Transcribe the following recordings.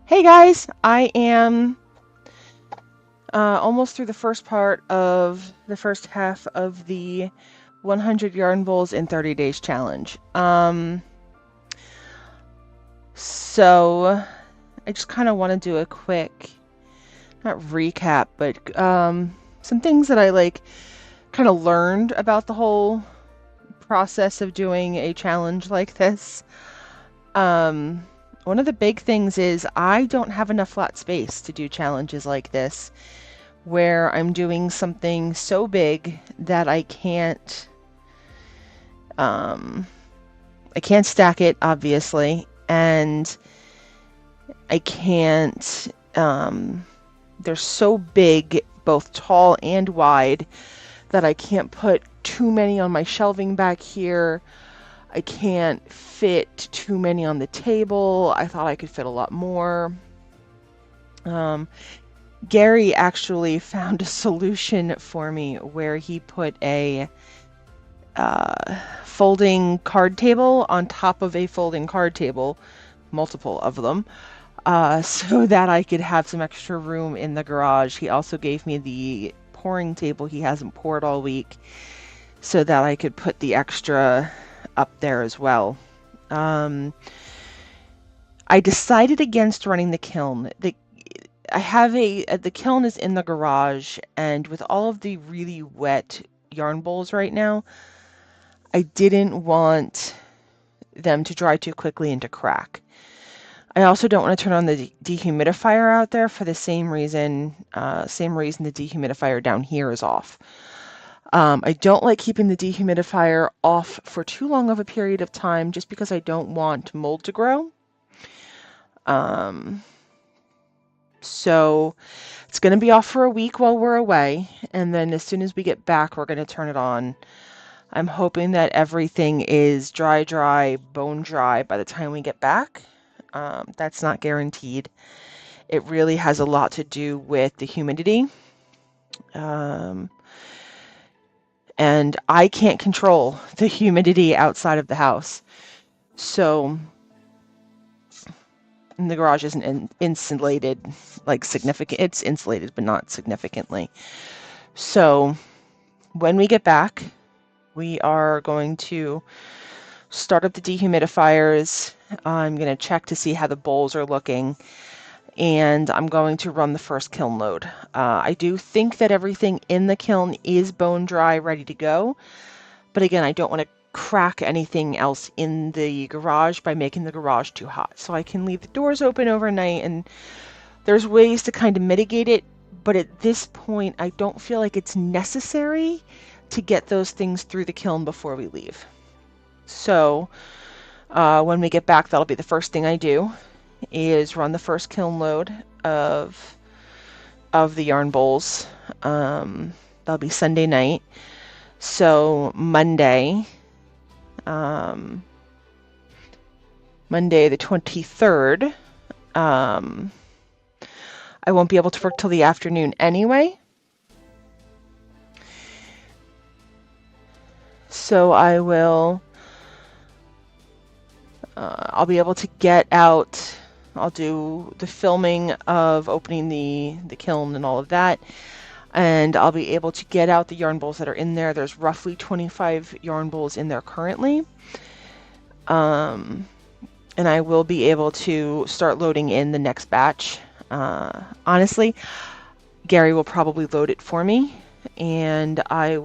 Hey guys, I am almost through the first part of the first half of the 100 yarn bowls in 30 days challenge. So I just kind of want to do a quick, not recap, but some things that I kind of learned about the whole process of doing a challenge like this. Um, One of the big things is I don't have enough flat space to do challenges like this, where I'm doing something so big that um, I can't stack it, obviously, and I can't, they're so big, both tall and wide, that I can't put too many on my shelving back here. I can't fit too many on the table. I thought I could fit a lot more. Um, Gary actually found a solution for me where he put a folding card table on top of a folding card table, multiple of them, so that I could have some extra room in the garage. He also gave me the pouring table he hasn't poured all week so that I could put the extra up there as well. I decided against running the kiln. The kiln is in the garage, and with all of the really wet yarn bowls right now, I didn't want them to dry too quickly and to crack. I also don't want to turn on the dehumidifier out there for the same reason the dehumidifier down here is off. I don't like keeping the dehumidifier off for too long of a period of time just because I don't want mold to grow. So it's going to be off for a week while we're away, and then as soon as we get back, we're going to turn it on. I'm hoping that everything is dry, bone dry by the time we get back. That's not guaranteed. It really has a lot to do with the humidity. And I can't control the humidity outside of the house. So the garage isn't insulated, like significant. It's insulated, but not significantly. So when we get back, we are going to start up the dehumidifiers. I'm going to check to see how the bowls are looking, and I'm going to run the first kiln load. I do think that everything in the kiln is bone dry, ready to go, but again, I don't want to crack anything else in the garage by making the garage too hot. So I can leave the doors open overnight, and there's ways to kind of mitigate it, but at this point, I don't feel like it's necessary to get those things through the kiln before we leave. So when we get back, that'll be the first thing I do, is run the first kiln load of the yarn bowls. That'll be Sunday night. So Monday the 23rd, I won't be able to work till the afternoon anyway. So I'll be able to get out. I'll do the filming of opening the kiln and all of that, and I'll be able to get out the yarn bowls that are in there. There's roughly 25 yarn bowls in there currently, and I will be able to start loading in the next batch. Honestly, Gary will probably load it for me, and I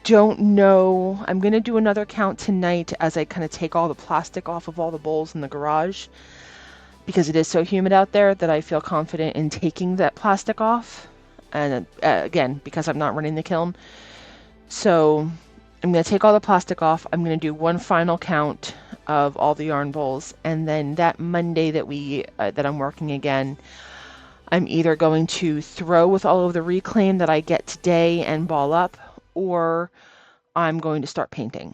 don't know. I'm going to do another count tonight as I kind of take all the plastic off of all the bowls in the garage, because it is so humid out there that I feel confident in taking that plastic off. And again, because I'm not running the kiln. So I'm going to take all the plastic off. I'm going to do one final count of all the yarn bowls. And then that Monday that I'm working again, I'm either going to throw with all of the reclaim that I get today and ball up, or I'm going to start painting.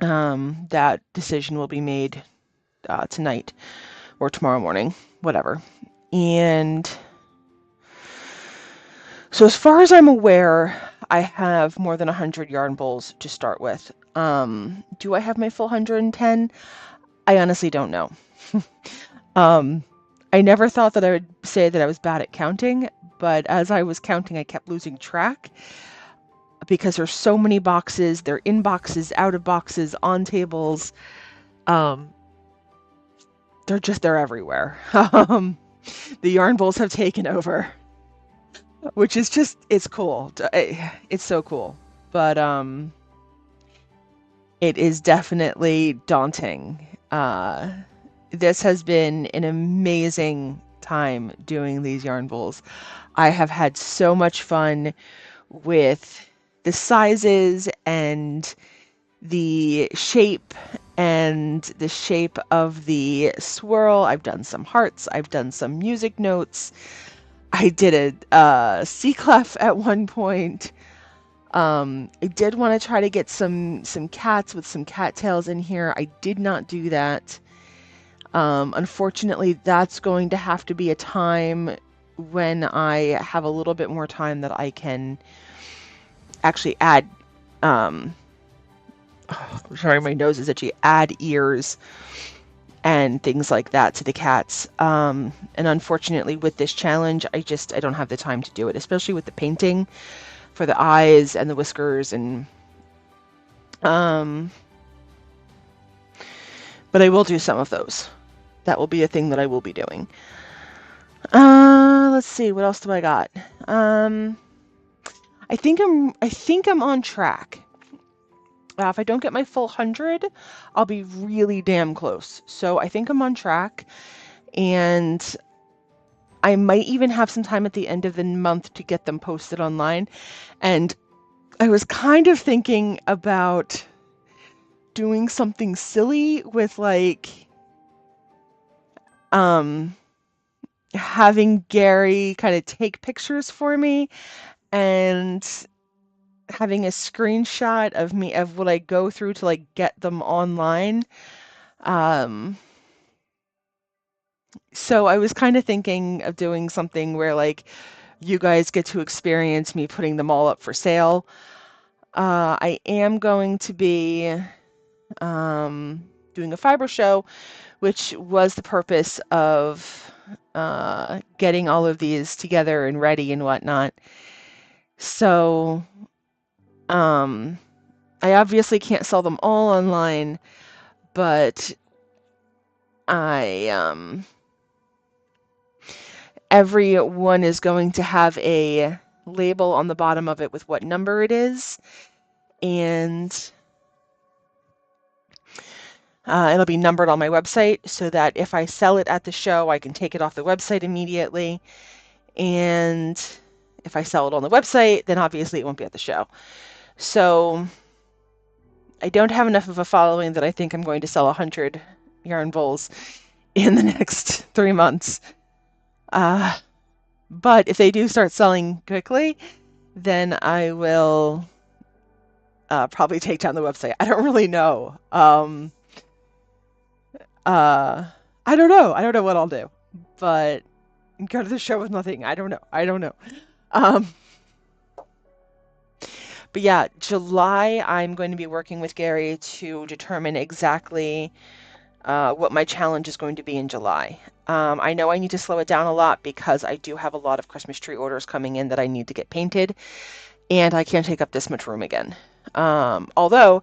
That decision will be made tonight or tomorrow morning, whatever. And so as far as I'm aware, I have more than 100 yarn bowls to start with. Do I have my full 110? I honestly don't know. Um, I never thought that I would say that I was bad at counting, but as I was counting, I kept losing track because there's so many boxes. They're in boxes, out of boxes, on tables. Um, they're everywhere. The yarn bowls have taken over, which is just it's cool. It's so cool, but it is definitely daunting. This has been an amazing time doing these yarn bowls. I have had so much fun with the sizes and the shape of the swirl. I've done some hearts. I've done some music notes. I did a C clef at one point. I did want to try to get some cats with some cattails in here. I did not do that. Unfortunately, that's going to have to be a time when I have a little bit more time that I can actually add. Sorry, my nose is itchy. Add ears and things like that to the cats. And unfortunately, with this challenge, I don't have the time to do it, especially with the painting for the eyes and the whiskers and but I will do some of those. That will be a thing that I will be doing. Let's see, what else do I got? I think I'm on track. If I don't get my full 100, I'll be really damn close. So I think I'm on track, and I might even have some time at the end of the month to get them posted online. And I was kind of thinking about doing something silly with having Gary kind of take pictures for me and having a screenshot of me of what I go through to get them online. So I was kind of thinking of doing something where you guys get to experience me putting them all up for sale. I am going to be doing a fiber show, which was the purpose of getting all of these together and ready and whatnot. So I obviously can't sell them all online, but every one is going to have a label on the bottom of it with what number it is, and it'll be numbered on my website so that if I sell it at the show, I can take it off the website immediately. And if I sell it on the website, then obviously it won't be at the show. So I don't have enough of a following that I think I'm going to sell 100 yarn bowls in the next 3 months. But if they do start selling quickly, then I will probably take down the website. I don't really know. I don't know. I don't know what I'll do. But go to the show with nothing. I don't know. I don't know. But yeah, July, I'm going to be working with Gary to determine exactly what my challenge is going to be in July. I know I need to slow it down a lot because I do have a lot of Christmas tree orders coming in that I need to get painted, and I can't take up this much room again. Although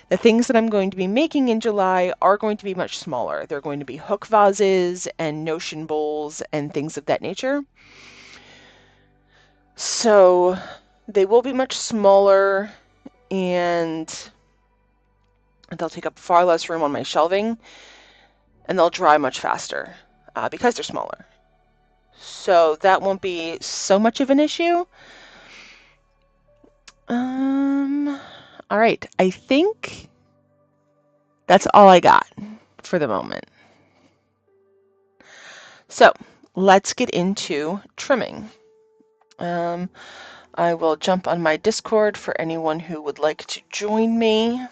the things that I'm going to be making in July are going to be much smaller. They're going to be hook vases and notion bowls and things of that nature. So they will be much smaller, and they'll take up far less room on my shelving, and they'll dry much faster because they're smaller. So that won't be so much of an issue. All right, I think that's all I got for the moment. So let's get into trimming. I will jump on my Discord for anyone who would like to join me.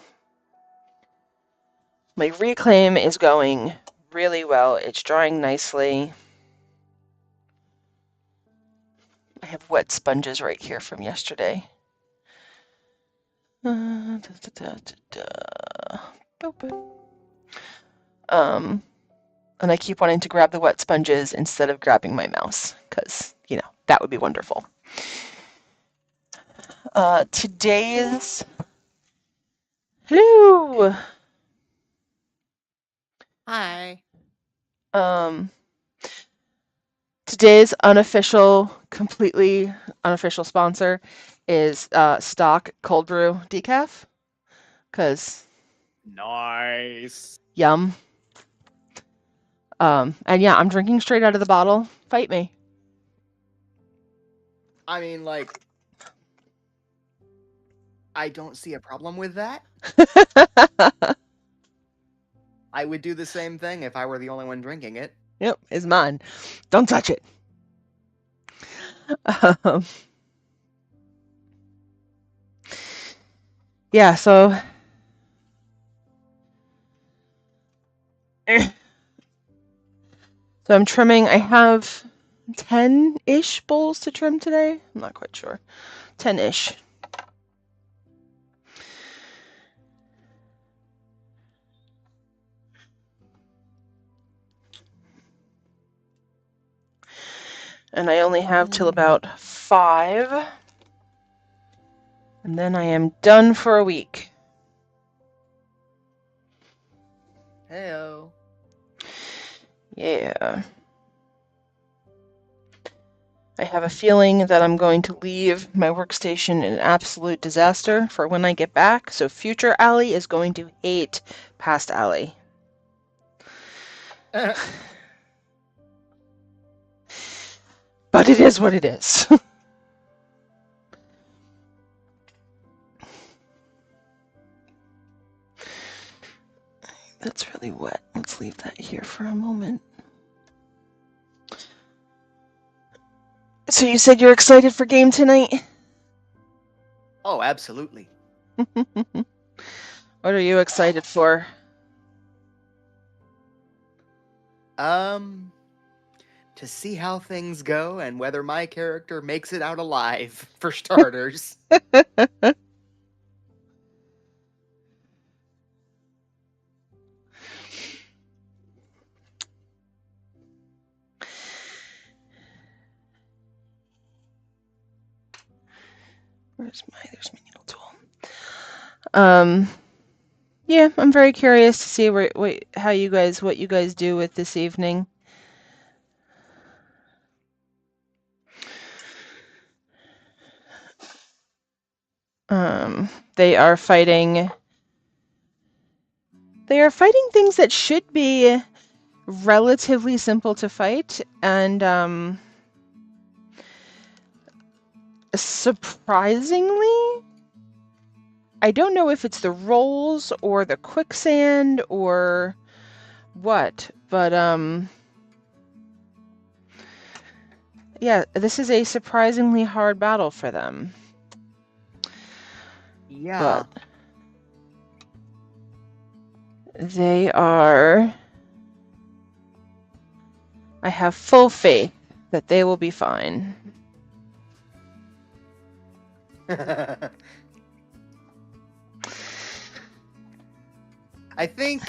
My reclaim is going really well. It's drying nicely. I have wet sponges right here from yesterday. And I keep wanting to grab the wet sponges instead of grabbing my mouse, because, that would be wonderful. Today's... Hello! Hi. Um, Today's completely unofficial sponsor is Stock Cold Brew Decaf, because Nice. yum. And yeah, I'm drinking straight out of the bottle. Fight me. I mean, like, I don't see a problem with that. I would do the same thing if I were the only one drinking it. Yep, it's mine. Don't touch it. Um, yeah, so I'm trimming. I have 10-ish bowls to trim today. I'm not quite sure. 10-ish. And I only have till about 5. And then I am done for a week. Heyo. Yeah. I have a feeling that I'm going to leave my workstation in an absolute disaster for when I get back, so future Allie is going to hate past Allie. But it is what it is. That's really wet. Let's leave that here for a moment. So you said you're excited for game tonight? Oh, absolutely. What are you excited for? To see how things go and whether my character makes it out alive, for starters. There's my needle tool. Yeah, I'm very curious to see what you guys do with this evening. They are fighting. They are fighting things that should be relatively simple to fight, and surprisingly, I don't know if it's the rolls or the quicksand or what, but yeah, this is a surprisingly hard battle for them. Yeah. But they are... I have full faith that they will be fine. I think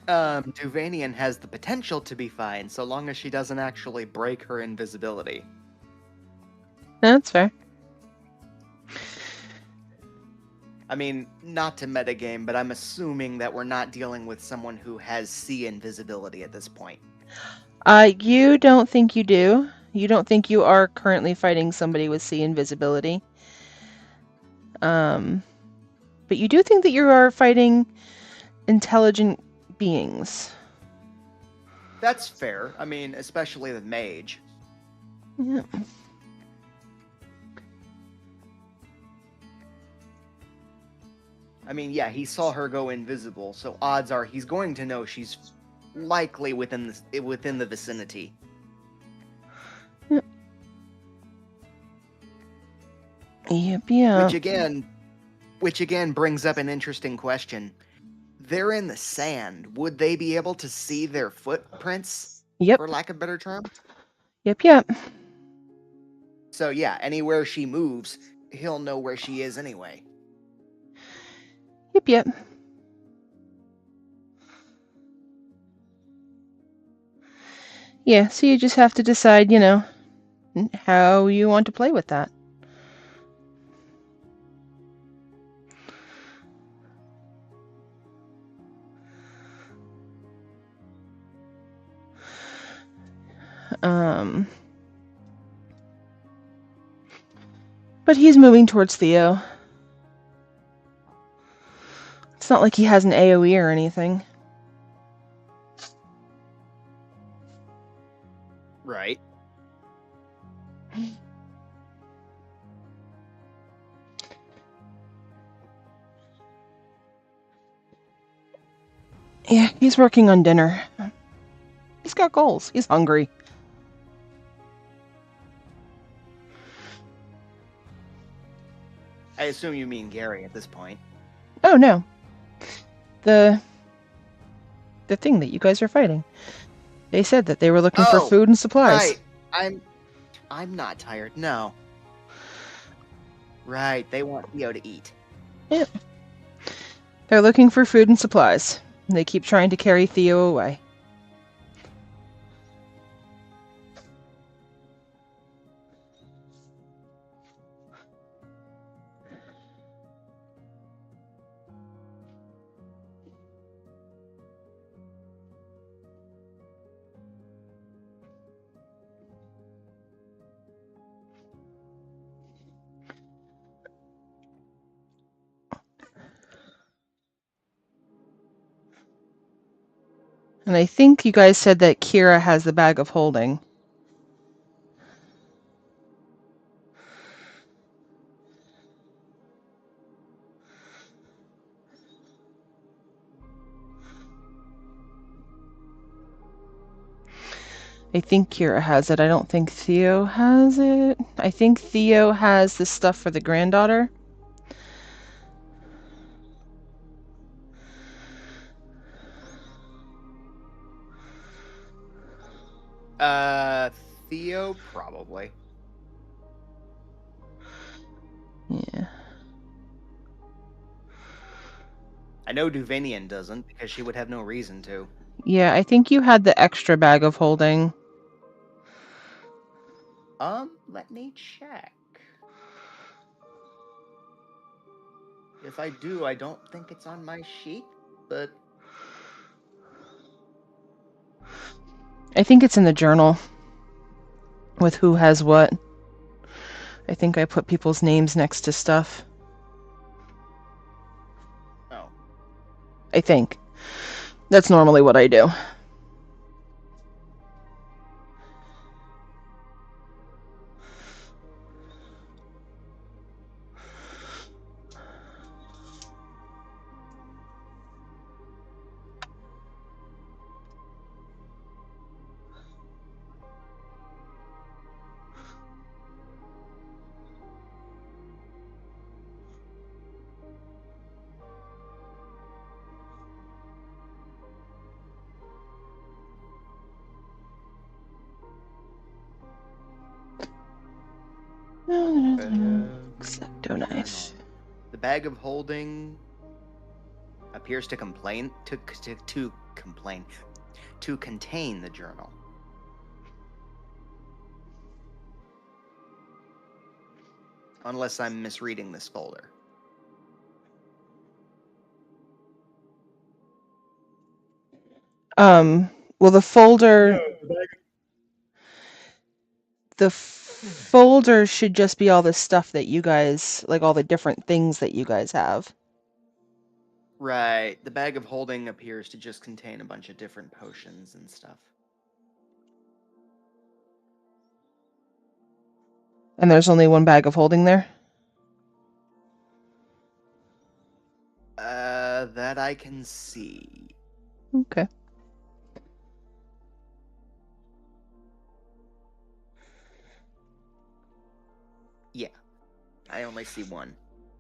Duvanian has the potential to be fine, so long as she doesn't actually break her invisibility. That's fair. I mean, not to metagame, but I'm assuming that we're not dealing with someone who has C invisibility at this point. You don't think you do? You don't think you are currently fighting somebody with C invisibility? But you do think that you are fighting intelligent beings. That's fair. I mean, especially the mage. Yeah. I mean, yeah, he saw her go invisible, so odds are he's going to know she's likely within the vicinity. Yep. Which again brings up an interesting question. They're in the sand. Would they be able to see their footprints? Yep. For lack of a better term? Yep. So yeah, anywhere she moves, he'll know where she is anyway. Yep. Yeah, so you just have to decide, you know, how you want to play with that. Um, but he's moving towards Theo. It's not like he has an AoE or anything. Right. Yeah, he's working on dinner. He's got goals. He's hungry. I assume you mean Gary at this point. Oh no. The thing that you guys are fighting. They said that they were looking for Oh, food and supplies. right. I'm not tired. No. Right. They want Theo to eat. Yep. They're looking for food and supplies. They keep trying to carry Theo away. And I think you guys said that Kira has the bag of holding. I think Kira has it. I don't think Theo has it. I think Theo has the stuff for the granddaughter. Theo probably. Yeah. I know Duvanian doesn't because she would have no reason to. Yeah, I think you had the extra bag of holding. Let me check. If I do, I don't think it's on my sheet, but I think it's in the journal with who has what. I think I put people's names next to stuff. oh. I think. That's normally what I do. Exacto knife. The bag of holding appears to complain to complain to contain the journal. Unless I'm misreading this folder. Well, the folder. The folder should just be all the stuff that you guys, like all the different things that you guys have. Right. The bag of holding appears to just contain a bunch of different potions and stuff. And there's only one bag of holding there? That I can see. Okay. Yeah. I only see one.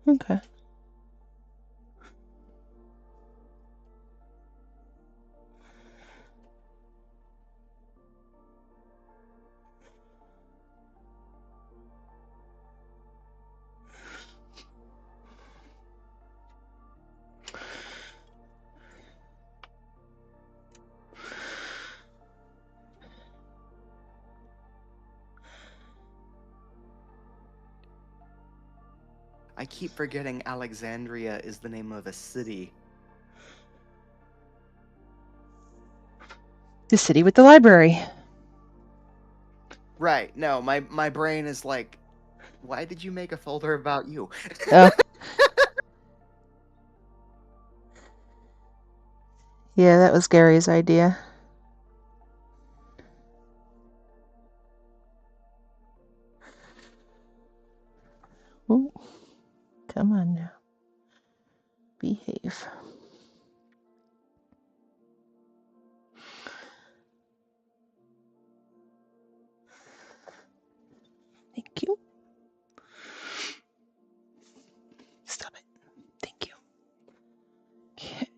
Okay. I keep forgetting Alexandria is the name of a city. The city with the library. Right. No, my brain is like, why did you make a folder about you? Oh. Yeah, that was Gary's idea. Ooh. Come on now. Behave. Thank you. Stop it. Thank you. Okay.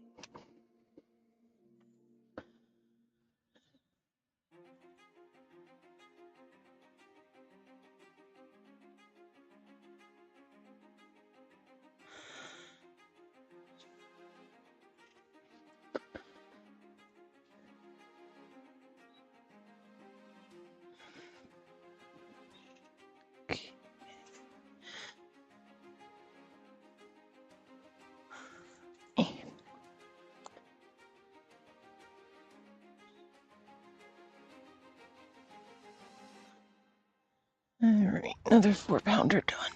All right, another 4-pounder done.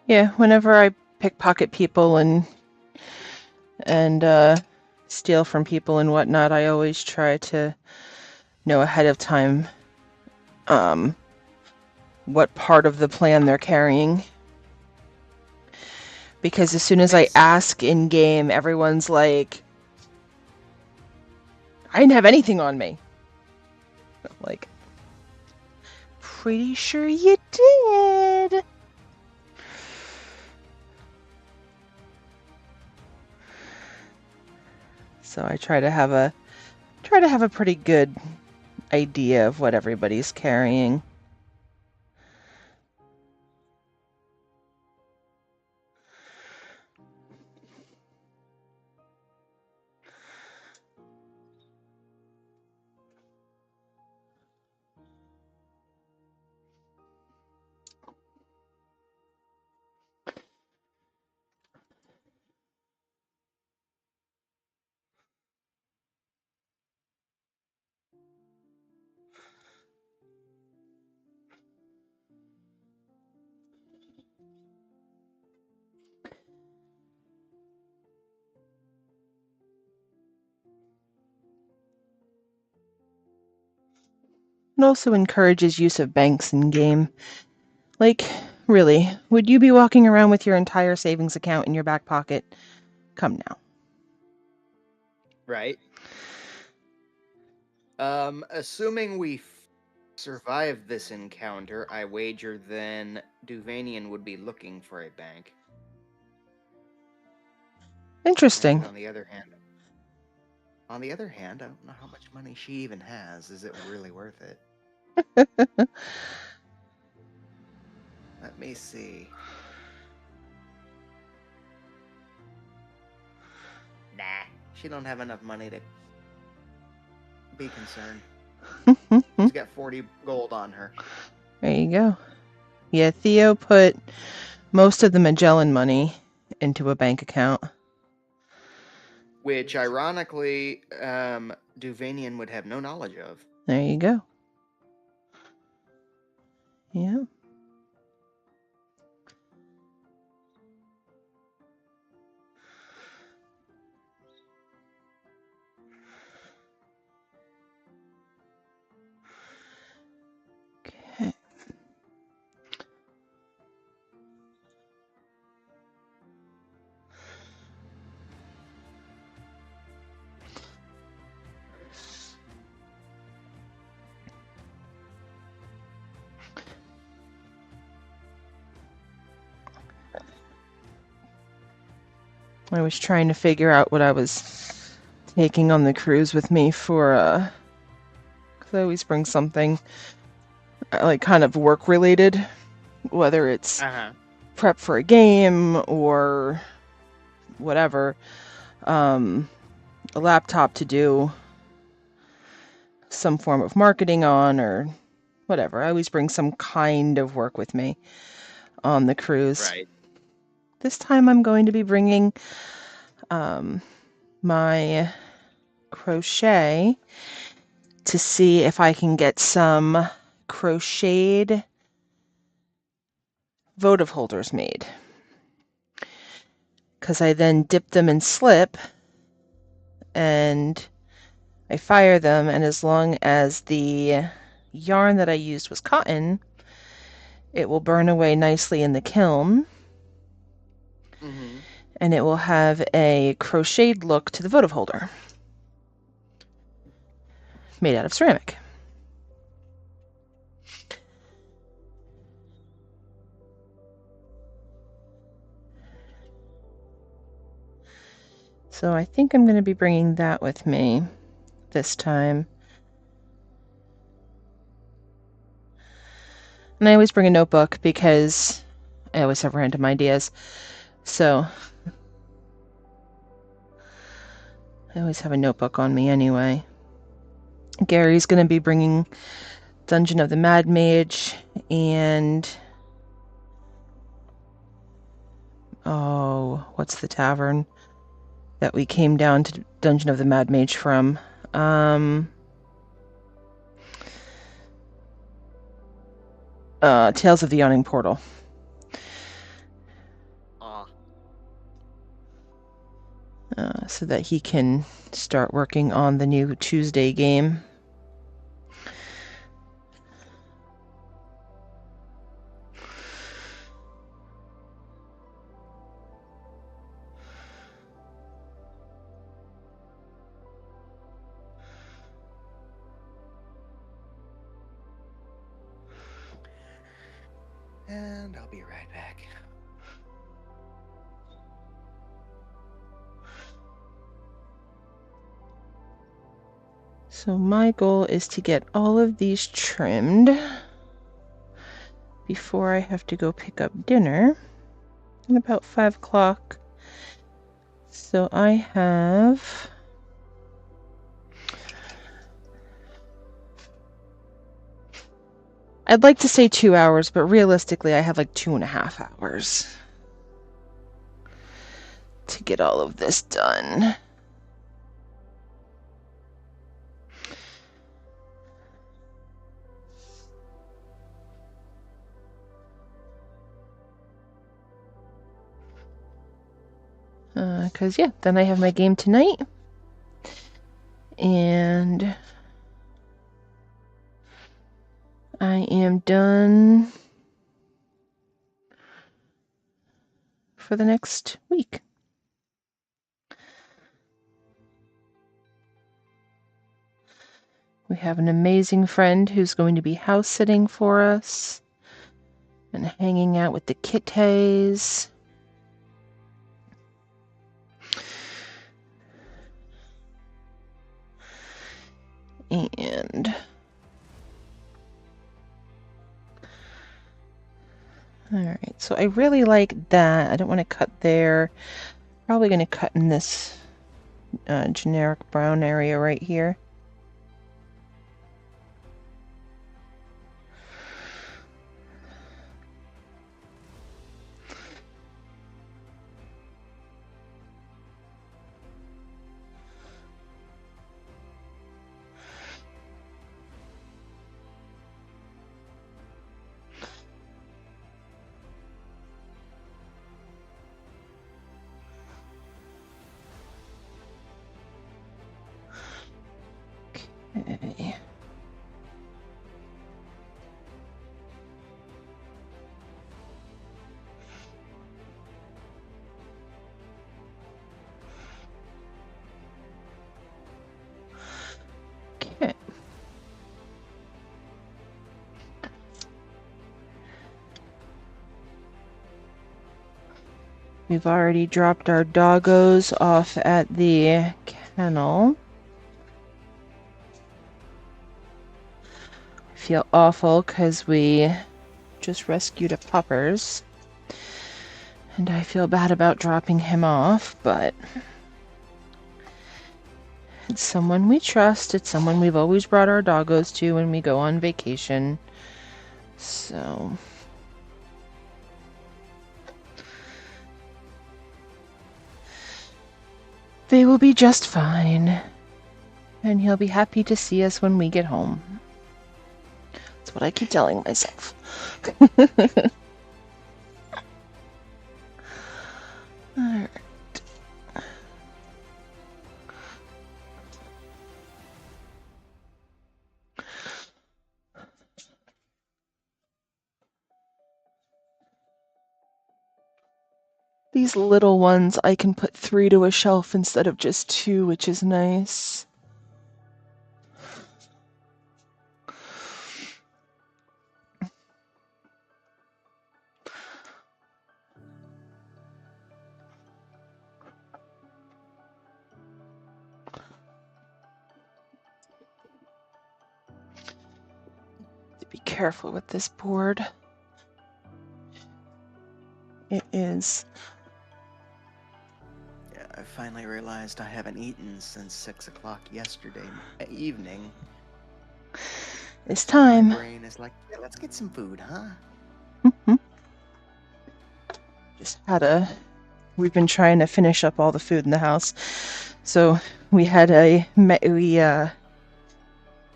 Yeah, whenever I pickpocket people and steal from people and whatnot, I always try to know ahead of time what part of the plan they're carrying. Because as soon as I ask in game, everyone's like, I didn't have anything on me. I'm like, pretty sure you did. So I try to have a pretty good idea of what everybody's carrying. It also encourages use of banks in game. Like, really, would you be walking around with your entire savings account in your back pocket? Come now. Right. Assuming we survive this encounter, I wager then Duvanian would be looking for a bank. Interesting. Granted, on the other hand, I don't know how much money she even has. Is it really worth it? Let me see. Nah, she don't have enough money to be concerned. She's got 40 gold on her. There you go. Yeah, Theo put most of the Magellan money into a bank account. Which, ironically, Duvanian would have no knowledge of. There you go. Yeah. I was trying to figure out what I was taking on the cruise with me for, because I always bring something like kind of work related, whether it's prep for a game or whatever, a laptop to do some form of marketing on or whatever. I always bring some kind of work with me on the cruise. Right. This time I'm going to be bringing my crochet to see if I can get some crocheted votive holders made. Because I then dip them in slip and I fire them, and as long as the yarn that I used was cotton, it will burn away nicely in the kiln. Mm-hmm. And it will have a crocheted look to the votive holder made out of ceramic. So I think I'm going to be bringing that with me this time. And I always bring a notebook because I always have random ideas. So I always have a notebook on me anyway. Gary's going to be bringing Dungeon of the Mad Mage and what's the tavern that we came down to Dungeon of the Mad Mage from? Tales of the Yawning Portal. So that he can start working on the new Tuesday game. And I'll be right back. So my goal is to get all of these trimmed before I have to go pick up dinner at about 5 o'clock. So I have I'd like to say 2 hours, but realistically I have like 2.5 hours to get all of this done. Because, yeah, then I have my game tonight. And I am done for the next week. We have an amazing friend who's going to be house sitting for us and hanging out with the kitties. And all right, so I really like that. I don't want to cut there. Probably going to cut in this generic brown area right here. We've already dropped our doggos off at the kennel. I feel awful because we just rescued a puppers. And I feel bad about dropping him off, but it's someone we trust. It's someone we've always brought our doggos to when we go on vacation. So they will be just fine. And he'll be happy to see us when we get home. That's what I keep telling myself. Alright. These little ones, I can put 3 to a shelf instead of just 2, which is nice. Be careful with this board. It is. Yeah, I finally realized I haven't eaten since 6 o'clock yesterday evening. It's time. My brain is like, yeah, let's get some food, huh? Just had a. We've been trying to finish up all the food in the house, so we had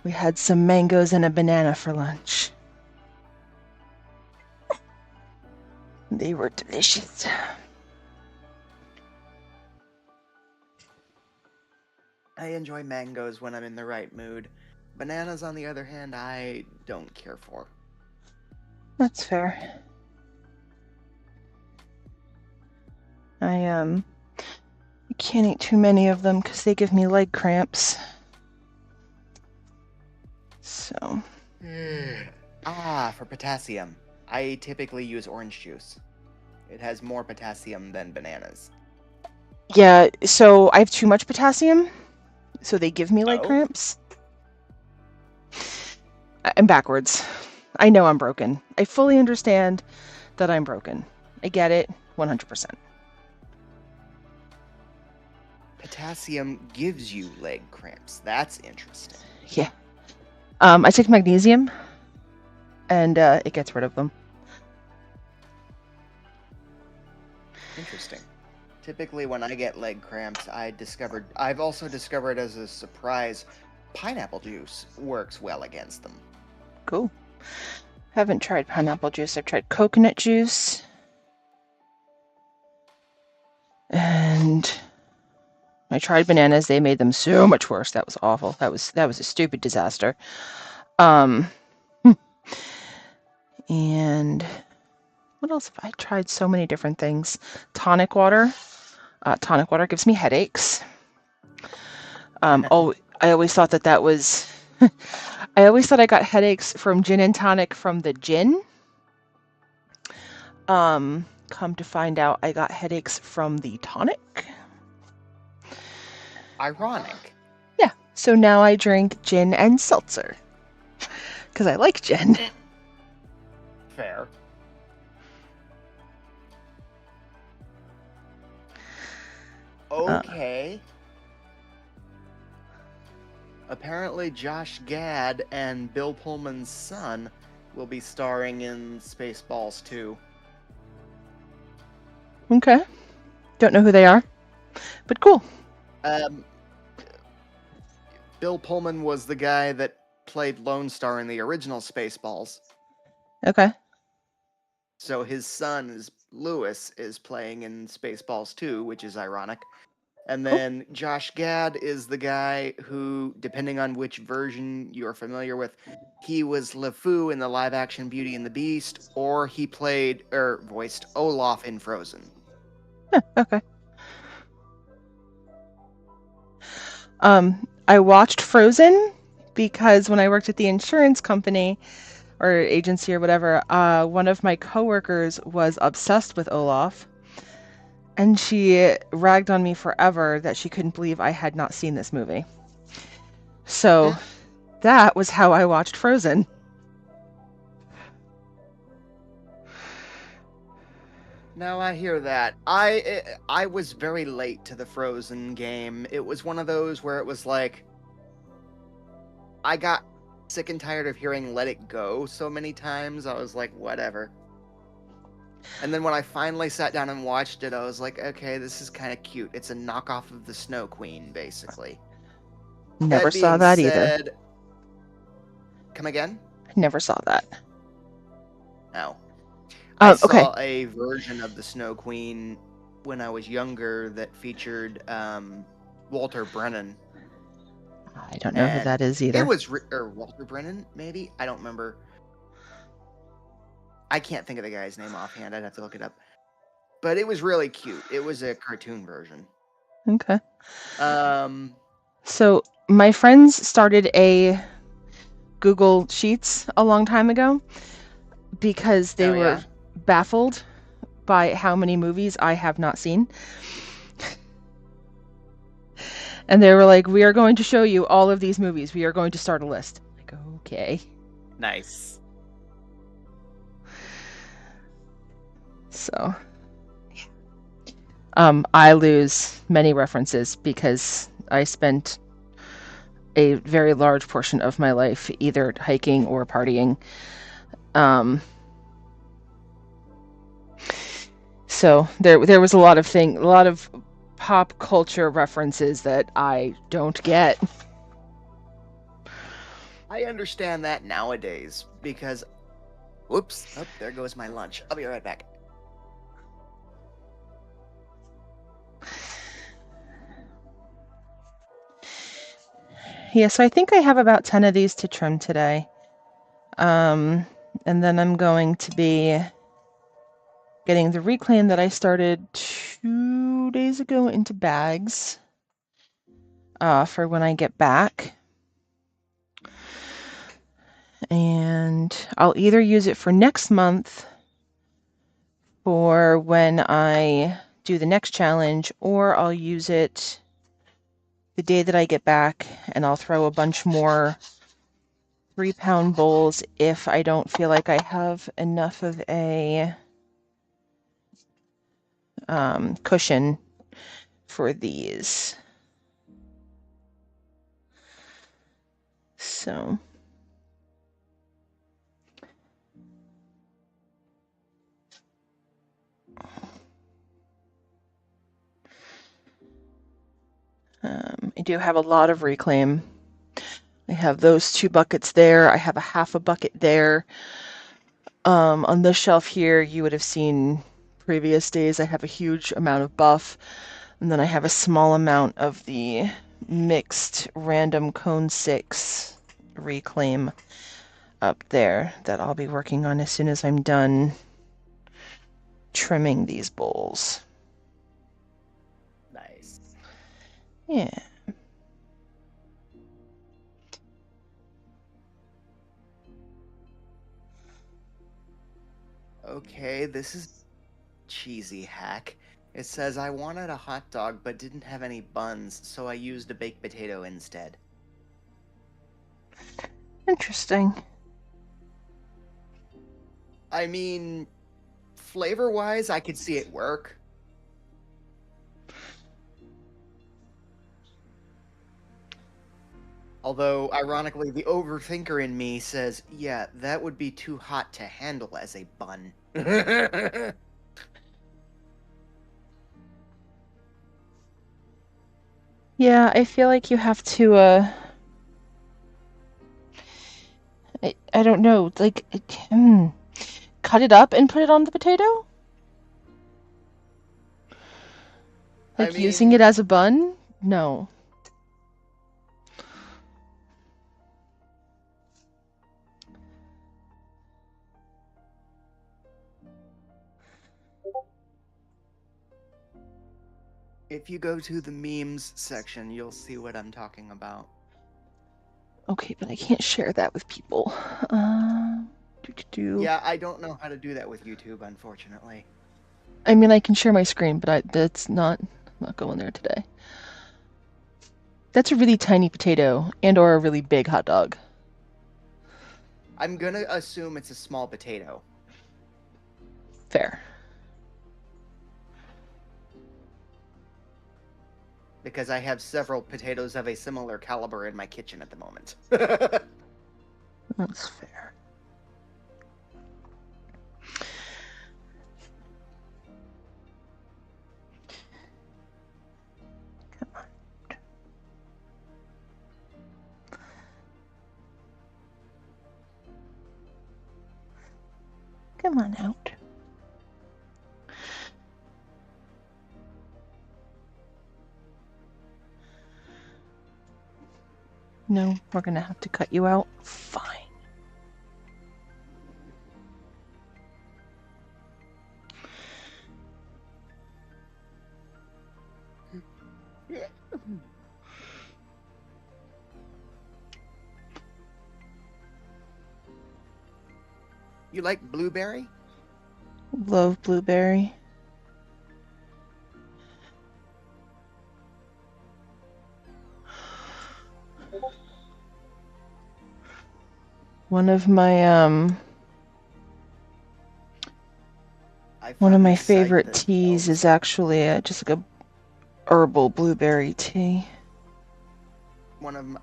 we had some mangoes and a banana for lunch. They were delicious. I enjoy mangoes when I'm in the right mood. Bananas, on the other hand, I don't care for. That's fair. I can't eat too many of them because they give me leg cramps. So. For potassium. I typically use orange juice. It has more potassium than bananas. Yeah, so I have too much potassium, so they give me leg cramps. I'm backwards. I know I'm broken. I fully understand that I'm broken. I get it 100%. Potassium gives you leg cramps. That's interesting. Yeah. I take magnesium, and it gets rid of them. Interesting. Typically, when I get leg cramps, I've also discovered as a surprise, pineapple juice works well against them. Cool. Haven't tried pineapple juice. I've tried coconut juice. And I tried bananas. They made them so much worse. That was awful. That was a stupid disaster. And what else have I tried? So many different things. Tonic water. Tonic water gives me headaches. I always thought that was. I always thought I got headaches from gin and tonic from the gin. Come to find out, I got headaches from the tonic. Ironic. Yeah, so now I drink gin and seltzer. Because I like gin. Fair. Okay. Apparently, Josh Gad and Bill Pullman's son will be starring in Spaceballs 2. Okay. Don't know who they are, but cool. Bill Pullman was the guy that played Lone Star in the original Spaceballs. Okay. So his son, Lewis, is playing in Spaceballs 2, which is ironic. And then Josh Gad is the guy who, depending on which version you're familiar with, he was LeFou in the live-action Beauty and the Beast, or he voiced Olaf in Frozen. Okay. I watched Frozen because when I worked at the insurance company or agency or whatever, one of my coworkers was obsessed with Olaf. and she ragged on me forever that she couldn't believe I had not seen this movie. So that was how I watched Frozen. Now I hear that. I was very late to the Frozen game. It was one of those where it was like I got sick and tired of hearing "Let It Go" so many times. I was like, whatever. And then when I finally sat down and watched it, I was like, okay, this is kind of cute. It's a knockoff of the Snow Queen, basically. Never That saw being that either. said, come again? Never saw that. No. I Okay. saw a version of the Snow Queen when I was younger that featured Walter Brennan. I don't know who And that is it either. was, or Walter Brennan, maybe? I don't remember. I can't think of the guy's name offhand. I'd have to look it up. But it was really cute. It was a cartoon version. Okay. Um, So my friends started a Google Sheets a long time ago because they oh were yeah? baffled by how many movies I have not seen. And they were like, "We are going to show you all of these movies. We are going to start a list." I'm like, okay. Nice. So, I lose many references because I spent a very large portion of my life either hiking or partying. So there was a lot of pop culture references that I don't get. I understand that nowadays because, whoops, oh, there goes my lunch. I'll be right back. Yeah, so I think I have about 10 of these to trim today. And then I'm going to be getting the reclaim that I started 2 days ago into bags for when I get back. And I'll either use it for next month for when I do the next challenge, or I'll use it the day that I get back and I'll throw a bunch more 3-pound bowls if I don't feel like I have enough of a cushion for these. So I do have a lot of reclaim. I have those 2 buckets there. I have a half a bucket there. On this shelf here, you would have seen previous days. I have a huge amount of buff, and then I have a small amount of the mixed random cone 6 reclaim up there that I'll be working on as soon as I'm done trimming these bowls. Nice. Yeah. Okay, this is cheesy hack. It says I wanted a hot dog but didn't have any buns, so I used a baked potato instead. Interesting. I mean, flavor-wise, I could see it work. Although, ironically, the overthinker in me says, yeah, that would be too hot to handle as a bun. Yeah, I feel like you have to I don't know, like cut it up and put it on the potato? I Like using it mean, as a bun? No. if you go to the memes section, you'll see what I'm talking about. Okay, but I can't share that with people. Do. Yeah, I don't know how to do that with YouTube, unfortunately. I mean, I can share my screen, but that's not going there today. That's a really tiny potato and or a really big hot dog. I'm gonna assume it's a small potato. Fair. Because I have several potatoes of a similar caliber in my kitchen at the moment. That's fair. Come on. Come on out. No, we're gonna have to cut you out. Fine. You like blueberry? Love blueberry. One of my I one of found my this site favorite that teas sells is actually just like a herbal blueberry tea.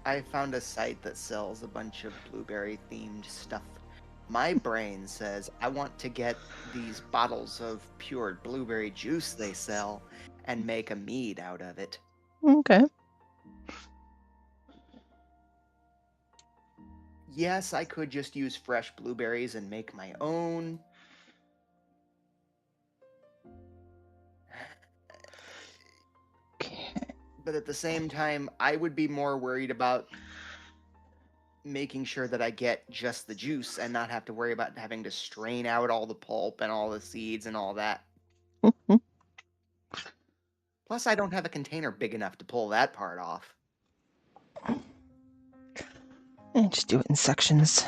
I found a site that sells a bunch of blueberry themed stuff. My brain says I want to get these bottles of pure blueberry juice they sell and make a mead out of it. Okay. Yes, I could just use fresh blueberries and make my own. Okay. But at the same time, I would be more worried about making sure that I get just the juice and not have to worry about having to strain out all the pulp and all the seeds and all that. Plus, I don't have a container big enough to pull that part off. And just do it in sections.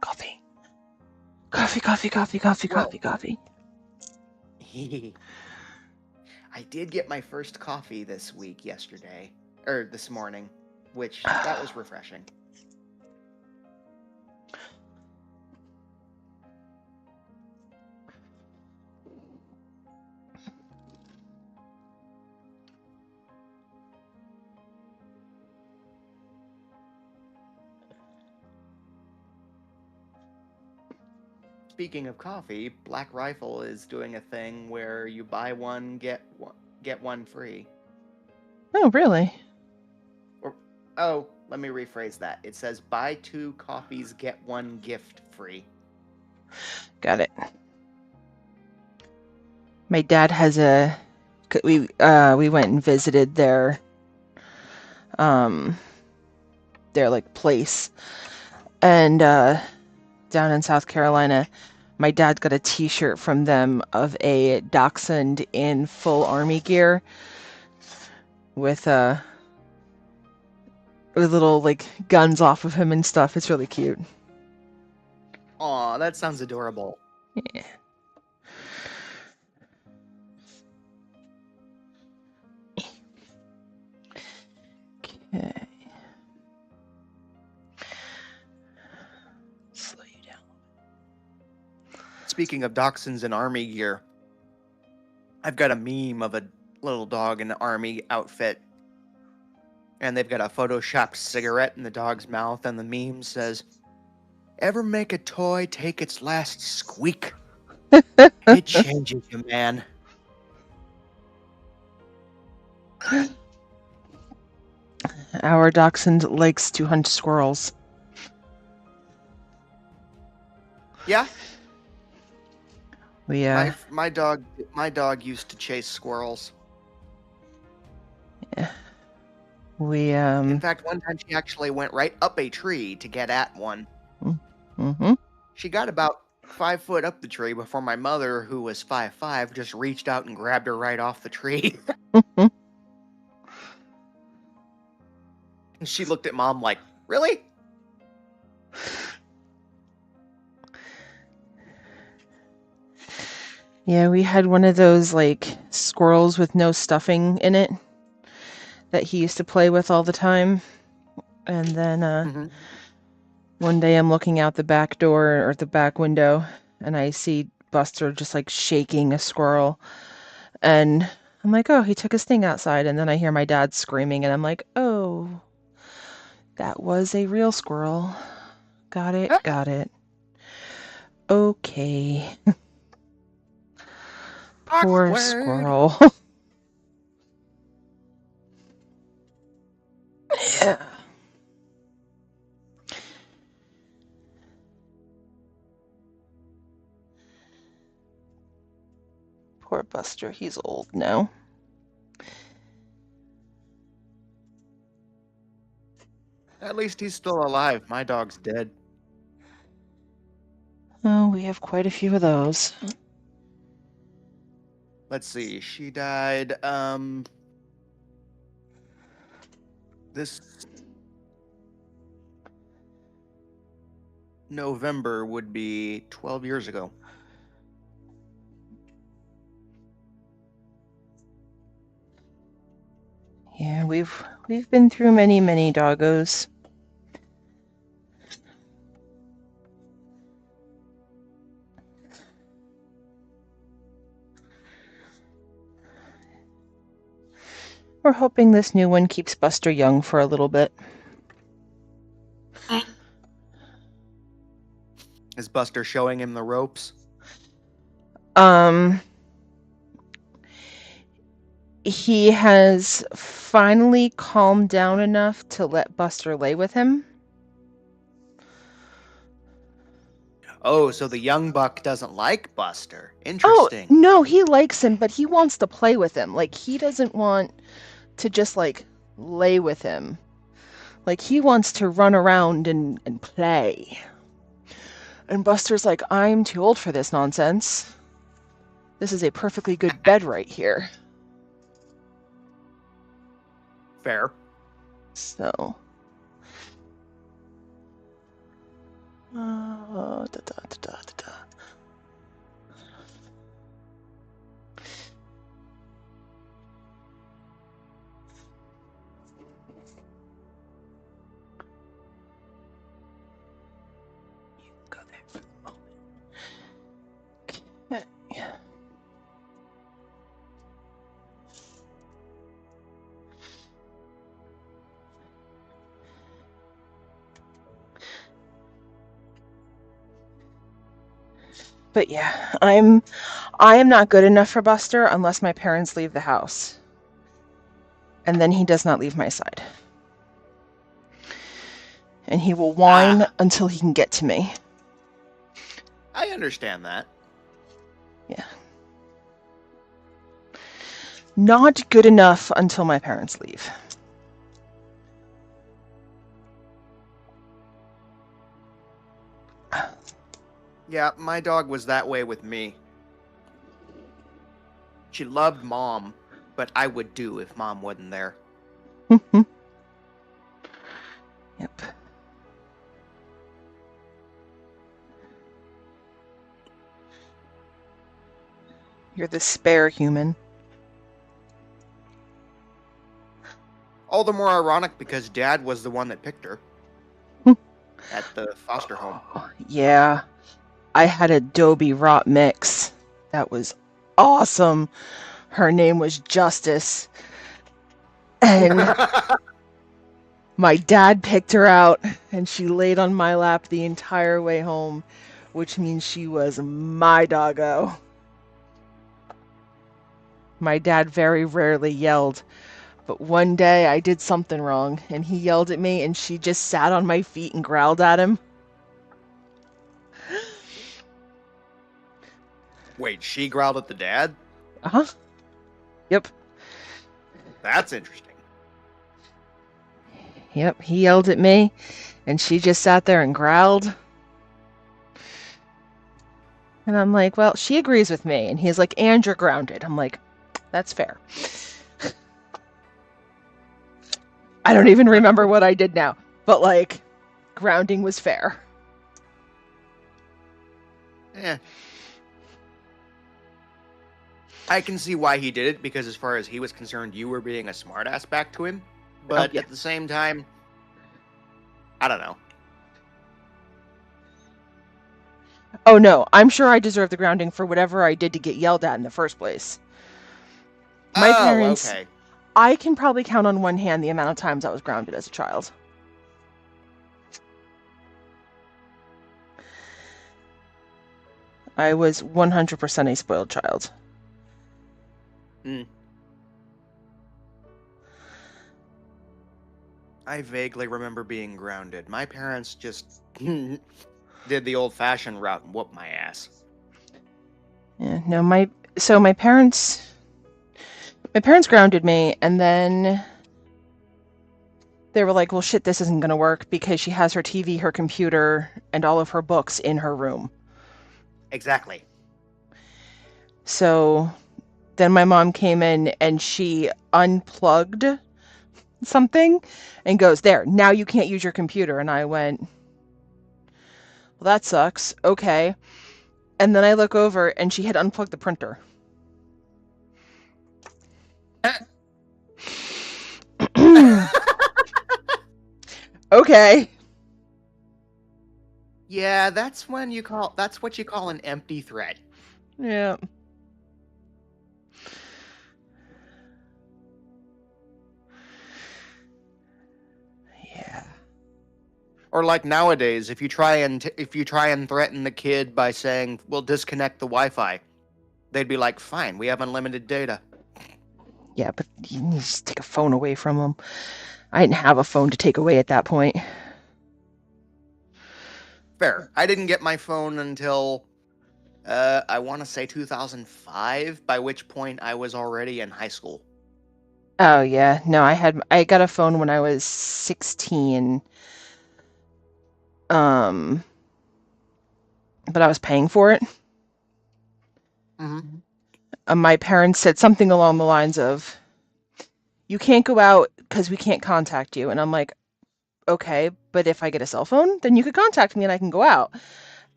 Coffee. Coffee, coffee, coffee, coffee, Well, coffee, coffee. I did get my first coffee this morning, which that was refreshing. Speaking of coffee, Black Rifle is doing a thing where you buy one get one free. Oh, really? Or oh, let me rephrase that. It says buy 2 coffees get 1 gift free. Got it. My dad has we went and visited their like place, and down in South Carolina, my dad got a T-shirt from them of a dachshund in full army gear with little like guns off of him and stuff. It's really cute. Aw, that sounds adorable. Yeah. Okay. Slow you down. Speaking of dachshunds and army gear, I've got a meme of a little dog in an army outfit, and they've got a photoshopped cigarette in the dog's mouth, and the meme says, "Ever make a toy take its last squeak? It changes you, man." Our dachshund likes to hunt squirrels. Yeah, We my dog used to chase squirrels. we In fact, one time she actually went right up a tree to get at one. mm-hmm. She got about 5 foot up the tree before my mother, who was 5'5", just reached out and grabbed her right off the tree. And she looked at Mom like, "Really?" Yeah, we had one of those like squirrels with no stuffing in it that he used to play with all the time. And then Hmm. one day I'm looking out the back door or the back window and I see Buster just like shaking a squirrel. And I'm like, oh, he took his thing outside. And then I hear my dad screaming and I'm like, oh, that was a real squirrel. Got it, got it. Okay. Poor Awkward. squirrel. Yeah. Poor Buster. He's old now. At least he's still alive. My dog's dead. Oh, we have quite a few of those. Let's see. She died this November would be 12 years ago. Yeah, we've been through many doggos. We're hoping this new one keeps Buster young for a little bit. Is Buster showing him the ropes? He has finally calmed down enough to let Buster lay with him. Oh, so the young buck doesn't like Buster. Oh, Interesting. no, he likes him, but he wants to play with him. Like, he doesn't want to just, like, lay with him. Like, he wants to run around and play. And Buster's like, I'm too old for this nonsense. This is a perfectly good bed right here. Fair. So. Da, da, da, da, da. Go there for a moment. Okay. But yeah, I am not good enough for Buster unless my parents leave the house. And then he does not leave my side. And he will whine until he can get to me. I understand that. Yeah. Not good enough until my parents leave. Yeah, my dog was that way with me. She loved Mom, but I would do if Mom wasn't there. Yep. You're the spare human. All the more ironic because Dad was the one that picked her at the foster home. Yeah. I had a Adobe rot mix. That was awesome. Her name was Justice. And my dad picked her out, and she laid on my lap the entire way home, which means she was my doggo. My dad very rarely yelled, but one day I did something wrong, and he yelled at me, and she just sat on my feet and growled at him. Wait, she growled at the dad? Uh-huh. Yep. That's interesting. Yep, he yelled at me, and she just sat there and growled. And I'm like, well, she agrees with me. And he's like, and you're grounded. I'm like, that's fair. I don't even remember what I did now, but like, grounding was fair. I can see why he did it, because as far as he was concerned, you were being a smartass back to him. Oh, But yeah. at the same time, I don't know. Oh, no. I'm sure I deserve the grounding for whatever I did to get yelled at in the first place. My Oh, parents, okay. I can probably count on one hand the amount of times I was grounded as a child. I was 100% a spoiled child. Mm. I vaguely remember being grounded. My parents just did the old-fashioned route and whooped my ass. Yeah, no, my parents grounded me, and then they were like, well, shit, this isn't going to work because she has her TV, her computer, and all of her books in her room. Exactly. So then my mom came in and she unplugged something and goes, there, now you can't use your computer. And I went, well, that sucks. Okay. And then I look over and she had unplugged the printer. Okay. Yeah, that's what you call an empty threat. Yeah. Yeah. Or like nowadays, if you try and threaten the kid by saying, "We'll disconnect the Wi-Fi," they'd be like, "Fine, we have unlimited data." Yeah, but you need to just take a phone away from them. I didn't have a phone to take away at that point. Fair. I didn't get my phone until I want to say 2005, by which point I was already in high school. Oh yeah, no, I got a phone when I was 16. Um, but I was paying for it. Mm-hmm. My parents said something along the lines of, "You can't go out because we can't contact you." And I'm like, "Okay, but if I get a cell phone, then you could contact me and I can go out."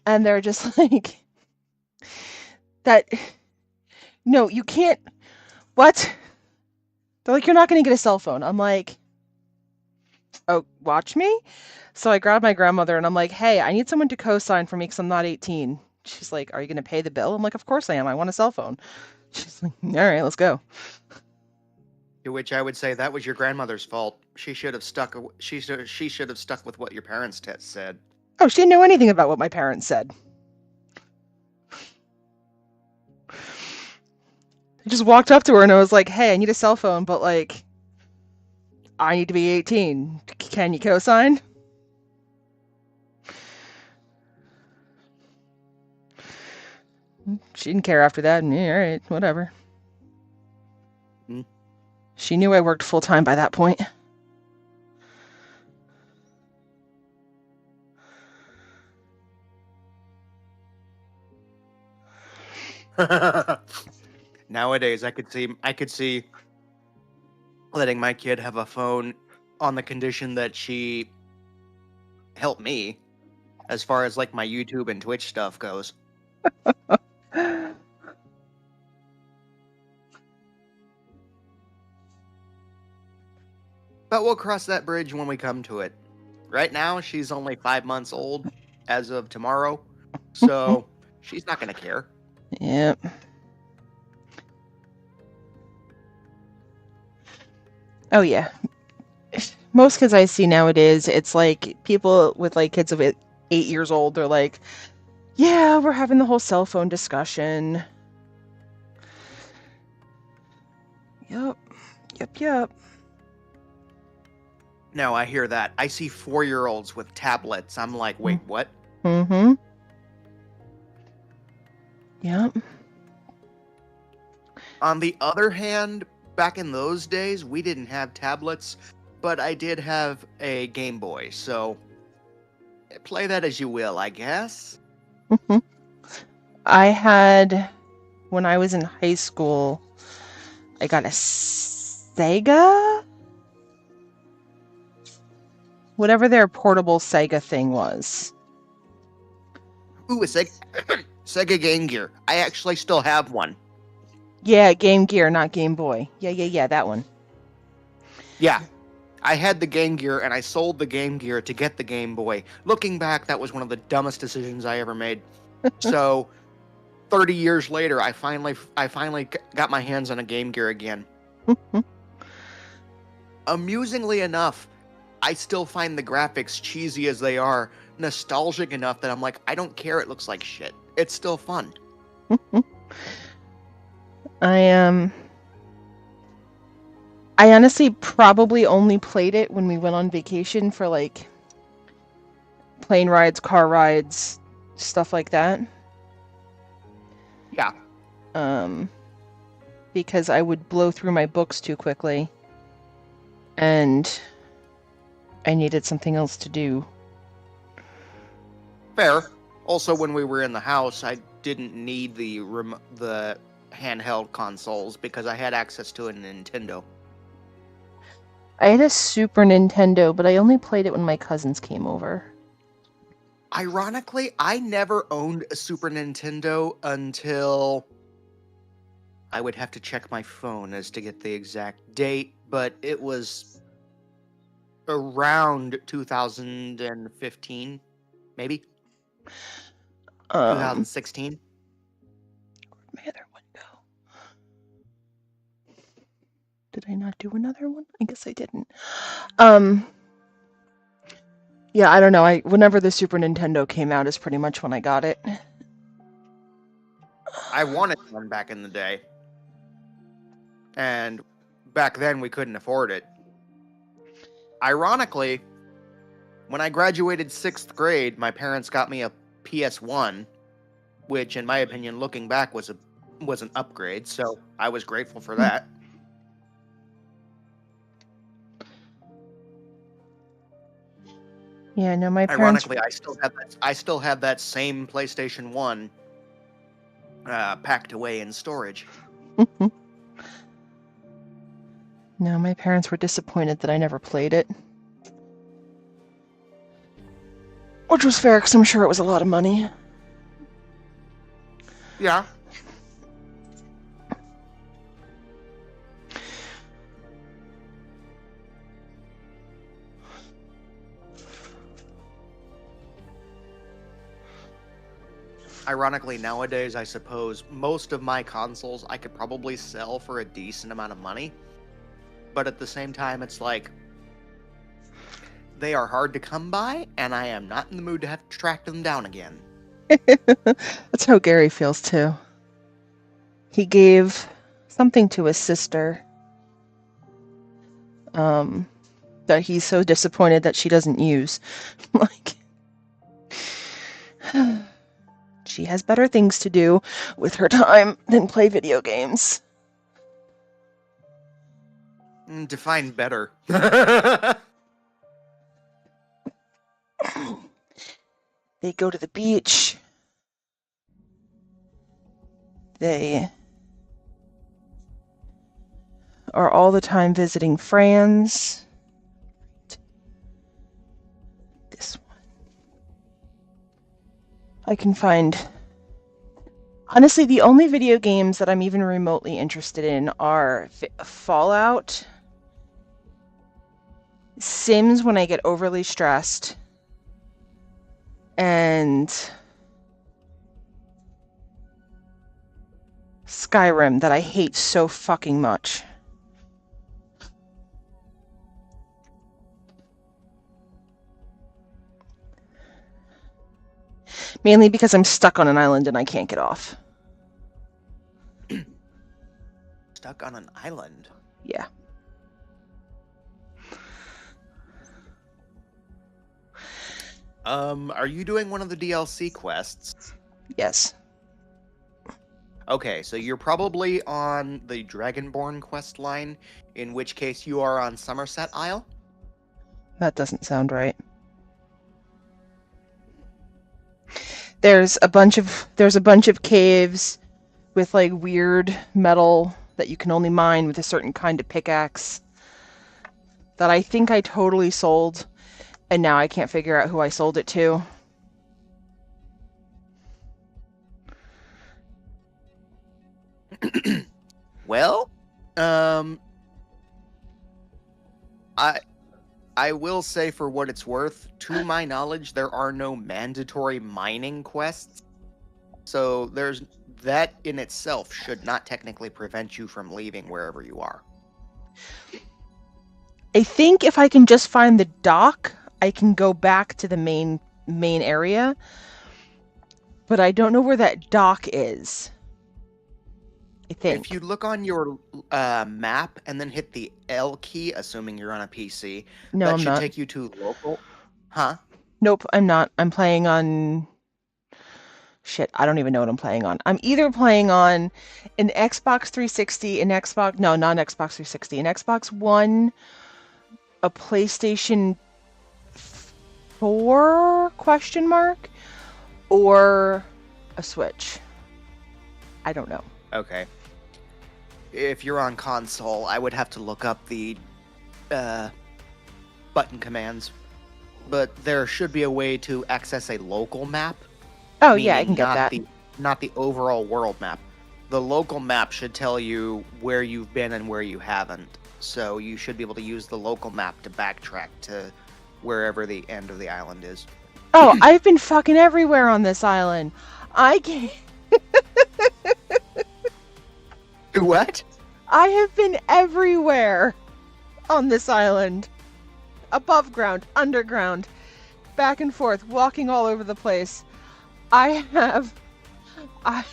And they're just like, "That no, you can't. What?" They're like, "You're not going to get a cell phone." I'm like, "Oh, watch me." So I grabbed my grandmother and I'm like, "Hey, I need someone to co-sign for me because I'm not 18." She's like, "Are you going to pay the bill?" I'm like, "Of course I am. I want a cell phone." She's like, "All right, let's go." To which I would say that was your grandmother's fault. She should have stuck. She should have stuck with what your parents said. Oh, she didn't know anything about what my parents said. I just walked up to her and I was like, "Hey, I need a cell phone, but like, I need to be 18. Can you co-sign?" She didn't care after that. And yeah, all right, whatever. Hmm. She knew I worked full time by that point. Nowadays, I could see letting my kid have a phone on the condition that she help me as far as like my YouTube and Twitch stuff goes. But we'll cross that bridge when we come to it. Right now, she's only 5 months old as of tomorrow, so she's not going to care. Yep. Oh yeah. Most kids I see nowadays, it's like people with like kids of 8 years old. They're like, "Yeah, we're having the whole cell phone discussion." Yep. Yep. Yep. No, I hear that. I see 4-year-olds with tablets. I'm like, wait, what? Mm-hmm. Yep. On the other hand, back in those days, we didn't have tablets, but I did have a Game Boy, so play that as you will, I guess. I had, when I was in high school, I got a Sega? Whatever their portable Sega thing was. Ooh, a Sega Game Gear. I actually still have one. Yeah, Game Gear, not Game Boy. Yeah, that one. Yeah. I had the Game Gear and I sold the Game Gear to get the Game Boy. Looking back, that was one of the dumbest decisions I ever made. So, 30 years later, I finally got my hands on a Game Gear again. Amusingly enough, I still find the graphics, cheesy as they are, nostalgic enough that I'm like, I don't care, it looks like shit. It's still fun. I I honestly probably only played it when we went on vacation for like plane rides, car rides, stuff like that. Yeah. Because I would blow through my books too quickly and I needed something else to do. Fair. Also, when we were in the house, I didn't need the handheld consoles because I had access to a Nintendo. I had a Super Nintendo, but I only played it when my cousins came over. Ironically, I never owned a Super Nintendo until I would have to check my phone as to get the exact date, but it was around 2015, maybe Um, 2016. my other one go? Did I not do another one? I guess I didn't. Yeah, I don't know. Whenever the Super Nintendo came out is pretty much when I got it. I wanted one back in the day, and back then we couldn't afford it. Ironically, when I graduated 6th grade, my parents got me a PS1, which in my opinion, looking back, was an upgrade, so I was grateful for that. Yeah, no, my parents. Ironically, I still have that same PlayStation 1 packed away in storage. No, my parents were disappointed that I never played it. Which was fair, because I'm sure it was a lot of money. Yeah. Ironically, nowadays, I suppose most of my consoles I could probably sell for a decent amount of money. But at the same time, it's like, they are hard to come by, and I am not in the mood to have to track them down again. That's how Gary feels too. He gave something to his sister that he's so disappointed that she doesn't use. Like, she has better things to do with her time than play video games. Define better. They go to the beach. They are all the time visiting friends. This one. I can find. Honestly, the only video games that I'm even remotely interested in are Fallout, Sims when I get overly stressed, and Skyrim that I hate so fucking much. Mainly because I'm stuck on an island and I can't get off. Stuck on an island? Yeah. Are you doing one of the DLC quests? Yes. Okay, so you're probably on the Dragonborn quest line, in which case you are on Somerset Isle. That doesn't sound right. There's a bunch of caves with like weird metal that you can only mine with a certain kind of pickaxe that I think I totally sold, and now I can't figure out who I sold it to. Well, um, I I will say for what it's worth, to my knowledge, there are no mandatory mining quests. So there's that in itself should not technically prevent you from leaving wherever you are. I think if I can just find the dock, I can go back to the main area, but I don't know where that dock is. I If you think. look on your map and then hit the L key, assuming you're on a PC, No, that I'm should not. take you to local. Huh? Nope, I'm not. I'm playing on shit. I don't even know what I'm playing on. I'm either playing on an Xbox 360, an Xbox, no, not an Xbox 360, an Xbox One, a PlayStation 4 question mark, or a Switch. I don't know. Okay. If you're on console, I would have to look up the uh, button commands, but there should be a way to access a local map, Oh yeah, I can meaning get that. not the overall world map. The local map should tell you where you've been and where you haven't. So you should be able to use the local map to backtrack to wherever the end of the island is. Oh, I've been fucking everywhere on this island. I can What? I have been everywhere on this island. Above ground, underground, back and forth, walking all over the place. I have I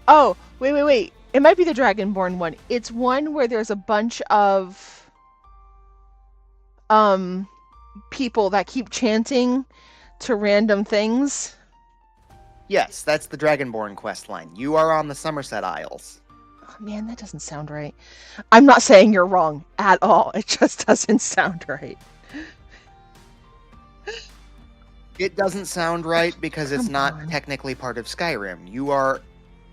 Oh, wait. It might be the Dragonborn one. It's one where there's a bunch of um people that keep chanting to random things. Yes, that's the Dragonborn quest line. You are on the Somerset Isles. Oh, man, that doesn't sound right. I'm not saying you're wrong at all. It just doesn't sound right. It doesn't sound right because it's Come not on. technically part of Skyrim. You are,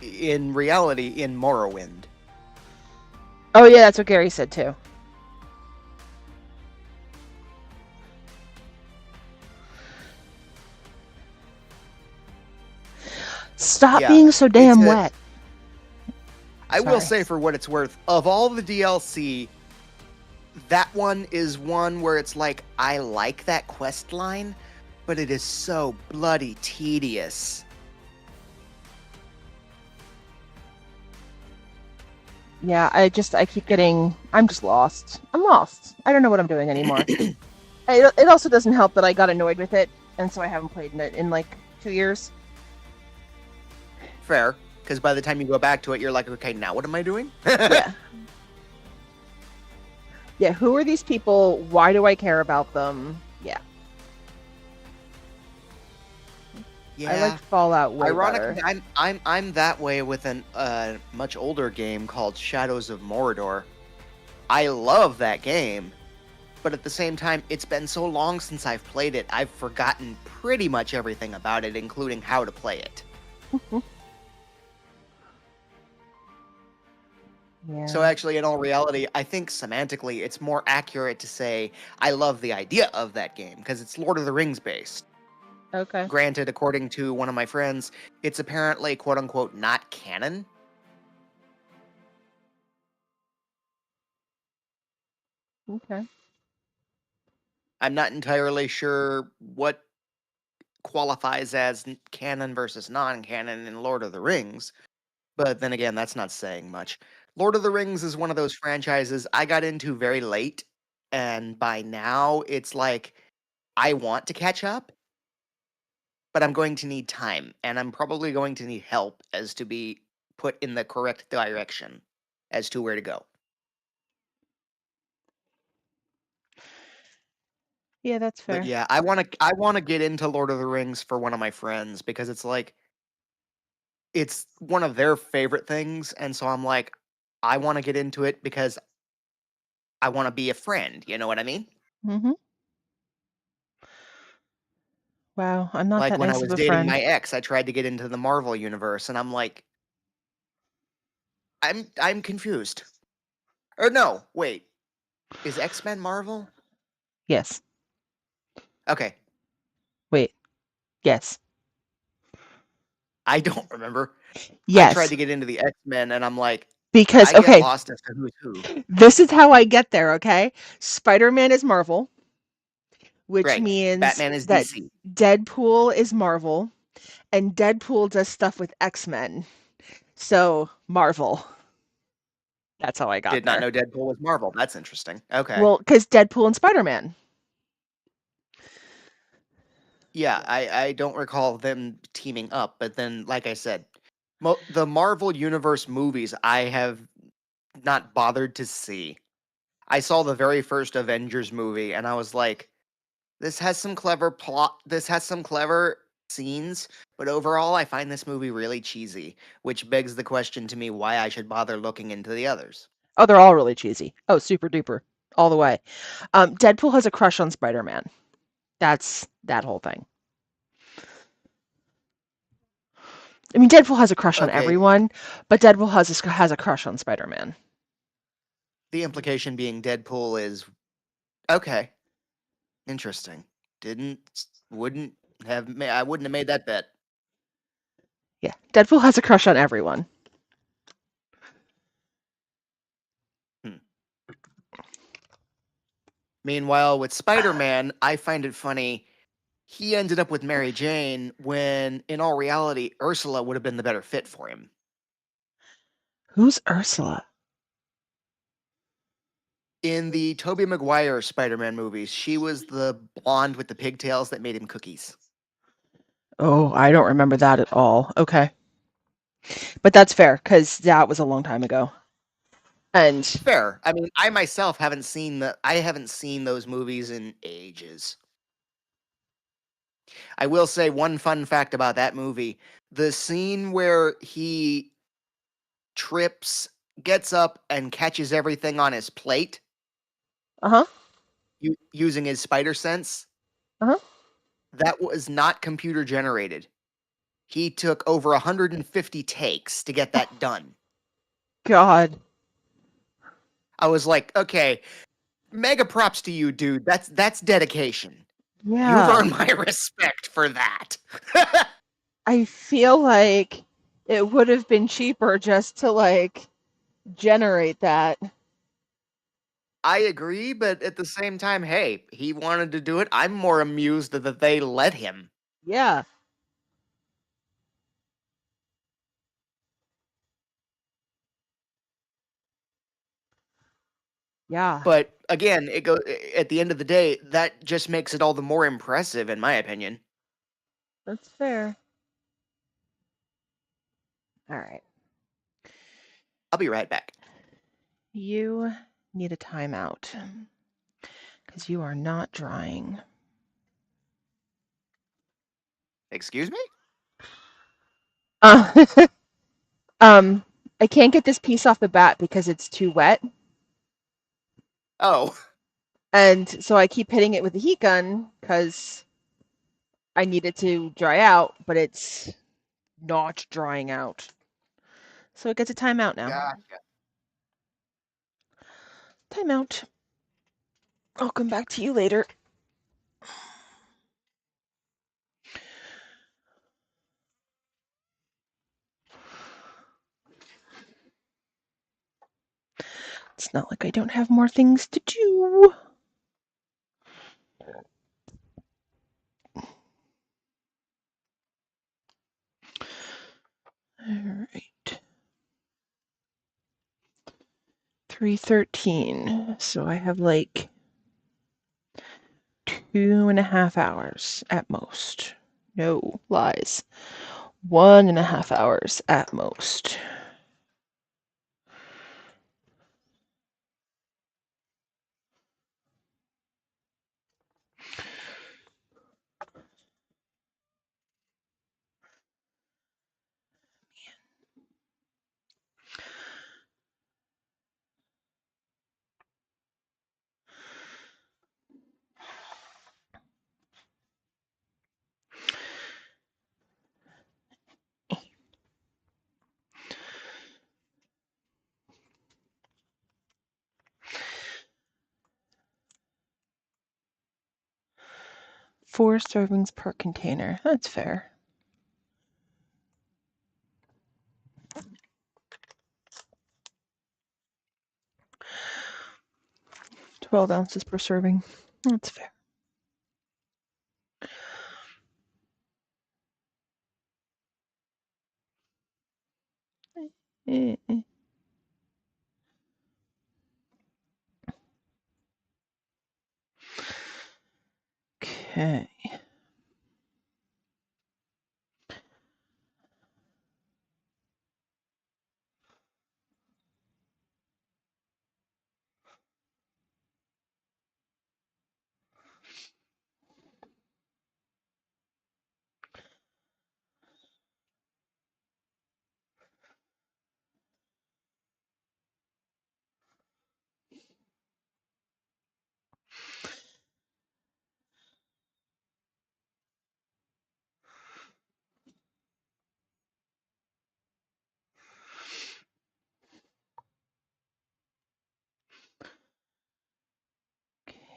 in reality, in Morrowind. Oh yeah, that's what Gary said too. Stop Yeah, being so it's damn a. wet. I will Sorry. say, for what it's worth, of all the DLC, that one is one where it's like, I like that quest line, but it is so bloody tedious. Yeah, I keep getting. I'm just lost. I'm lost. I don't know what I'm doing anymore. It also doesn't help that I got annoyed with it, and so I haven't played in it in like 2 years. Fair, because by the time you go back to it, you're like, okay, now what am I doing? Yeah. Yeah, who are these people? Why do I care about them? Yeah. Yeah. I liked Fallout way Ironically, better. I'm that way with an much older game called Shadows of Mordor. I love that game, but at the same time, it's been so long since I've played it, I've forgotten pretty much everything about it, including how to play it. Yeah. So actually, in all reality, I think semantically, it's more accurate to say I love the idea of that game because it's Lord of the Rings based. Okay. Granted, according to one of my friends, it's apparently quote unquote not canon. Okay. I'm not entirely sure what qualifies as canon versus non-canon in Lord of the Rings, but then again, that's not saying much. Lord of the Rings is one of those franchises I got into very late, and by now it's like I want to catch up, but I'm going to need time, and I'm probably going to need help as to be put in the correct direction as to where to go. Yeah, that's But fair. yeah, I want to get into Lord of the Rings for one of my friends because it's like it's one of their favorite things, and so I'm like, I want to get into it because I want to be a friend. You know what I mean? Mm-hmm. Wow, I'm not Like that when I nice of was a dating friend. my ex, I tried to get into the Marvel universe, and I'm like, I'm confused. Or no, wait, is X Men Marvel? Yes. Okay, Wait. Yes. I don't remember. I tried Yes. to get into the X Men, and I'm like, Because, I get okay, lost as to who's who. this is how I get there, okay? Spider-Man is Marvel, which Right. means Batman is that DC. Deadpool is Marvel, and Deadpool does stuff with X-Men. So, Marvel. That's how I got Did not there. know Deadpool was Marvel. That's interesting. Okay. Well, because Deadpool and Spider-Man. Yeah, I don't recall them teaming up, but then, like I said, the Marvel Universe movies I have not bothered to see. I saw the very first Avengers movie, and I was like, this has some clever plot, this has some clever scenes, but overall, I find this movie really cheesy, which begs the question to me why I should bother looking into the others. Oh, they're all really cheesy. Oh, super duper. All the way. Deadpool has a crush on Spider-Man. That's that whole thing. I mean, Deadpool has a crush on Okay, everyone, but Deadpool has a crush on Spider-Man. the implication being Deadpool is okay, interesting. Didn't, wouldn't I wouldn't have made that bet. Yeah, Deadpool has a crush on everyone. Hmm. Meanwhile, with Spider Man, I find it funny. He ended up with Mary Jane when, in all reality, Ursula would have been the better fit for him. Who's Ursula? In the Tobey Maguire Spider Man movies, she was the blonde with the pigtails that made him cookies. Oh, I don't remember that at all. Okay. But that's fair, because that was a long time ago. And Fair. I mean, I myself I haven't seen those movies in ages. I will say one fun fact about that movie. The scene where he trips, gets up, and catches everything on his plate uh-huh. using his spider sense, Uh-huh. that was not computer generated. He took over 150 takes to get that done. God. I was like, okay, mega props to you, dude. That's dedication. You've Yeah. earned my respect for that. I feel like it would have been cheaper just to like generate that. I agree, but at the same time, hey, he wanted to do it. I'm more amused that they let him. Yeah. Yeah. But again, it go at the end of the day, that just makes it all the more impressive, in my opinion. That's fair. All right. I'll be right back. You need a timeout because you are not drying. Excuse me? Uh, um, I can't get this piece off the bat because it's too wet. Oh, And so I keep hitting it with the heat gun because I need it to dry out, but it's not drying out. So it gets a timeout now. gotcha. Timeout. I'll come back to you later. It's not like I don't have more things to do. All right. 3:13. So I have like 2.5 hours at most. No lies. 1.5 hours at most. Four servings per container. That's fair. 12 ounces per serving. That's fair. Okay.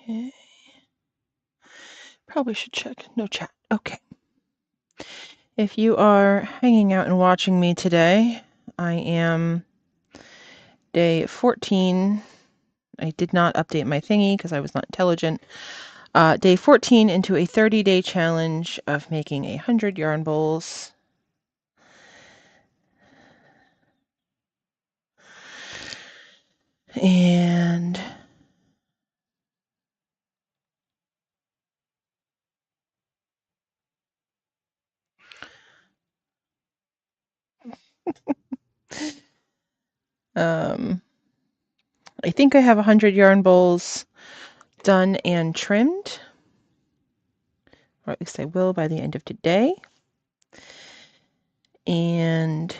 Okay. Probably should check. No chat. Okay. If you are hanging out and watching me today, I am day 14. I did not update my thingy because I was not intelligent. Day 14 into a 30-day challenge of making 100 yarn bowls. And I think I have 100 yarn bowls done and trimmed, or at least I will by the end of today. And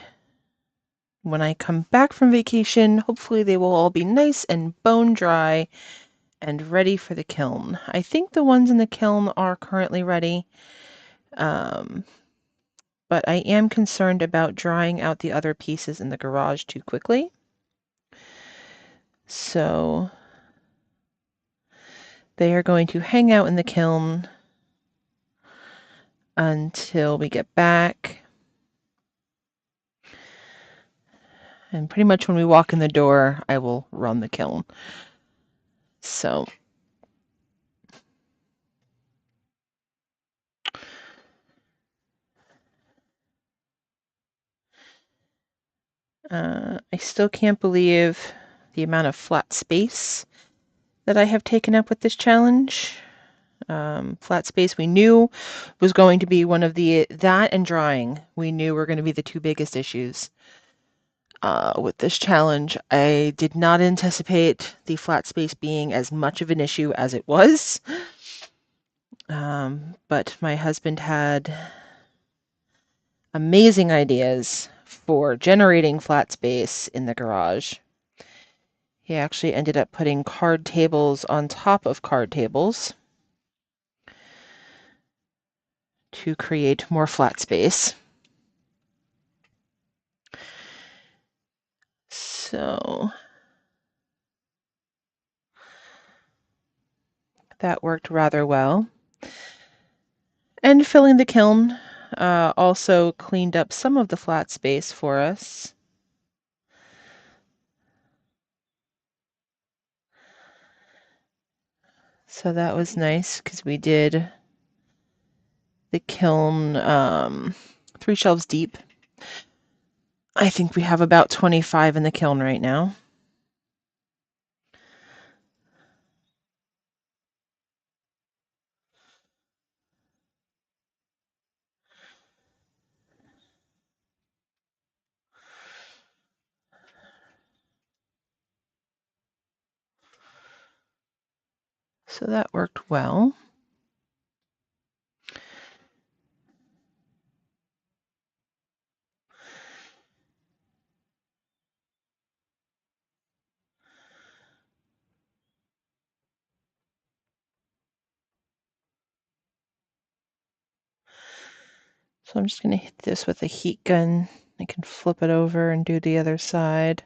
when I come back from vacation, hopefully they will all be nice and bone dry and ready for the kiln. I think the ones in the kiln are currently ready, but I am concerned about drying out the other pieces in the garage too quickly. So they are going to hang out in the kiln until we get back. And pretty much when we walk in the door, I will run the kiln. So I still can't believe the amount of flat space that I have taken up with this challenge. Flat space we knew was going to be one of that and drying we knew were going to be the two biggest issues with this challenge. I did not anticipate the flat space being as much of an issue as it was. But my husband had amazing ideas for generating flat space in the garage. He actually ended up putting card tables on top of card tables to create more flat space. So that worked rather well. And filling the kiln also cleaned up some of the flat space for us. So that was nice because we did the kiln 3 shelves deep. I think we have about 25 in the kiln right now. So that worked well. So I'm just going to hit this with a heat gun. I can flip it over and do the other side.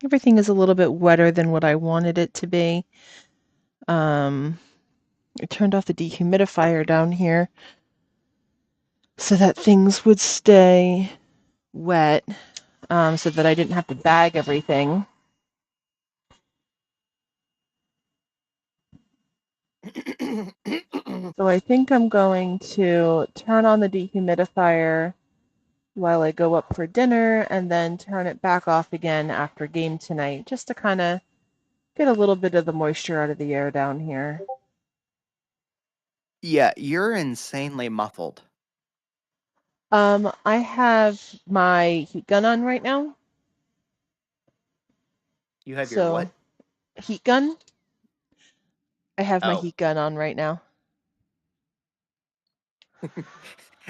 Everything is a little bit wetter than what I wanted it to be. I turned off the dehumidifier down here so that things would stay wet, so that I didn't have to bag everything. So I think I'm going to turn on the dehumidifier while I go up for dinner and then turn it back off again after game tonight, just to kind of get a little bit of the moisture out of the air down here. Yeah, you're insanely muffled. I have my heat gun on right now. You have your So, what? heat gun? I have my Oh. heat gun on right now.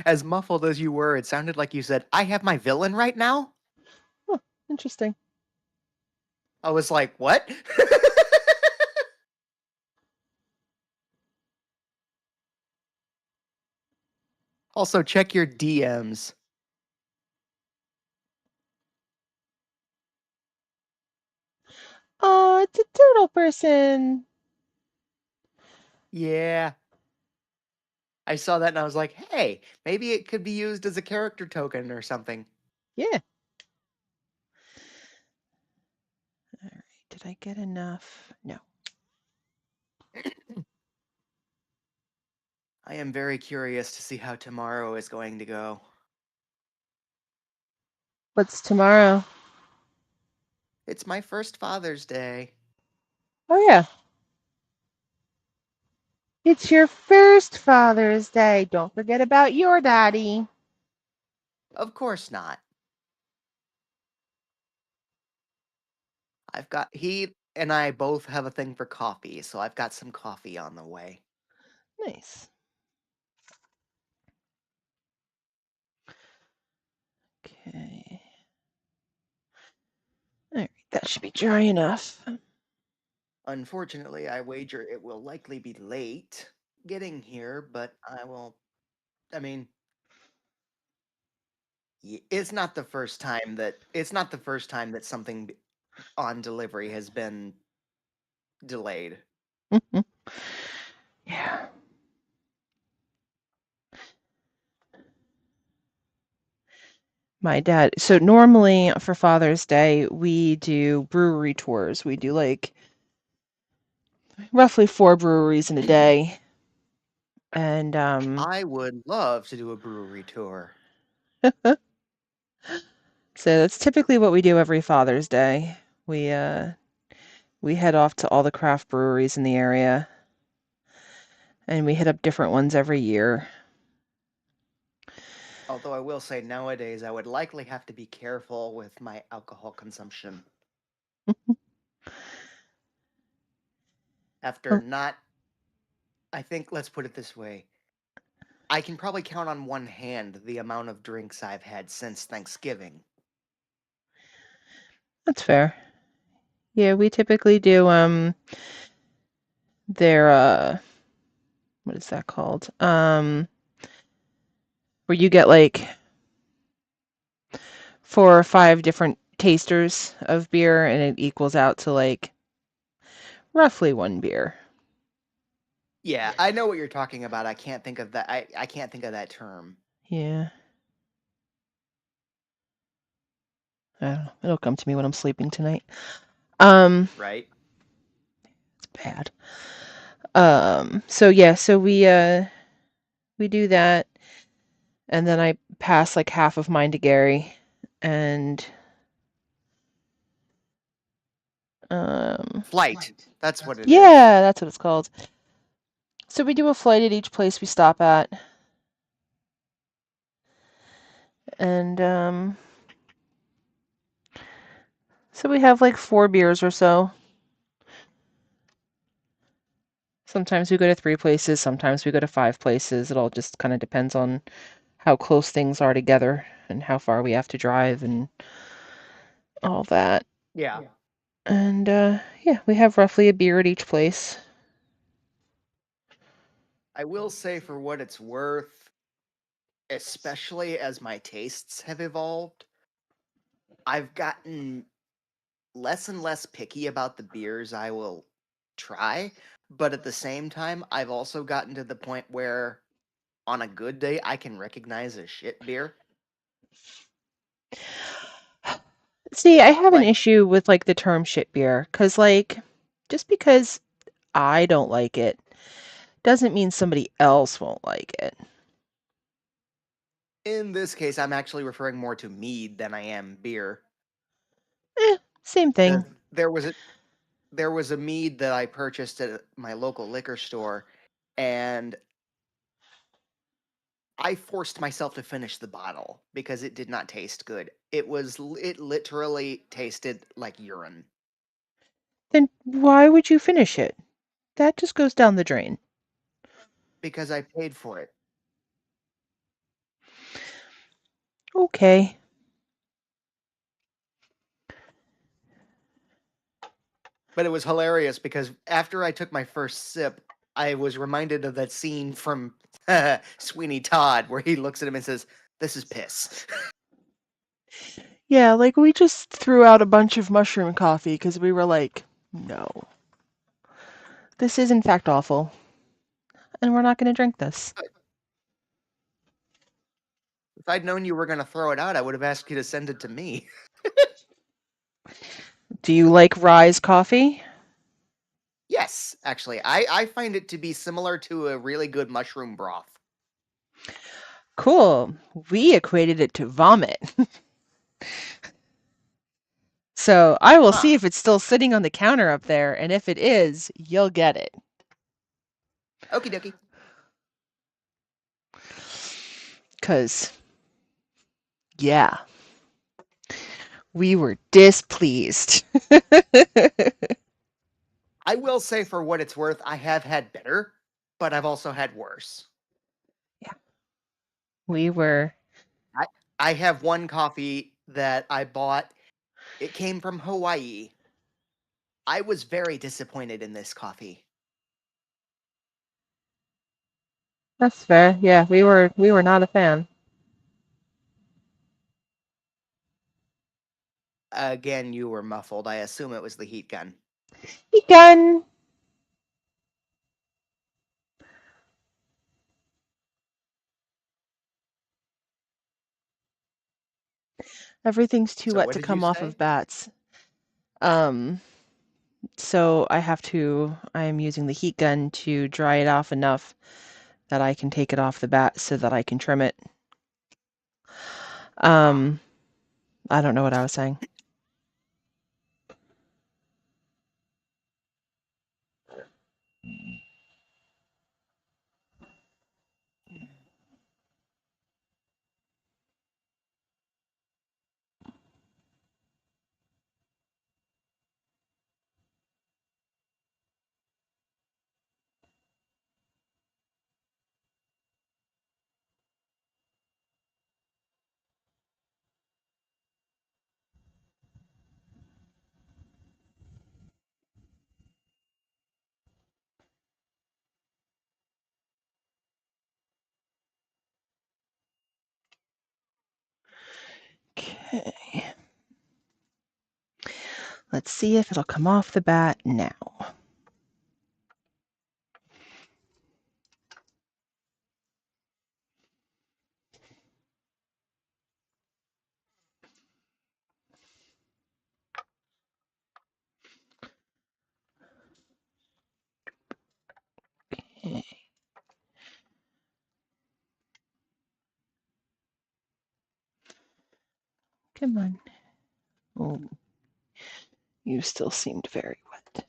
As muffled as you were, it sounded like you said, I have my villain right now? Oh, interesting. I was like, what? Also, check your DMs. Oh, it's a turtle person. Yeah. I saw that and I was like, hey, maybe it could be used as a character token or something. Yeah. All right. Did I get enough? No. I am very curious to see how tomorrow is going to go. What's tomorrow? It's my first Father's Day. Oh, yeah. It's your first Father's Day. Don't forget about your daddy. Of course not. He and I both have a thing for coffee, so I've got some coffee on the way. Nice. Okay. All right. That should be dry enough. Unfortunately, I wager it will likely be late getting here, but I mean, it's not the first time that something on delivery has been delayed. Yeah. My dad. So normally for Father's Day, we do brewery tours. We do like roughly 4 breweries in a day. And I would love to do a brewery tour. so that's typically what we do every Father's Day. We head off to all the craft breweries in the area and we hit up different ones every year. Although I will say nowadays I would likely have to be careful with my alcohol consumption. After Oh, not, I think, let's put it this way, I can probably count on one hand the amount of drinks I've had since Thanksgiving. that's fair. Yeah, we typically do their what is that called? Where you get like 4 or 5 different tasters of beer and it equals out to like roughly one beer. Yeah, I know what you're talking about. I can't think of that. I can't think of that term. Yeah. I don't know. It'll come to me when I'm sleeping tonight. Um, Right? it's bad. So yeah, so we do that and then I pass like half of mine to Gary and um Flight. That's what it is. yeah, that's what it's called. So we do a flight at each place we stop at and so we have like 4 beers or so. Sometimes we go to 3 places, sometimes we go to 5 places. It all just kind of depends on how close things are together and how far we have to drive and all that. Yeah. And yeah, we have roughly a beer at each place. I will say, for what it's worth, especially as my tastes have evolved, I've gotten less and less picky about the beers I will try, but at the same time, I've also gotten to the point where on a good day I can recognize a shit beer. See, I have an Like, issue with like the term shit beer because like just because I don't like it doesn't mean somebody else won't like it. In this case, I'm actually referring more to mead than I am beer. Same Because thing. there was a mead that I purchased at my local liquor store, and I forced myself to finish the bottle because it did not taste good. It literally tasted like urine Then why would you finish it? That just goes down the drain. because I paid for it. Okay. But it was hilarious because after I took my first sip, I was reminded of that scene from Sweeney Todd where he looks at him and says, "This is piss." Yeah, like we just threw out a bunch of mushroom coffee because we were like, no, this is in fact awful, and we're not going to drink this. If I'd known you were going to throw it out, I would have asked you to send it to me. Do you like Rise coffee? Yes, actually, I find it to be similar to a really good mushroom broth. Cool. We equated it to vomit. So I will Huh. see if it's still sitting on the counter up there, and if it is, you'll get it. Okie dokie. Because, yeah, we were displeased. I will say, for what it's worth, I have had better, but I've also had worse. Yeah, we were. I, I have one coffee that I bought. It came from Hawaii. I was very disappointed in this coffee. That's fair. Yeah, we were not a fan. Again, you were muffled. I assume it was the heat gun. Begun. Everything's too So wet what to did you come off say? of bats. Um, so I am using the heat gun to dry it off enough that I can take it off the bat so that I can trim it. Ah. Um, I don't know what I was saying. Okay. Let's see if it'll come off the bat now. Okay. Come on. Oh, you still seemed very wet.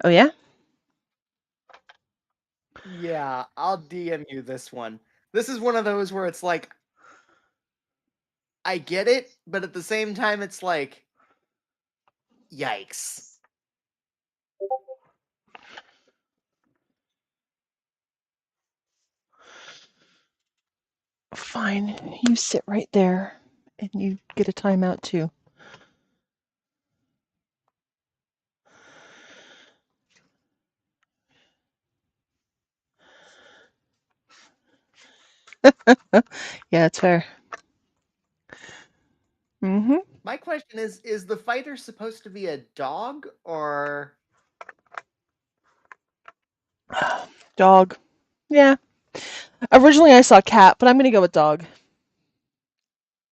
Oh yeah? Yeah, I'll DM you this one. This is one of those where it's like, I get it, but at the same time, it's like, yikes. Fine. You sit right there and you get a timeout too. Yeah, it's fair. Mm-hmm. My question is the fighter supposed to be a dog or Dog. Yeah. Originally I saw cat, but I'm gonna go with dog.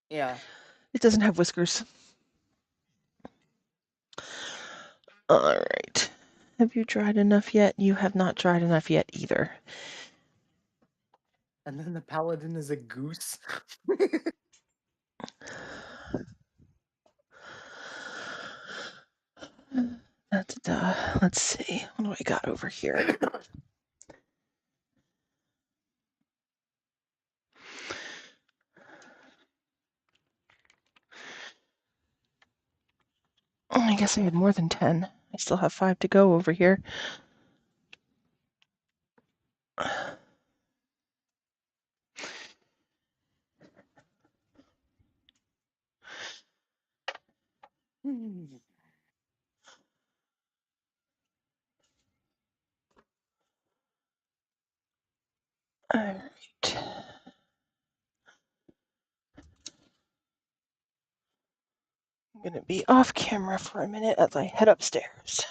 yeah? It doesn't have whiskers. All right. Have you dried enough yet? You have not dried enough yet either. And then the paladin is a goose. Let's see. What do I got over here? Oh, I guess I had more than 10. I still have 5 to go over here. All right. I'm going to be off camera for a minute as I head upstairs.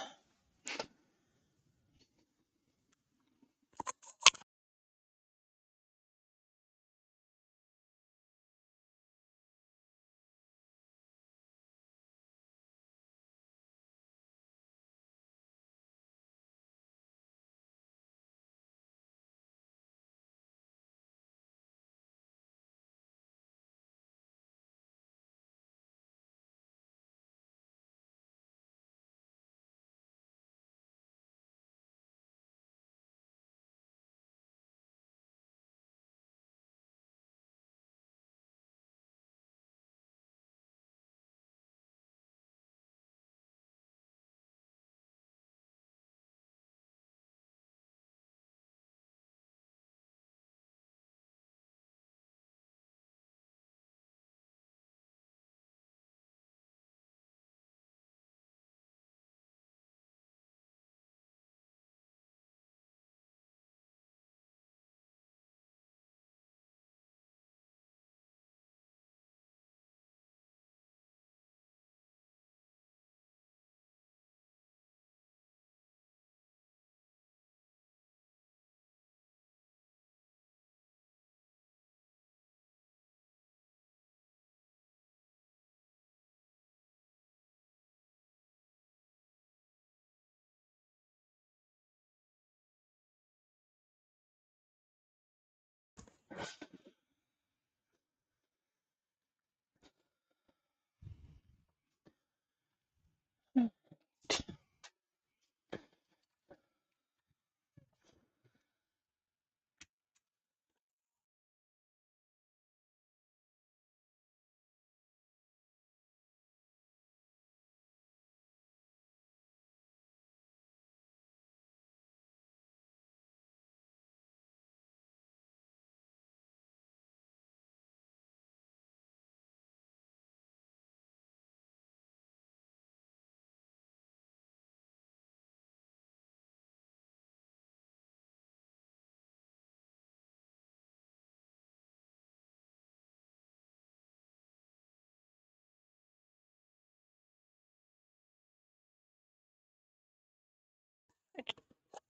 Right.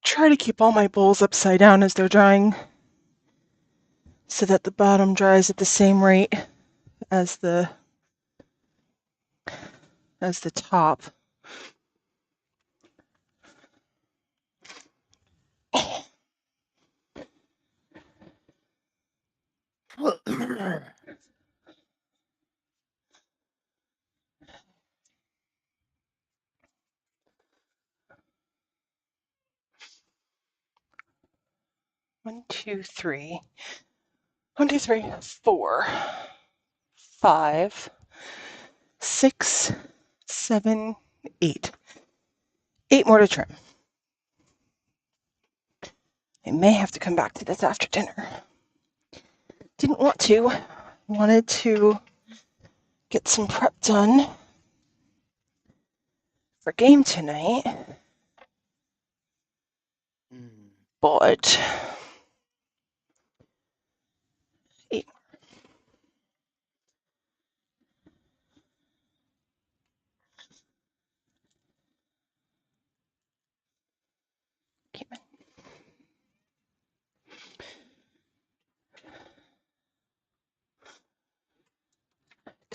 'Try to keep all my bowls upside down as they're drying so that the bottom dries at the same rate as the top. One, two, three. 1, 2, 3, 4, 5, 6, 7, 8. 8 more to trim. I may have to come back to this after dinner. Didn't want to. Wanted to get some prep done for game tonight. But 8.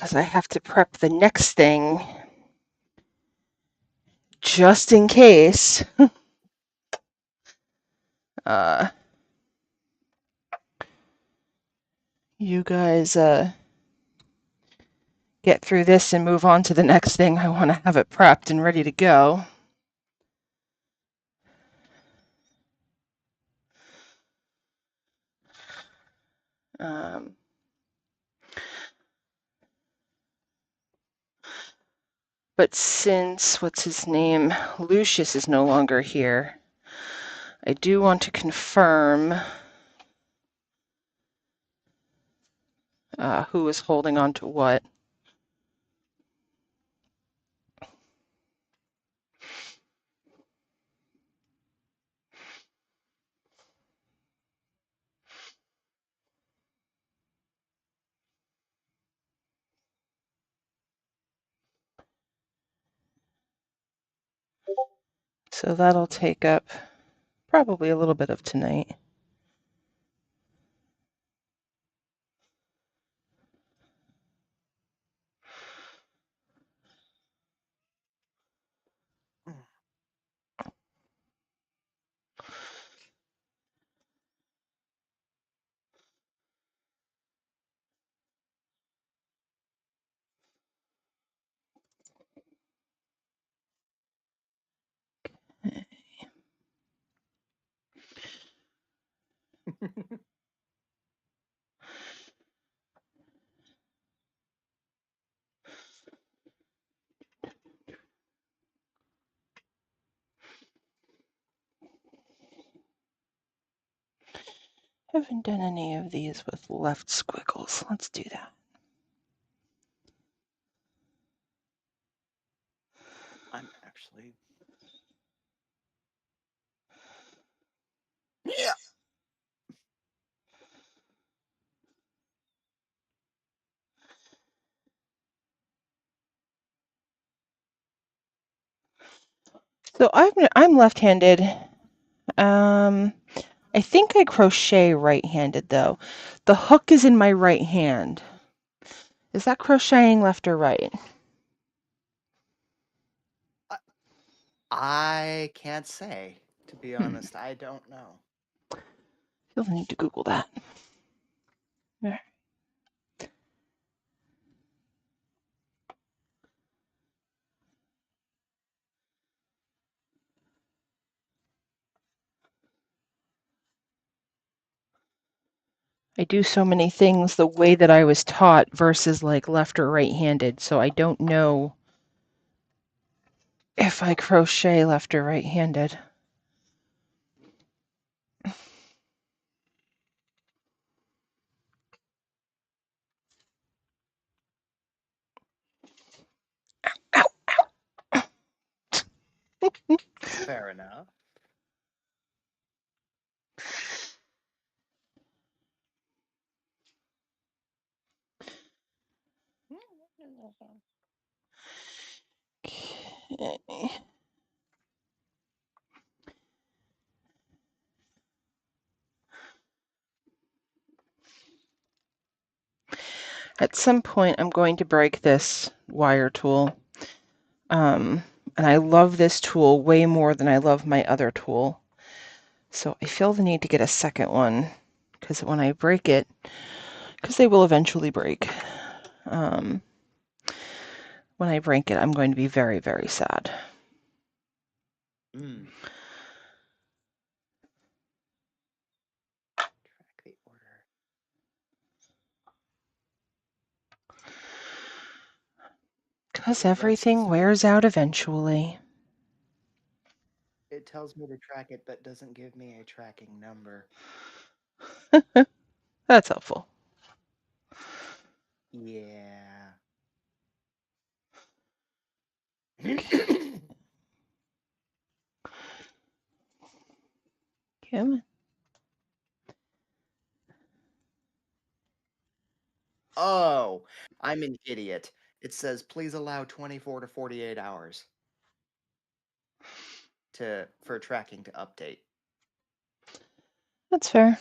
because I have to prep the next thing just in case. You guys get through this and move on to the next thing. I want to have it prepped and ready to go. Um, but since, what's his name, Lucius is no longer here, I do want to confirm who is holding on to what. So that'll take up probably a little bit of tonight. Haven't done any of these with left squiggles. Let's do that. I'm actually. Yeah. So I'm left-handed. I think I crochet right-handed though. The hook is in my right hand. Is that crocheting left or right? I can't say, to be honest. I don't know. You'll need to Google that. There. I do so many things the way that I was taught versus like left or right-handed, so I don't know if I crochet left or right-handed. Fair enough. Okay. At some point, I'm going to break this wire tool. And I love this tool way more than I love my other tool. So I feel the need to get a second one because when I break it, because they will eventually break, when I break it, I'm going to be very, very sad. Mm. Track the order. Because The rest everything wears out eventually. it tells me to track it, but doesn't give me a tracking number. That's helpful. Yeah. Come on. Oh, I'm an idiot. It says please allow 24 to 48 hours for tracking to update. That's fair.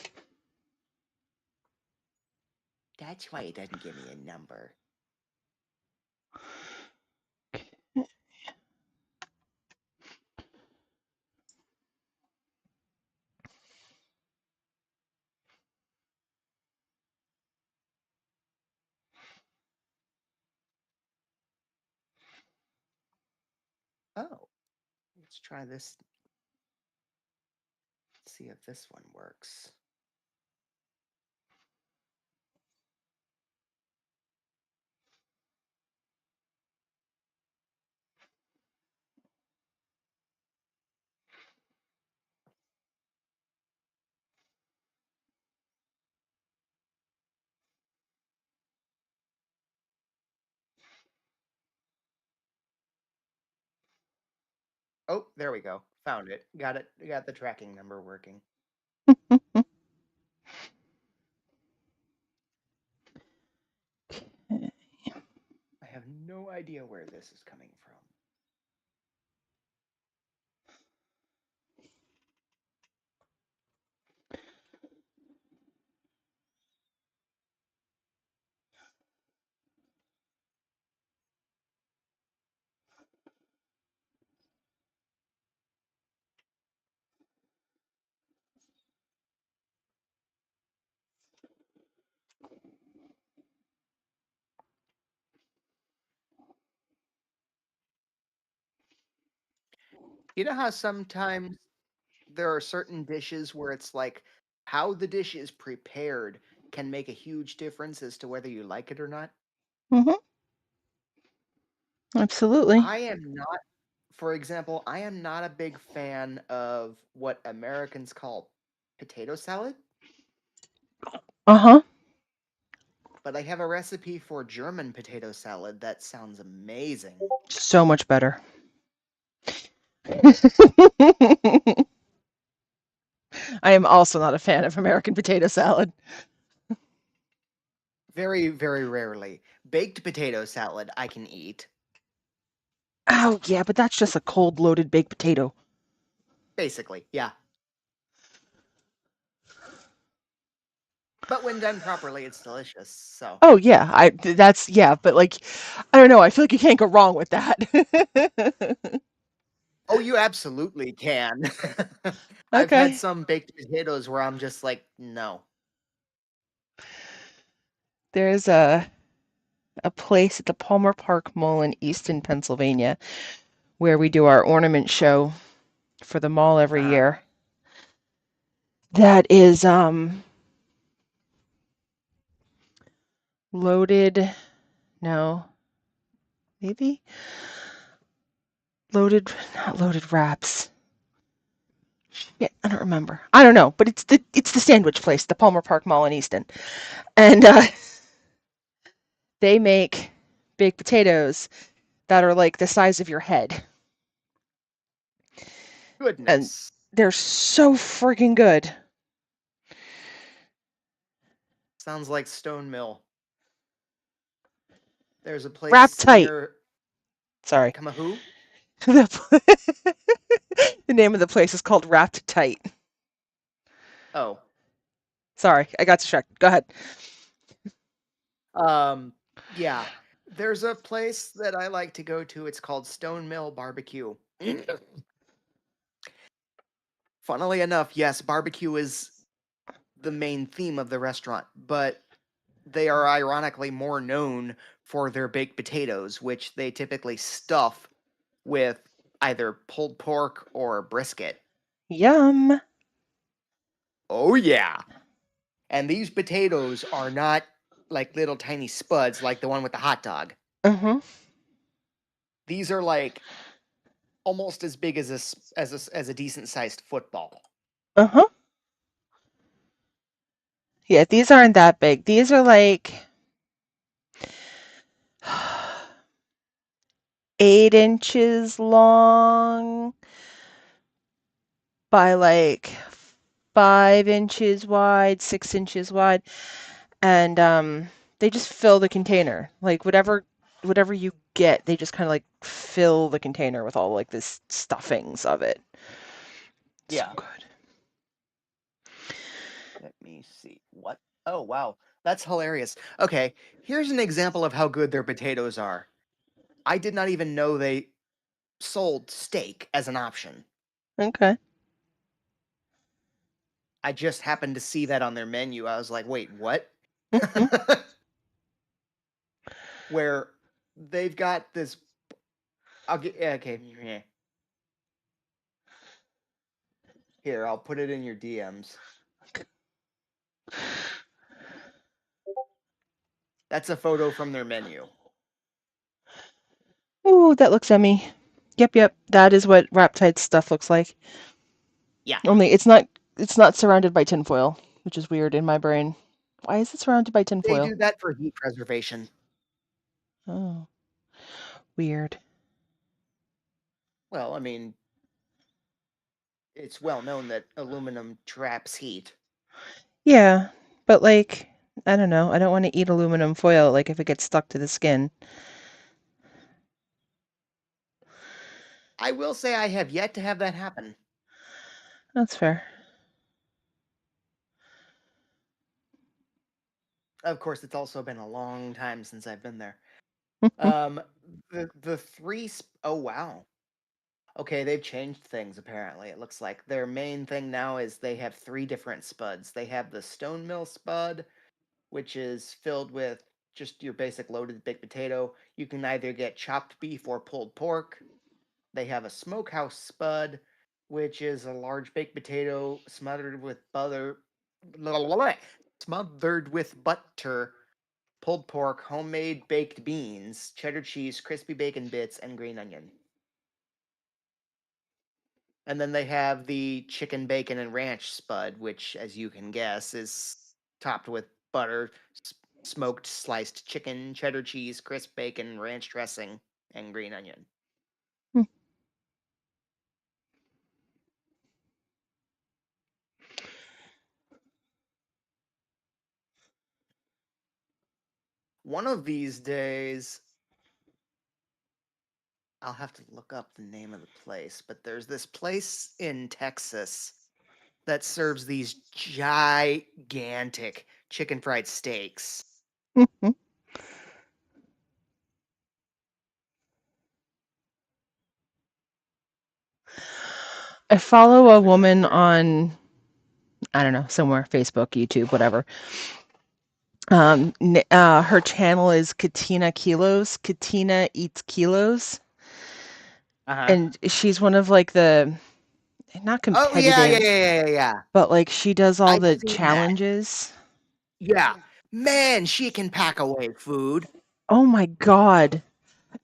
That's why it doesn't give me a number. Oh, let's try this. See if this one works. Oh, there we go. Found it. Got it. Got the tracking number working. I have no idea where this is coming from. You know how sometimes there are certain dishes where it's like how the dish is prepared can make a huge difference as to whether you like it or not? Hmm. Absolutely. I am not, for example, I am not a big fan of what Americans call potato salad, Uh-huh. but I have a recipe for German potato salad that sounds amazing. So much better. I am also not a fan of American potato salad. Very, very rarely. Baked potato salad I can eat, Oh, yeah, but that's just a cold loaded baked potato. basically, yeah. But when done properly, it's delicious. So, Oh, yeah. That's yeah, but like I don't know, I feel like you can't go wrong with that. oh, you absolutely can. I've had Okay. some baked potatoes where I'm just like, no. There's a place at the Palmer Park Mall in Easton, Pennsylvania, where we do our ornament show for the mall every Uh-huh. year. That is loaded, no, maybe loaded, not loaded wraps. Yeah, I don't remember. I don't know, but it's the sandwich place, the Palmer Park Mall in Easton, and they make baked potatoes that are like the size of your head, and Goodness. they're so friggin' good. Sounds like Stone Mill. There's a Wrap place tight. near Sorry, Kamahoo. the the name of the place is called Wrapped Tight. Oh, Sorry, I got distracted. Go ahead. um, yeah. There's a place that I like to go to. It's called Stone Mill Barbecue. Funnily enough, yes, barbecue is the main theme of the restaurant, but they are ironically more known for their baked potatoes, which they typically stuff with either pulled pork or brisket. Yum. Oh, yeah. And these potatoes are not like little tiny spuds like the one with the hot dog. Uh-huh. These are like almost as big as as a decent sized football. Uh-huh. Yeah, these aren't that big. These are like 8 inches long by like 5 inches wide, 6 inches wide, and they just fill the container. Like whatever you get, they just kind of like fill the container with all like this stuffings of it. So Yeah. good. Let me see. What? Oh, wow. That's hilarious. Okay, here's an example of how good their potatoes are. I did not even know they sold steak as an option. Okay. I just happened to see that on their menu. I was like, wait, what? Hmm. Where they've got this. I'll get okay. Here, I'll put it in your DMs. That's a photo from their menu. Ooh, that looks yummy. Yep, yep. That is what Riptide stuff looks like. Yeah, Only it's not surrounded by tinfoil, which is weird in my brain. Why is it surrounded by they tinfoil? do that for heat preservation. Oh, weird. Well, I mean, it's well known that aluminum traps heat. Yeah, but like, I don't know. I don't want to eat aluminum foil, like if it gets stuck to the skin. I will say I have yet to have that happen. That's fair. Of course, it's also been a long time since I've been there. Um, the three. Oh wow. Okay, they've changed things apparently. It looks like their main thing now is they have three different spuds. They have the stone mill spud, which is filled with just your basic loaded baked potato. You can either get chopped beef or pulled pork. They have a smokehouse spud, which is a large baked potato smothered with butter, smothered with butter, pulled pork, homemade baked beans, cheddar cheese, crispy bacon bits, and green onion. And then they have the chicken bacon and ranch spud, which, as you can guess, is topped with butter, smoked sliced chicken, cheddar cheese, crisp bacon, ranch dressing, and green onion. One of these days, I'll have to look up the name of the place, but there's this place in Texas that serves these gigantic chicken fried steaks. I I'm follow not a sure woman where it is. on, I don't know, somewhere, Facebook, YouTube, whatever. Her channel is Katina Kilos. Katina Eats Kilos. Uh huh. And she's one of like the, not Oh yeah, yeah, competitive, yeah, yeah, yeah, yeah. but like she does all I've the seen that. challenges. Yeah, man, she can pack away food. Oh my God.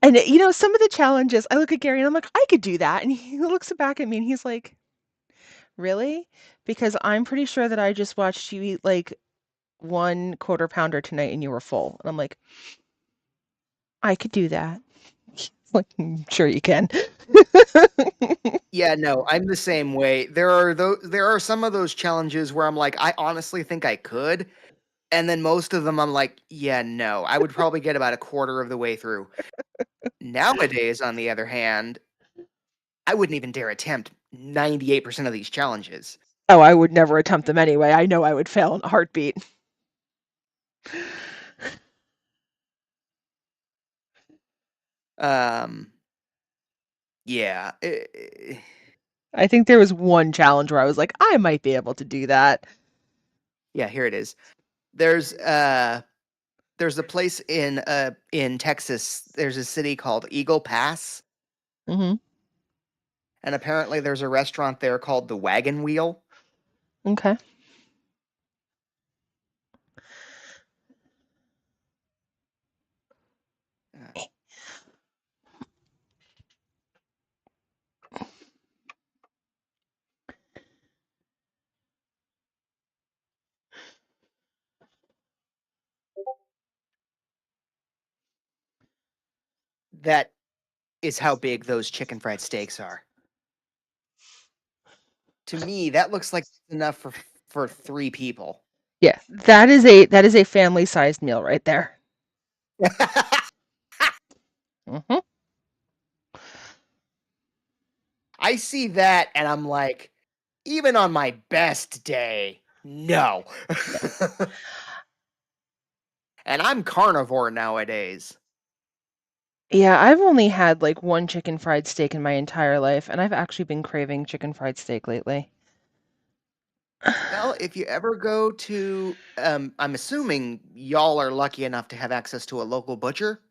And some of the challenges, I look at Gary and I'm like, I could do that. And he looks back at me and he's like, really? Because I'm pretty sure that I just watched you eat like one quarter pounder tonight and you were full. And I'm like, I could do that. Like, sure you can. Yeah, no, I'm the same way. There are some of those challenges where I'm like, I honestly think I could, and then most of them I'm like, yeah, no, I would probably get about a quarter of the way through. Nowadays, on the other hand, I wouldn't even dare attempt 98% of these challenges. Oh, I would never attempt them anyway. I know I would fail in a heartbeat. Um, yeah, I think there was one challenge where I was like, I might be able to do that. yeah, here it is. There's there's a place in Texas. There's a city called Eagle Pass, Hmm. and apparently there's a restaurant there called the Wagon Wheel. Okay. Uh, that is how big those chicken fried steaks are. To me, that looks like enough for three people. Yeah, that is a family-sized meal right there. Hmm. I see that and I'm like, even on my best day, no. Yeah. And I'm carnivore nowadays. Yeah, I've only had like one chicken fried steak in my entire life, and I've actually been craving chicken fried steak lately. Well, if you ever go to, I'm assuming y'all are lucky enough to have access to a local butcher.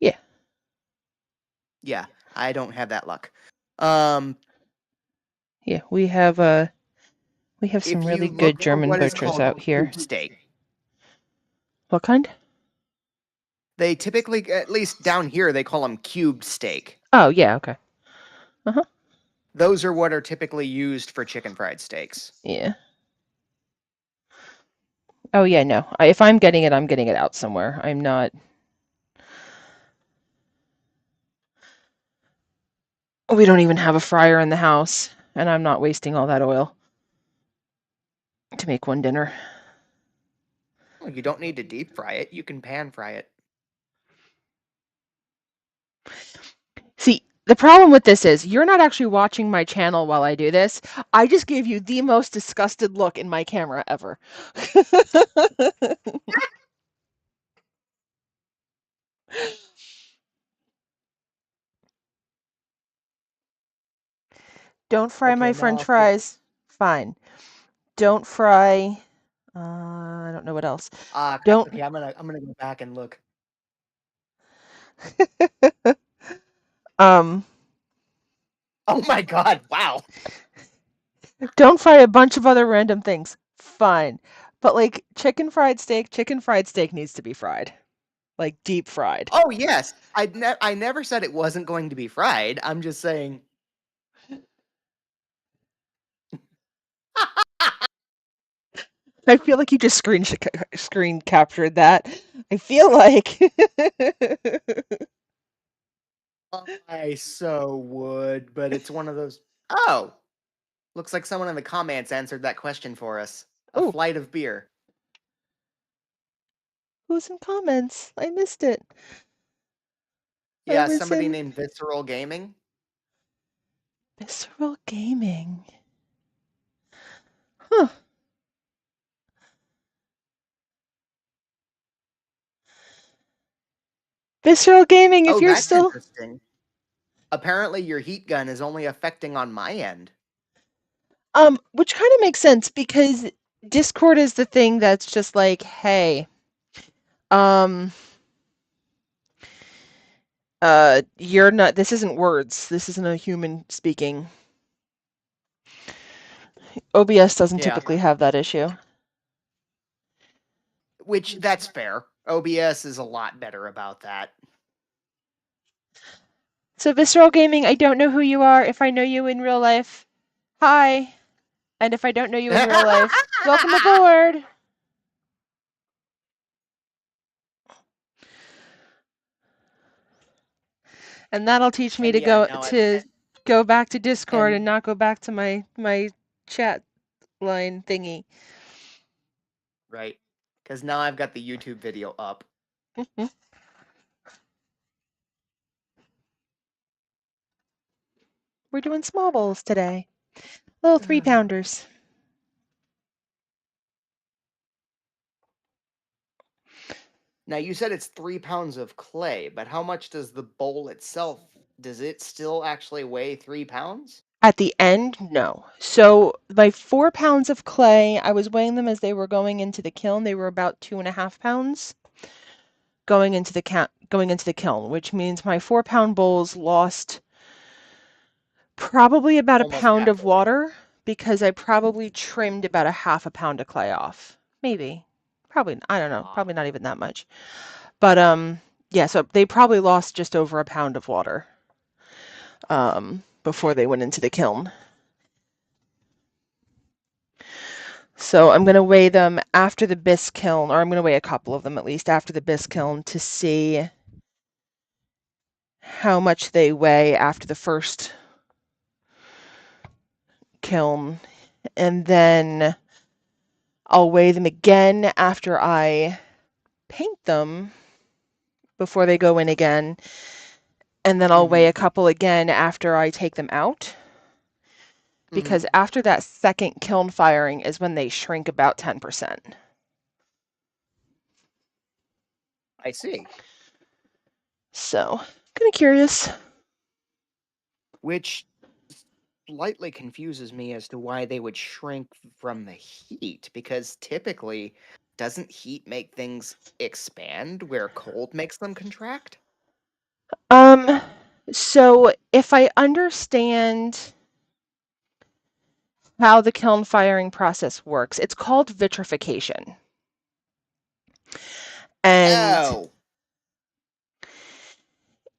Yeah. Yeah, I don't have that luck. Um, Yeah, we have some if you really good look for German what is butchers called out here. cube steak, What kind? they typically, at least down here, they call them cubed steak. Oh, yeah, okay. Uh-huh. Those are what are typically used for chicken fried steaks. Yeah. Oh, yeah, no. If I'm getting it, I'm getting it out somewhere. I'm not. We don't even have a fryer in the house, and I'm not wasting all that oil to make one dinner. Well, you don't need to deep fry it, you can pan fry it. See, the problem with this is you're not actually watching my channel while I do this. I just gave you the most disgusted look in my camera ever. Don't fry Okay, my now french I'll flip. fries. Fine. Don't fry. I don't know what else. Don't. Okay, I'm gonna go back and look. um, Oh my god, wow. don't fry a bunch of other random things. Fine. But like chicken fried steak needs to be fried. Like deep fried. Oh yes, I never said it wasn't going to be fried. I'm just saying. I feel like you just screen captured that. I feel like I so would, but it's one of those. Oh, looks like someone in the comments answered that question for us. A Oh, flight of beer. who's in comments? I missed it. I Yeah, was somebody in named Visceral Gaming. Visceral Gaming. Huh. Visceral Gaming, if Oh, you're that's still interesting. Apparently, your heat gun is only affecting on my end. which kind of makes sense because Discord is the thing that's just like, hey, um you're not, this isn't words. This isn't a human speaking. OBS doesn't Yeah, typically have that issue. which that's fair. OBS is a lot better about that. So Visceral Gaming, I don't know who you are. If I know you in real life, hi. And if I don't know you in real life, welcome aboard. And that'll teach me And to yeah, now I've go back to Discord and and not go back to my chat line thingy. right, because now I've got the YouTube video up. We're doing small bowls today. Little 3-pounders. Now you said it's 3 pounds of clay, but how much does the bowl itself? Does it still actually weigh 3 pounds? At the end, no. So my 4 pounds of clay, I was weighing them as they were going into the kiln. They were about 2.5 pounds going into the kiln, which means my 4-pound bowls lost probably about a Almost pound of halfway. water because I probably trimmed about a half a pound of clay off. Maybe. Probably, I don't know, Ah, probably not even that much. But yeah, so they probably lost just over a pound of water before they went into the kiln. So I'm going to weigh them after the bisque kiln, or I'm going to weigh a couple of them at least after the bisque kiln to see how much they weigh after the first kiln. And then I'll weigh them again after I paint them before they go in again. And then I'll weigh mm-hmm, a couple again after I take them out. mm-hmm. Because after that second kiln firing is when they shrink about 10%. I see. So, kind of curious. Which slightly confuses me as to why they would shrink from the heat, because typically, doesn't heat make things expand where cold makes them contract? Um, So if I understand how the kiln firing process works, it's called vitrification. And Oh.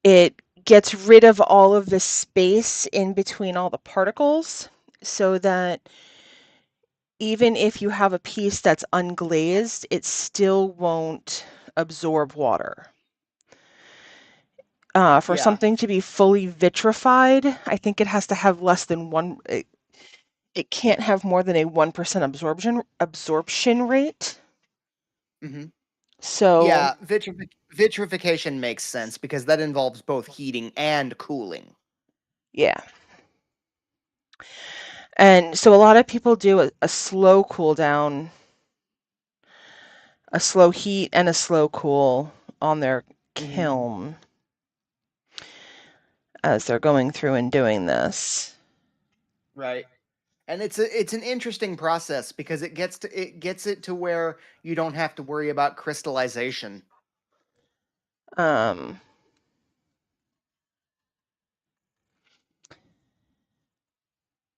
it gets rid of all of the space in between all the particles so that even if you have a piece that's unglazed, it still won't absorb water. For Yeah. something to be fully vitrified, I think it has to have less than one. It can't have more than a 1% absorption rate. Hmm. So Yeah, vitrification makes sense because that involves both heating and cooling. yeah, and so a lot of people do a slow cool down, a slow heat, and a slow cool on their Hmm. kiln as they're going through and doing this. Right. And it's an interesting process because it gets it to where you don't have to worry about crystallization. Um,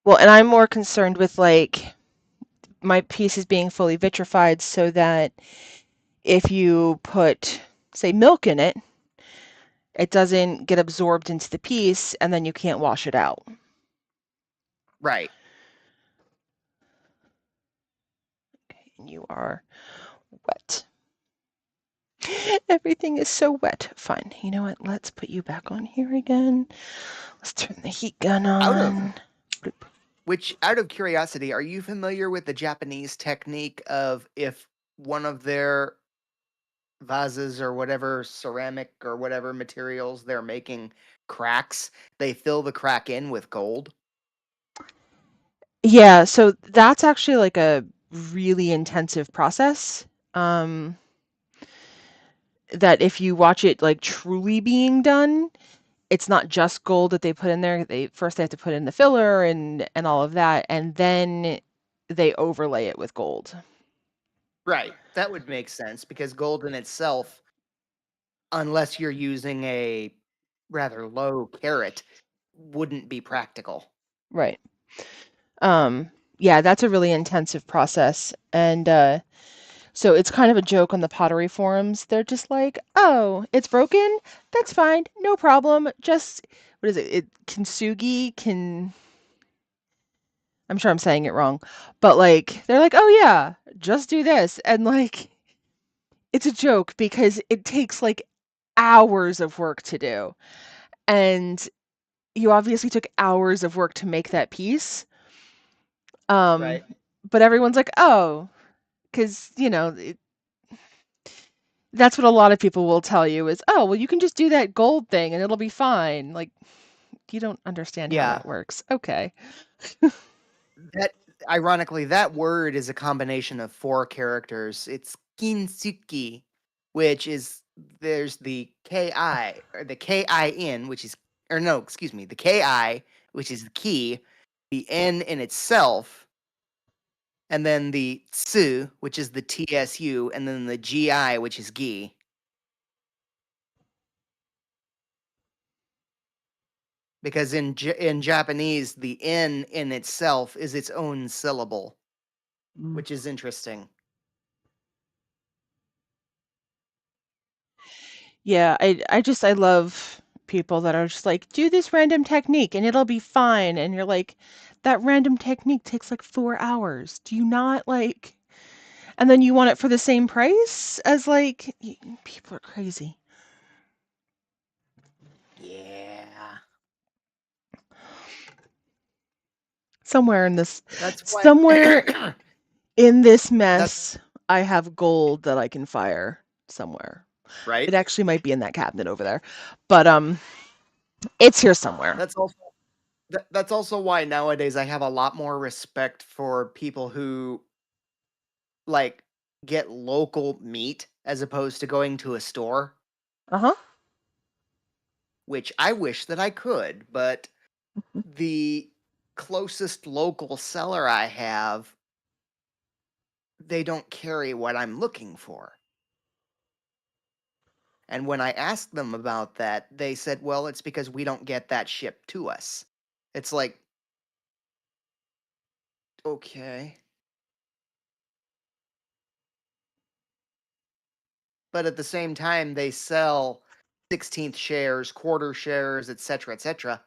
well, and I'm more concerned with like my pieces being fully vitrified so that if you put, say, milk in it, it doesn't get absorbed into the piece and then you can't wash it out. Right. And you are wet. Everything is so wet. Fine. You know what? Let's put you back on here again. Let's turn the heat gun Out of on. out of curiosity, are you familiar with the Japanese technique of if one of their vases or whatever ceramic or whatever materials they're making cracks, they fill the crack in with gold? Yeah, so that's actually like a really intensive process. Um, that if you watch it like truly being done, it's not just gold that they put in there. They have to put in the filler and all of that, and then they overlay it with gold. Right. That would make sense because gold in itself, unless you're using a rather low carat, wouldn't be practical. Right. Um, yeah, that's a really intensive process. And so it's kind of a joke on the pottery forums. They're just like, "Oh, it's broken? That's fine. No problem. Just what is it? It kintsugi can I'm sure I'm saying it wrong, but like they're like, "Oh yeah, just do this." And like it's a joke because it takes like hours of work to do. And you obviously took hours of work to make that piece. Um, Right. but everyone's like, "Oh, because, that's what a lot of people will tell you is, "Oh, well, you can just do that gold thing and it'll be fine." Like, you don't understand how Yeah. that works. Okay. That ironically, that word is a combination of four characters. It's kintsugi, which is there's the ki or the kin, which is or no, excuse me, the ki, which is the key, the n in itself, and then the tsu, which is the tsu, and then the gi, which is gi. Because in Japanese, the n in itself is its own syllable, Mm. which is interesting. Yeah, I love people that are just like, "Do this random technique and it'll be fine." And you're like, "That random technique takes like 4 hours. Do you not like and then you want it for the same price as like people are crazy." Yeah. Somewhere in this That's why somewhere in this that's mess, I have gold that I can fire somewhere. right. It actually might be in that cabinet over there. But it's here somewhere. That's also that's also why nowadays I have a lot more respect for people who like get local meat as opposed to going to a store, Uh-huh. which I wish that I could, but the closest local seller I have, they don't carry what I'm looking for. And when I asked them about that, they said, well, it's because we don't get that shipped to us. It's like, okay. But at the same time, they sell 16th shares, quarter shares, etc., etc.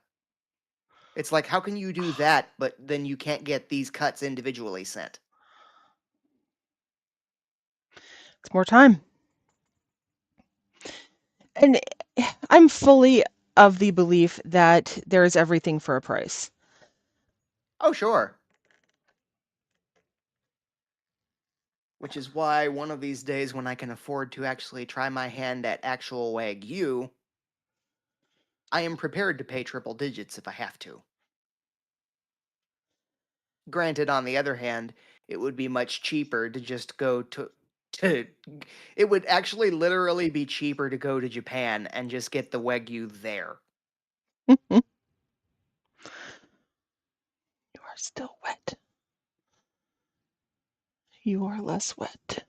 It's like, how can you do that, but then you can't get these cuts individually sent? It's more time. And I'm fully of the belief that there is everything for a price. Oh, sure. Which is why one of these days, when I can afford to actually try my hand at actual Wagyu, I am prepared to pay triple digits if I have to. Granted, on the other hand, it would be much cheaper to just go to it would actually literally be cheaper to go to Japan and just get the Wagyu there. You are still wet. You are less wet.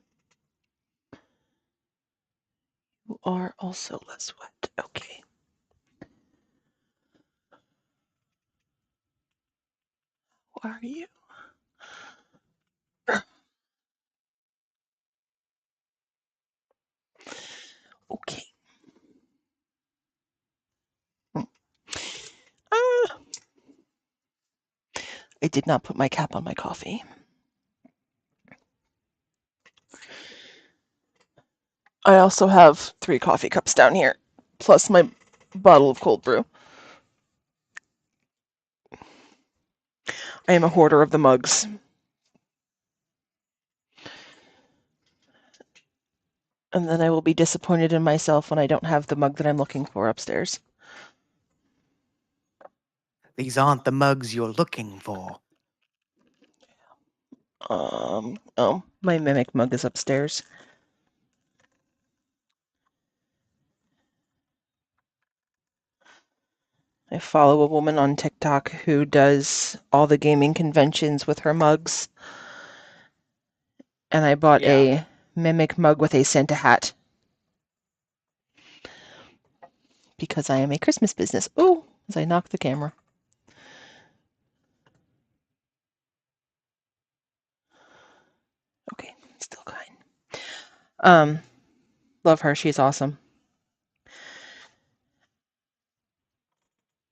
You are also less wet. Okay. Who are you? Okay. Ah, I did not put my cap on my coffee. I also have 3 coffee cups down here, plus my bottle of cold brew. I am a hoarder of the mugs. And then I will be disappointed in myself when I don't have the mug that I'm looking for upstairs. These aren't the mugs you're looking for. Oh, my mimic mug is upstairs. I follow a woman on TikTok who does all the gaming conventions with her mugs, and I bought Yeah. a mimic mug with a Santa hat because I am a Christmas business. Ooh, as I knock the camera. Okay, still kind. Love her. She's awesome.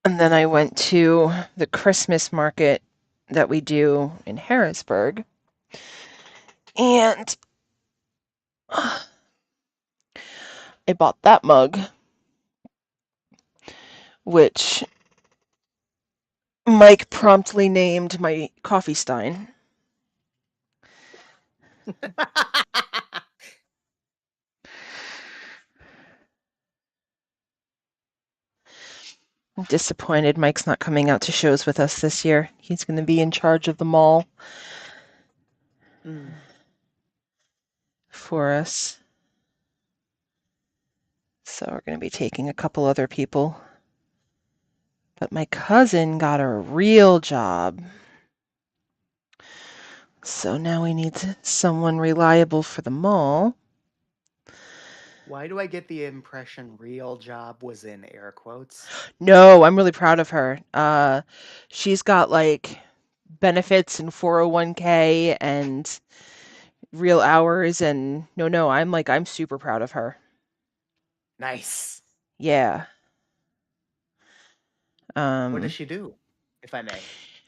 And then I went to the Christmas market that we do in Harrisburg, and I bought that mug, which Mike promptly named my coffee stein. I'm disappointed Mike's not coming out to shows with us this year. He's going to be in charge of the mall Mm. for us. So we're going to be taking a couple other people. But my cousin got a real job. So now we need someone reliable for the mall. Why do I get the impression real job was in air quotes? No, I'm really proud of her. She's got like benefits and 401k and real hours and no, I'm super proud of her. Nice. Yeah. What does Um, she do, if I may?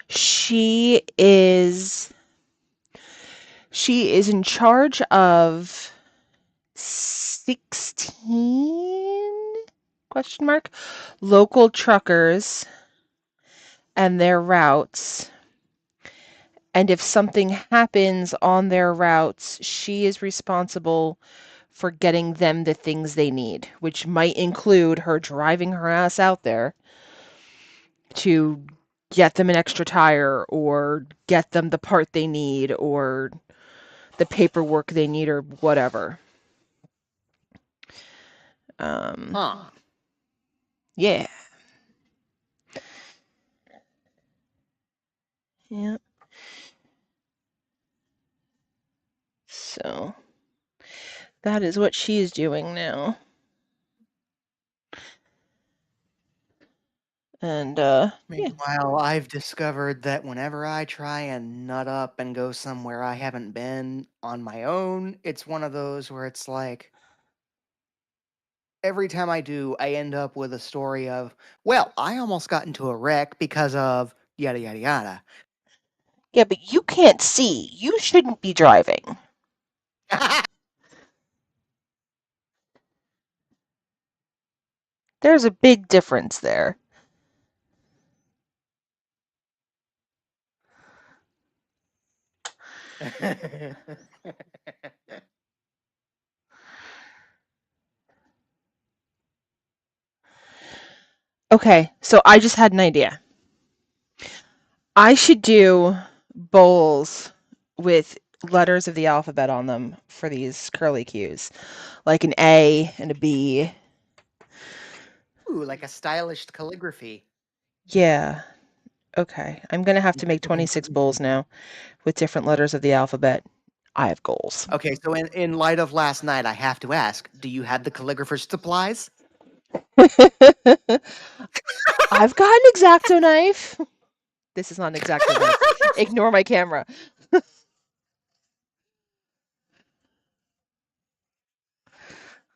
she is she is in charge of 16 question mark local truckers and their routes. And if something happens on their routes, she is responsible for getting them the things they need, which might include her driving her ass out there to get them an extra tire or get them the part they need or the paperwork they need or whatever. Um, Huh. yeah. Yeah. So that is what she's doing now. And yeah. Meanwhile, I've discovered that whenever I try and nut up and go somewhere I haven't been on my own, it's one of those where it's like every time I do, I end up with a story of, well, I almost got into a wreck because of yada yada yada. Yeah, but you can't see. You shouldn't be driving. There's a big difference there. Okay, so I just had an idea. I should do bowls with letters of the alphabet on them for these curly cues, like an A and a B. Ooh, like a stylish calligraphy. Yeah, okay. I'm gonna have to make 26 bowls now with different letters of the alphabet. I have goals. Okay, so in light of last night, I have to ask, do you have the calligrapher's supplies? I've got an X-Acto knife. This is not an X-Acto knife. Ignore my camera.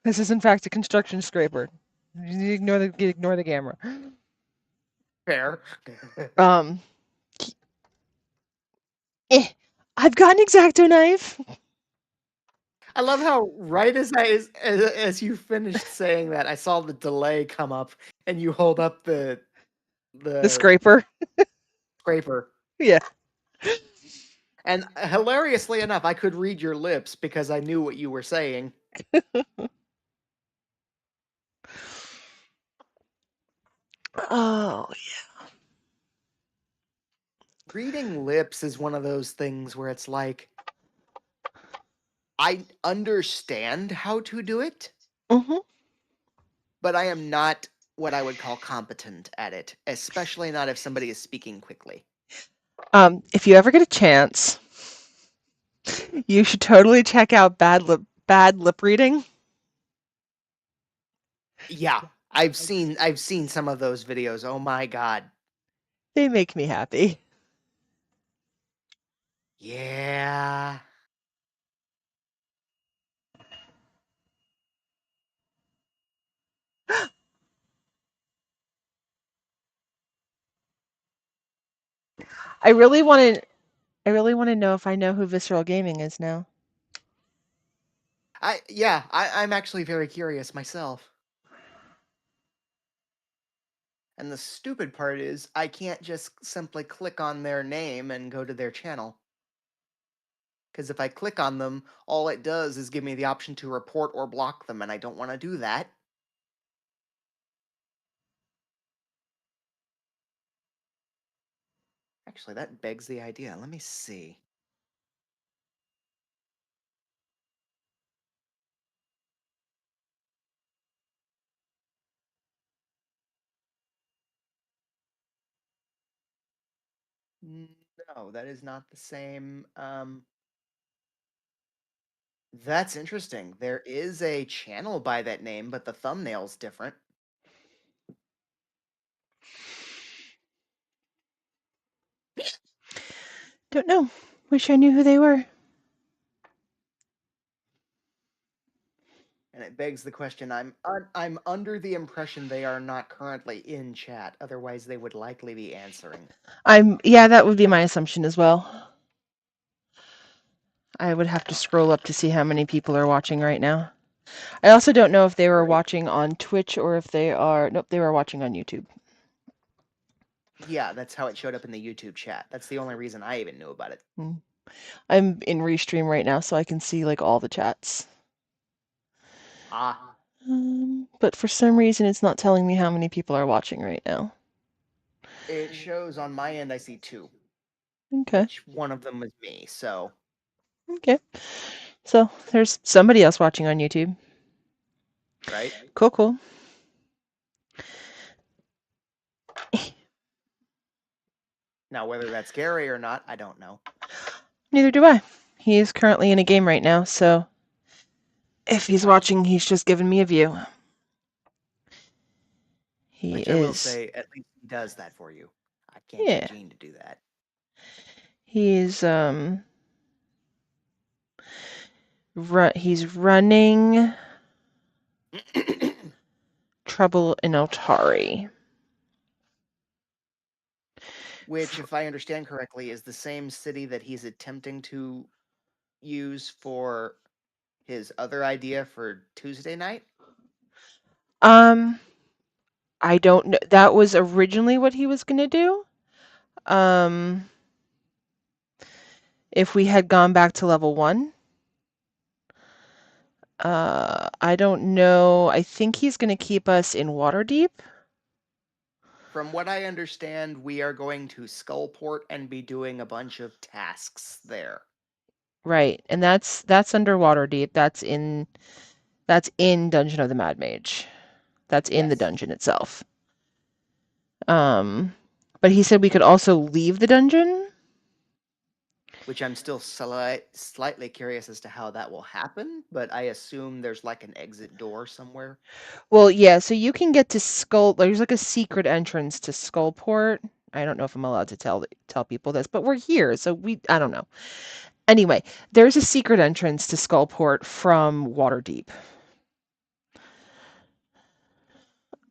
This is in fact a construction scraper. Ignore the camera. Fair. Um, eh, I've got an X-Acto knife. I love how right as you finished saying that, I saw the delay come up, and you hold up The the scraper. scraper. Yeah. And hilariously enough, I could read your lips because I knew what you were saying. Oh, Reading lips is one of those things where it's like I understand how to do it, hmm. but I am not what I would call competent at it, especially not if somebody is speaking quickly. If you ever get a chance, you should totally check out bad lip reading. Yeah, I've seen some of those videos. Oh my god. They make me happy. Yeah. I really want to. I really want to know if I know who Visceral Gaming is now. I'm actually very curious myself. And the stupid part is I can't just simply click on their name and go to their channel. Because if I click on them, all it does is give me the option to report or block them, and I don't want to do that. Actually, that begs the idea. Let me see. No, that is not the same. That's interesting. There is a channel by that name, but the thumbnail's different. Don't know. Wish I knew who they were. And it begs the question. I'm under the impression they are not currently in chat. Otherwise, they would likely be answering. Yeah, that would be my assumption as well. I would have to scroll up to see how many people are watching right now. I also don't know if they were Right. watching on Twitch or if they are. Nope, they were watching on YouTube. Yeah, that's how it showed up in the YouTube chat. That's the only reason I even knew about it. I'm in Restream right now, so I can see like all the chats. Ah, But for some reason, it's not telling me how many people are watching right now. it shows on my end I see two, Okay. which one of them was me, so. Okay. So there's somebody else watching on YouTube. Right? Cool, cool. Now, whether that's Gary or not, I don't know. Neither do I. He is currently in a game right now, so if he's watching, he's just giving me a view. He Which I will is, say, at least he does that for you. I can't get yeah, Gene to do that. he's he's running Trouble in Otari. Which, if I understand correctly, is the same city that he's attempting to use for his other idea for Tuesday night. Um, I don't know. That was originally what he was gonna do. Um, if we had gone back to level one, I don't know. I think he's gonna keep us in Waterdeep. From what I understand, we are going to Skullport and be doing a bunch of tasks there. Right, and that's under Waterdeep. That's in Dungeon of the Mad Mage. That's in the Yes. dungeon itself. Um, but he said we could also leave the dungeon. Which I'm still slightly curious as to how that will happen, but I assume there's like an exit door somewhere. Well, yeah, so you can get to there's like a secret entrance to Skullport. I don't know if I'm allowed to tell people this, but we're here, so I don't know. Anyway, there's a secret entrance to Skullport from Waterdeep.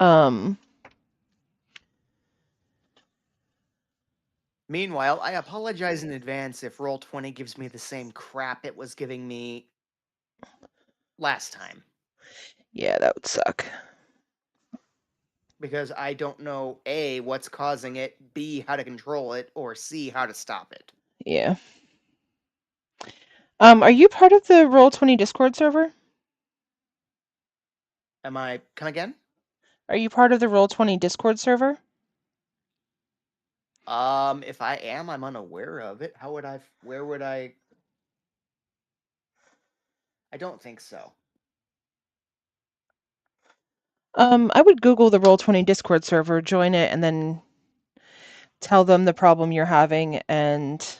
Um, Meanwhile, I apologize in advance if Roll20 gives me the same crap it was giving me last time, yeah, that would suck. because I don't know A, what's causing it, B, how to control it, or C, how to stop it. Yeah. Are you part of the Roll20 Discord server? Am I. Come again? Are you part of the Roll20 Discord server? If I am, I'm unaware of it. How would I. Where would I. I don't think so. I would Google the Roll20 Discord server, join it, and then tell them the problem you're having, and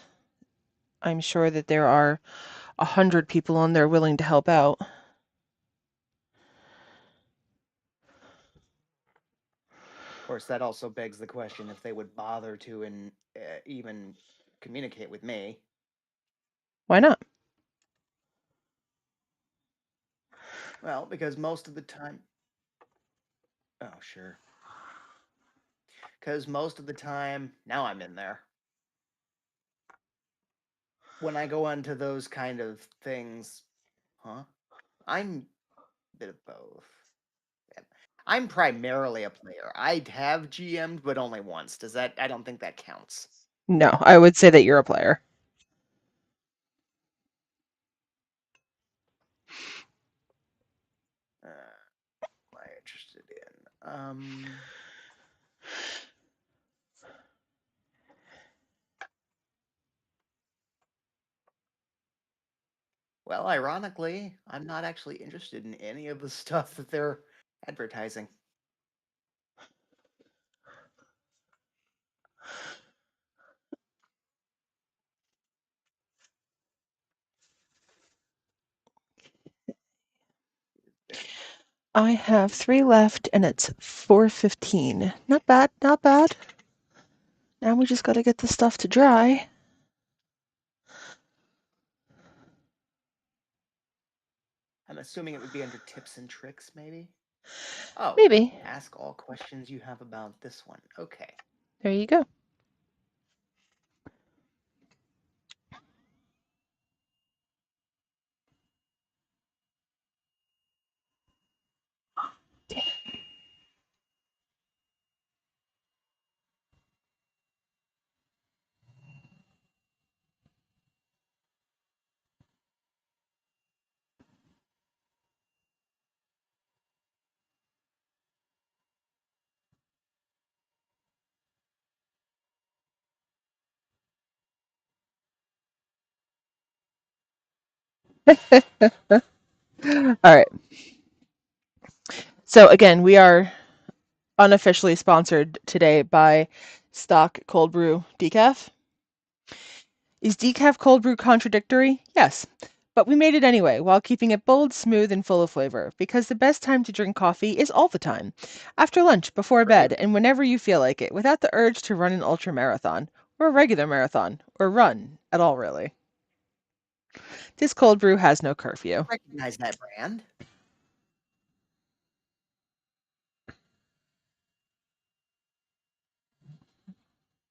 I'm sure that there are 100 people on there willing to help out. Of course, that also begs the question if they would bother to even communicate with me. Why not? Well, because most of the time. Oh, sure. Because most of the time. Now I'm in there. When I go onto those kind of things. Huh? I'm a bit of both. I'm primarily a player. I have GM'd, but only once. Does that? I don't think that counts. No, I would say that you're a player. Am I interested in? Well, ironically, I'm not actually interested in any of the stuff that they're advertising. I have 3 left and it's 4:15. Not bad, not bad. Now we just gotta get the stuff to dry. I'm assuming it would be under tips and tricks, maybe? Oh, Maybe. ask all questions you have about this one. Okay. There you go. All right. So again, we are unofficially sponsored today by Stock Cold Brew Decaf. Is decaf cold brew contradictory? Yes. But we made it anyway, while keeping it bold, smooth, and full of flavor, because the best time to drink coffee is all the time. After lunch, before Right. bed, and whenever you feel like it, without the urge to run an ultra marathon, or a regular marathon, or run at all, really. This cold brew has no curfew. Recognize that brand.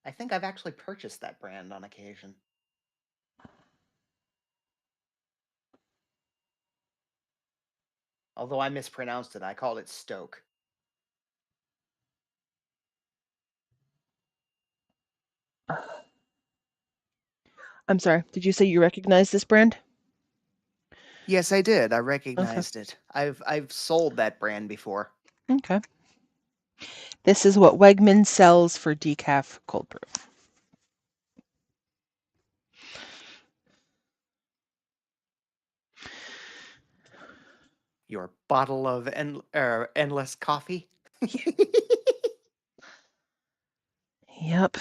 I think I've actually purchased that brand on occasion. Although I mispronounced it, I called it Stoke. I'm sorry, did you say you recognize this brand? Yes, I did. I Okay. recognized it. I've sold that brand before. Okay. This is what Wegmans sells for decaf cold brew. Your bottle of endless coffee. Yep.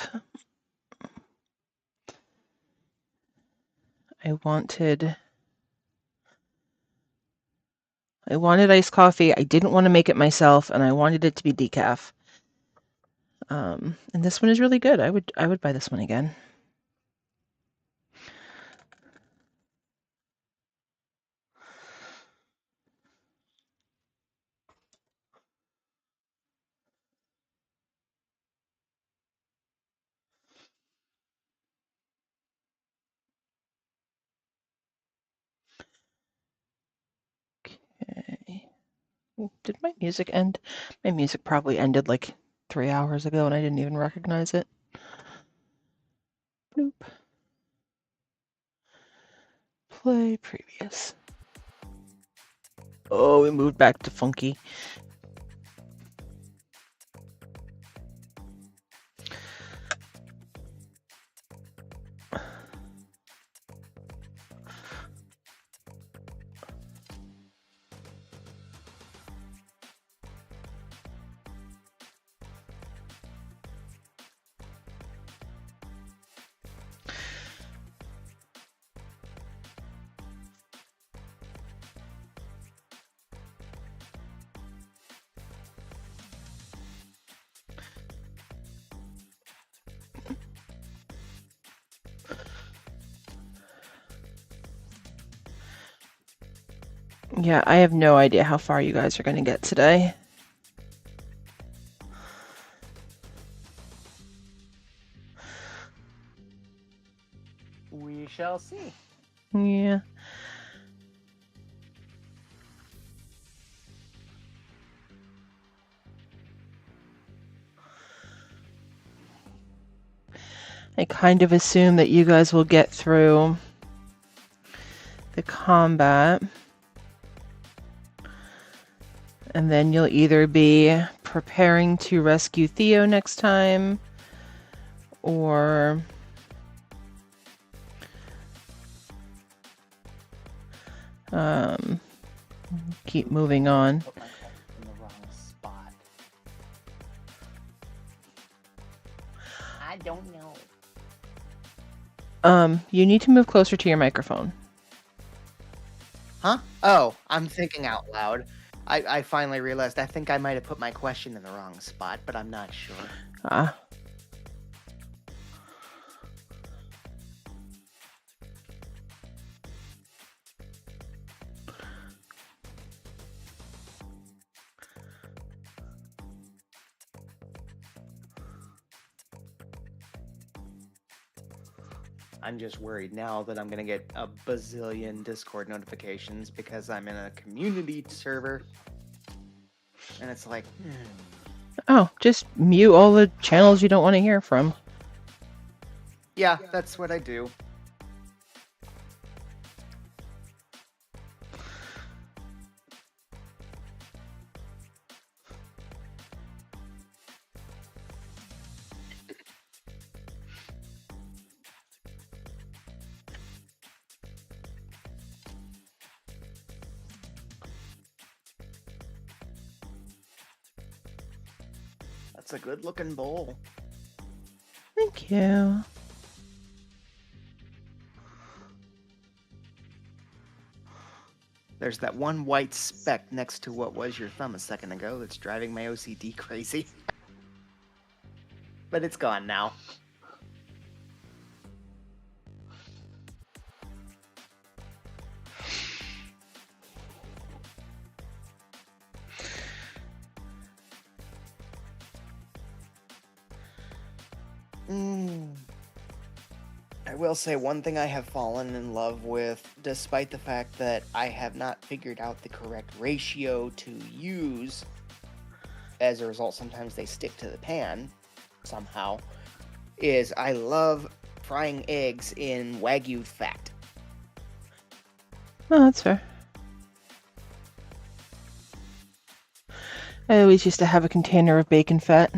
I wanted iced coffee. I didn't want to make it myself, and I wanted it to be decaf. And this one is really good. I would buy this one again. Okay. Did my music end? My music probably ended like 3 hours ago, and I didn't even recognize it. Bloop. Play previous. Oh, we moved back to funky. Yeah, I have no idea how far you guys are going to get today. We shall see. Yeah. I kind of assume that you guys will get through the combat, and then you'll either be preparing to rescue Theo next time, or keep moving on. Put my question in the wrong spot. I don't know. You need to move closer to your microphone. Huh? Oh, I'm thinking out loud. I finally realized I think I might have put my question in the wrong spot, but I'm not sure. Ah. I'm just worried now that I'm going to get a bazillion Discord notifications because I'm in a community server. And it's like, Oh, just mute all the channels you don't want to hear from. yeah, that's what I do. That's a good looking bowl. Thank you. There's that one white speck next to what was your thumb a second ago that's driving my OCD crazy. But it's gone now. I will say one thing I have fallen in love with, despite the fact that I have not figured out the correct ratio to use. As a result, sometimes they stick to the pan somehow, is I love frying eggs in Wagyu fat. Oh, that's fair. I always used to have a container of bacon fat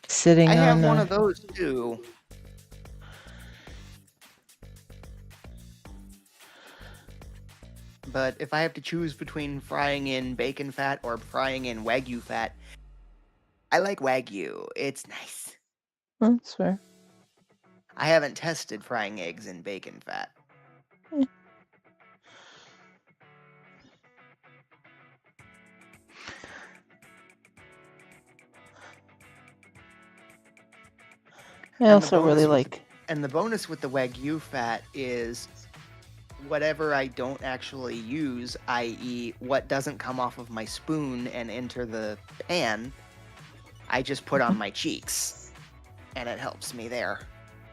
sitting I have on. one of those too. But if I have to choose between frying in bacon fat or frying in Wagyu fat, I like Wagyu. It's nice. Oh, that's fair. I haven't tested frying eggs in bacon fat. I also really like. And the bonus with the Wagyu fat is whatever I don't actually use, i.e., what doesn't come off of my spoon and enter the pan, I just put on my cheeks, and it helps me there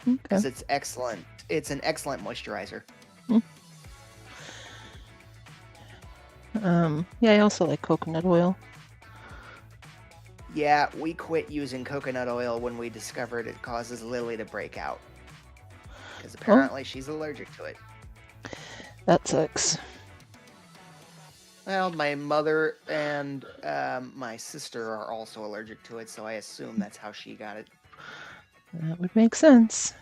because Okay. it's excellent. It's an excellent moisturizer. Yeah, I also like coconut oil. Yeah, we quit using coconut oil when we discovered it causes Lily to break out. Because apparently she's allergic to it. That sucks. Well, my mother and my sister are also allergic to it, so I assume that's how she got it. That would make sense.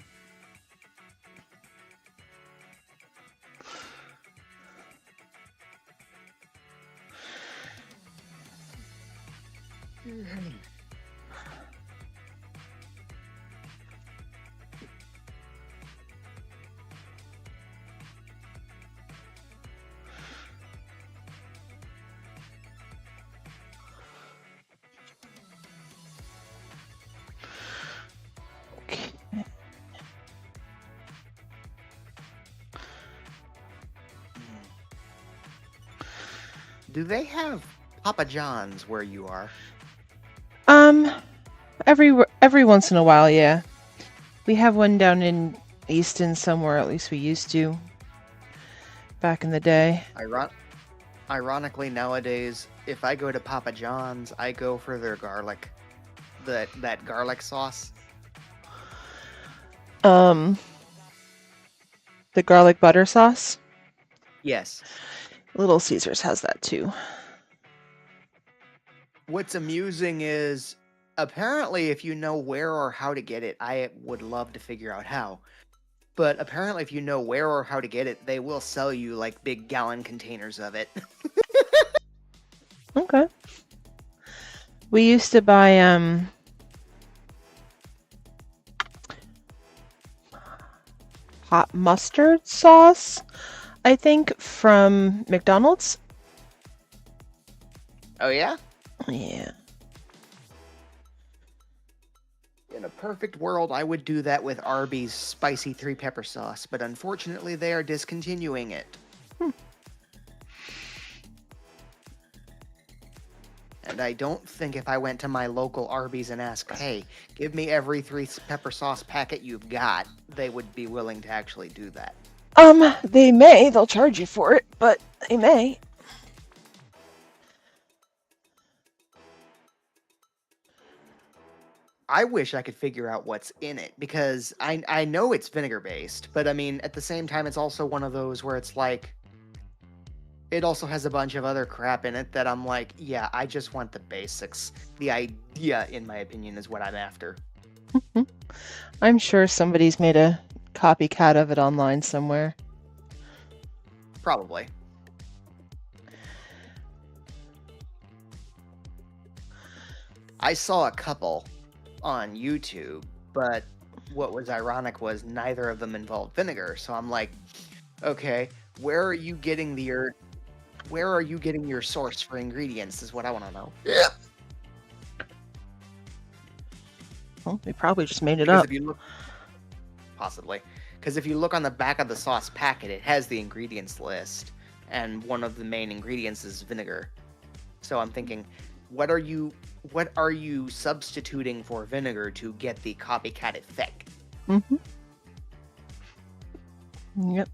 Do they have Papa John's where you are? Every once in a while, yeah. We have one down in Easton somewhere, at least we used to. Back in the day. Ironically, nowadays, if I go to Papa John's, I go for their garlic. That garlic sauce. The garlic butter sauce? Yes. Little Caesars has that too. What's amusing is, apparently, if you know where or how to get it, I would love to figure out how. But apparently, if you know where or how to get it, they will sell you like big gallon containers of it. Okay. We used to buy hot mustard sauce, I think, from McDonald's. Oh yeah? Yeah. In a perfect world, I would do that with Arby's spicy 3-pepper sauce, but unfortunately, they are discontinuing it. And I don't think if I went to my local Arby's and asked, hey, give me every 3-pepper sauce packet you've got, they would be willing to actually do that. They may. They'll charge you for it, but they may. I wish I could figure out what's in it, because I know it's vinegar-based, but I mean, at the same time, it's also one of those where it's like, it also has a bunch of other crap in it that I'm like, yeah, I just want the basics. The idea, in my opinion, is what I'm after. I'm sure somebody's made a copycat of it online somewhere. Probably. I saw a couple on YouTube, but what was ironic was neither of them involved vinegar. So I'm like, okay, where are you getting the where are you getting your source for ingredients is what I want to know. Well, we probably just made it Because up. if you look, possibly, because if you look on the back of the sauce packet, it has the ingredients list, and one of the main ingredients is vinegar. So I'm thinking, what are you substituting for vinegar to get the copycat effect? Mm-hmm. Yep.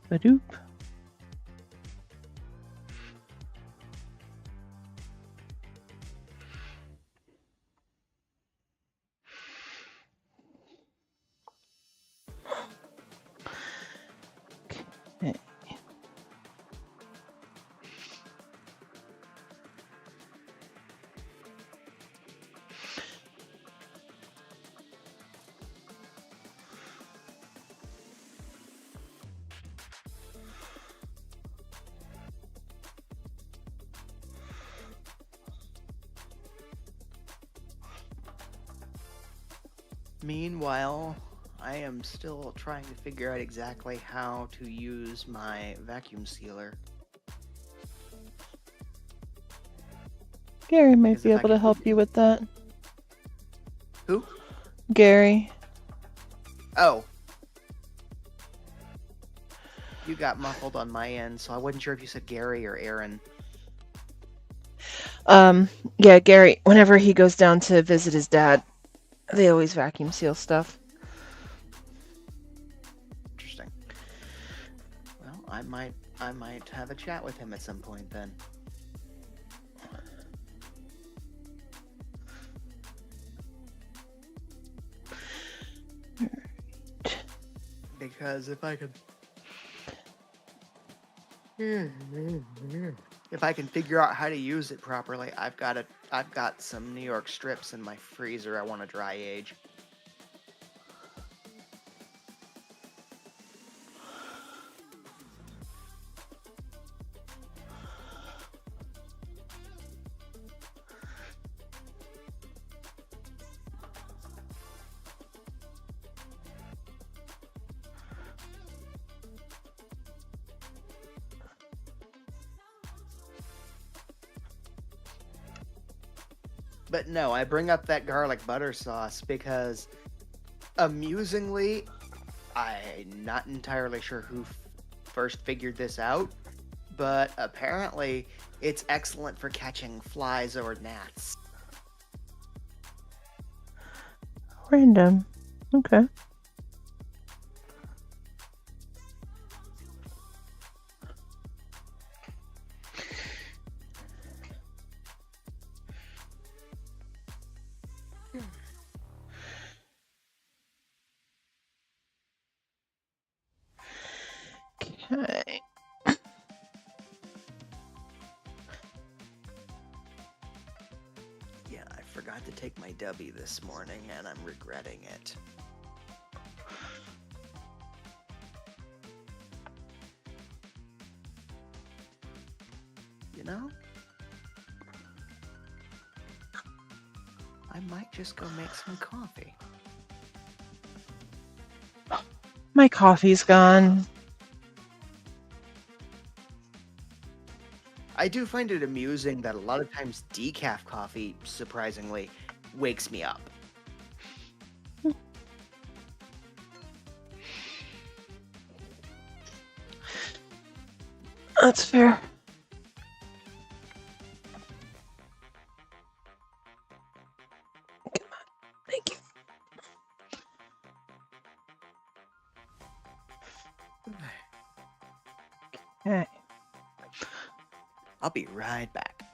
Badoop. Okay. Meanwhile, I am still trying to figure out exactly how to use my vacuum sealer. Gary might Because be if I able to can help you with that. Who? Gary. Oh. You got muffled on my end, so I wasn't sure if you said Gary or Aaron. Yeah, Gary, whenever he goes down to visit his dad, they always vacuum seal stuff. Interesting. Well, I might have a chat with him at some point then. Because if I can figure out how to use it properly, I've got some New York strips in my freezer I want to dry age. But no, I bring up that garlic butter sauce because, amusingly, I'm not entirely sure who first figured this out, but apparently it's excellent for catching flies or gnats. Random. Okay. Okay. Yeah, I forgot to take my W this morning and I'm regretting it. You know? I might just go make some coffee. My coffee's gone. I do find it amusing that a lot of times decaf coffee, surprisingly, wakes me up. That's fair. Okay. I'll be right back.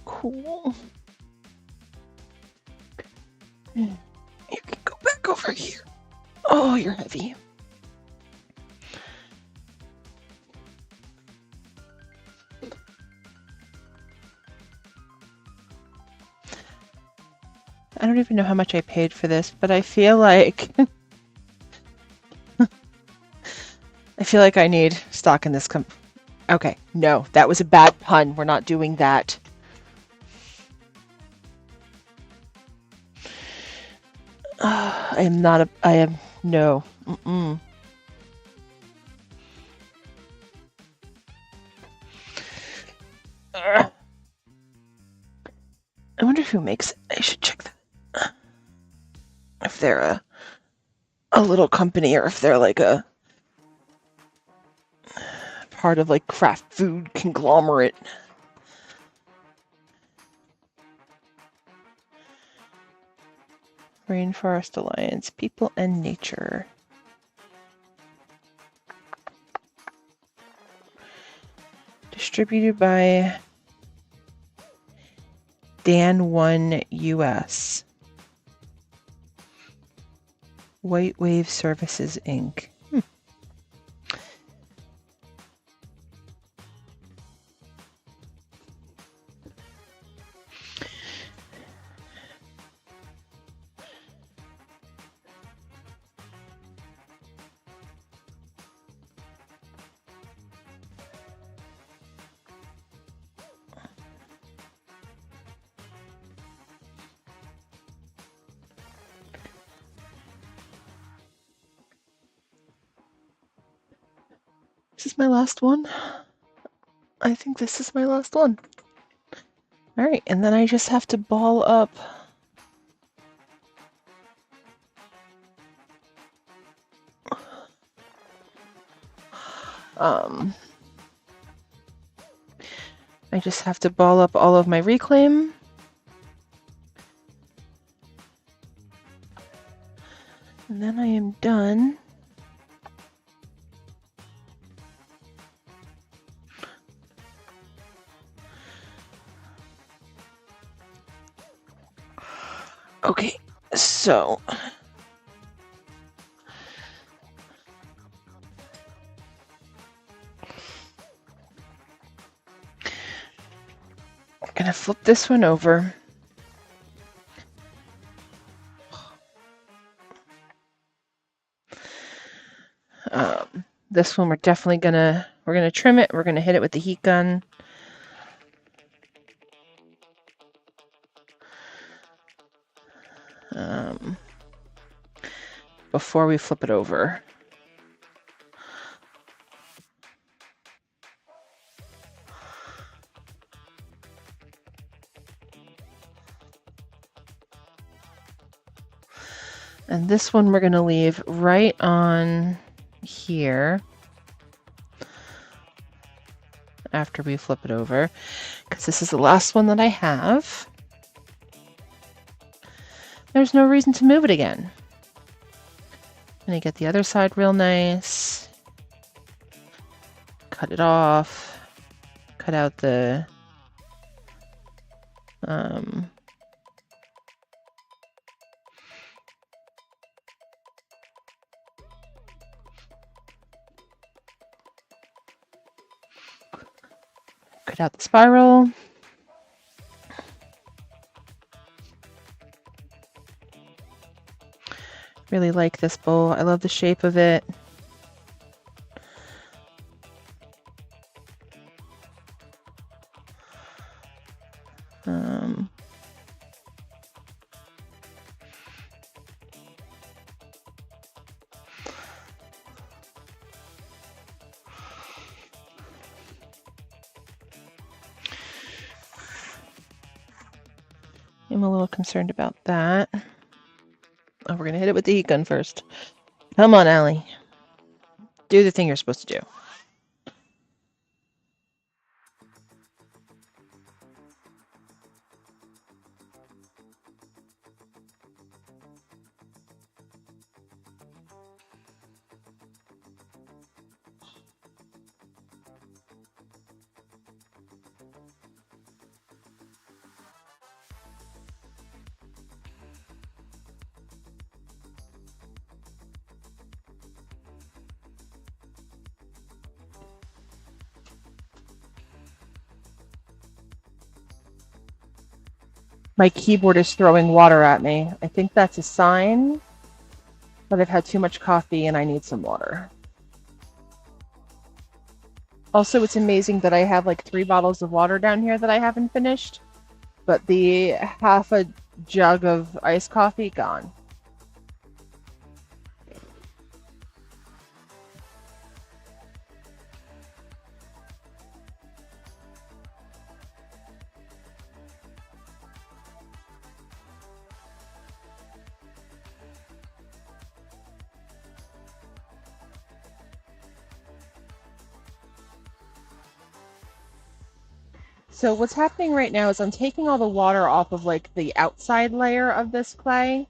Cool. You can go back over here. Oh, you're heavy. I don't even know how much I paid for this, but I feel like I need stock in this Okay, no, that was a bad pun. We're not doing that. I am not a. I am no. I wonder who makes it. I should check that. If they're a little company or if they're like a part of like craft food conglomerate. Rainforest Alliance, People and Nature. Distributed by Dan One US. White Wave Services Inc. This is my last one. I think this is my last one. All right, and then I just have to ball up I just have to ball up all of my reclaim. And then I am done. Okay, so I'm gonna flip this one over. This one we're definitely gonna trim it. We're gonna hit it with the heat gun. Before we flip it over. And this one we're going to leave right on here after we flip it over, because this is the last one that I have. There's no reason to move it again. I'm going to get the other side real nice. Cut it off. Cut out the cut out the spiral. Really like this bowl. I love the shape of it. I'm a little concerned about that. Oh, we're going to hit it with the heat gun first. Come on, Allie. Do the thing you're supposed to do. My keyboard is throwing water at me. I think that's a sign that I've had too much coffee and I need some water. Also, it's amazing that I have like 3 bottles of water down here that I haven't finished, but the half a jug of iced coffee gone. So what's happening right now is I'm taking all the water off of like the outside layer of this clay,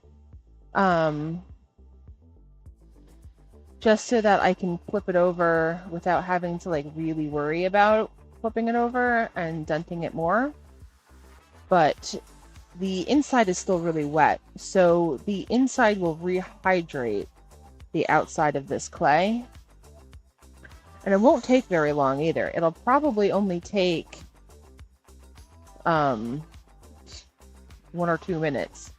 just so that I can flip it over without having to like really worry about flipping it over and denting it more. But the inside is still really wet, so the inside will rehydrate the outside of this clay. And it won't take very long either. It'll probably only take 1 or 2 minutes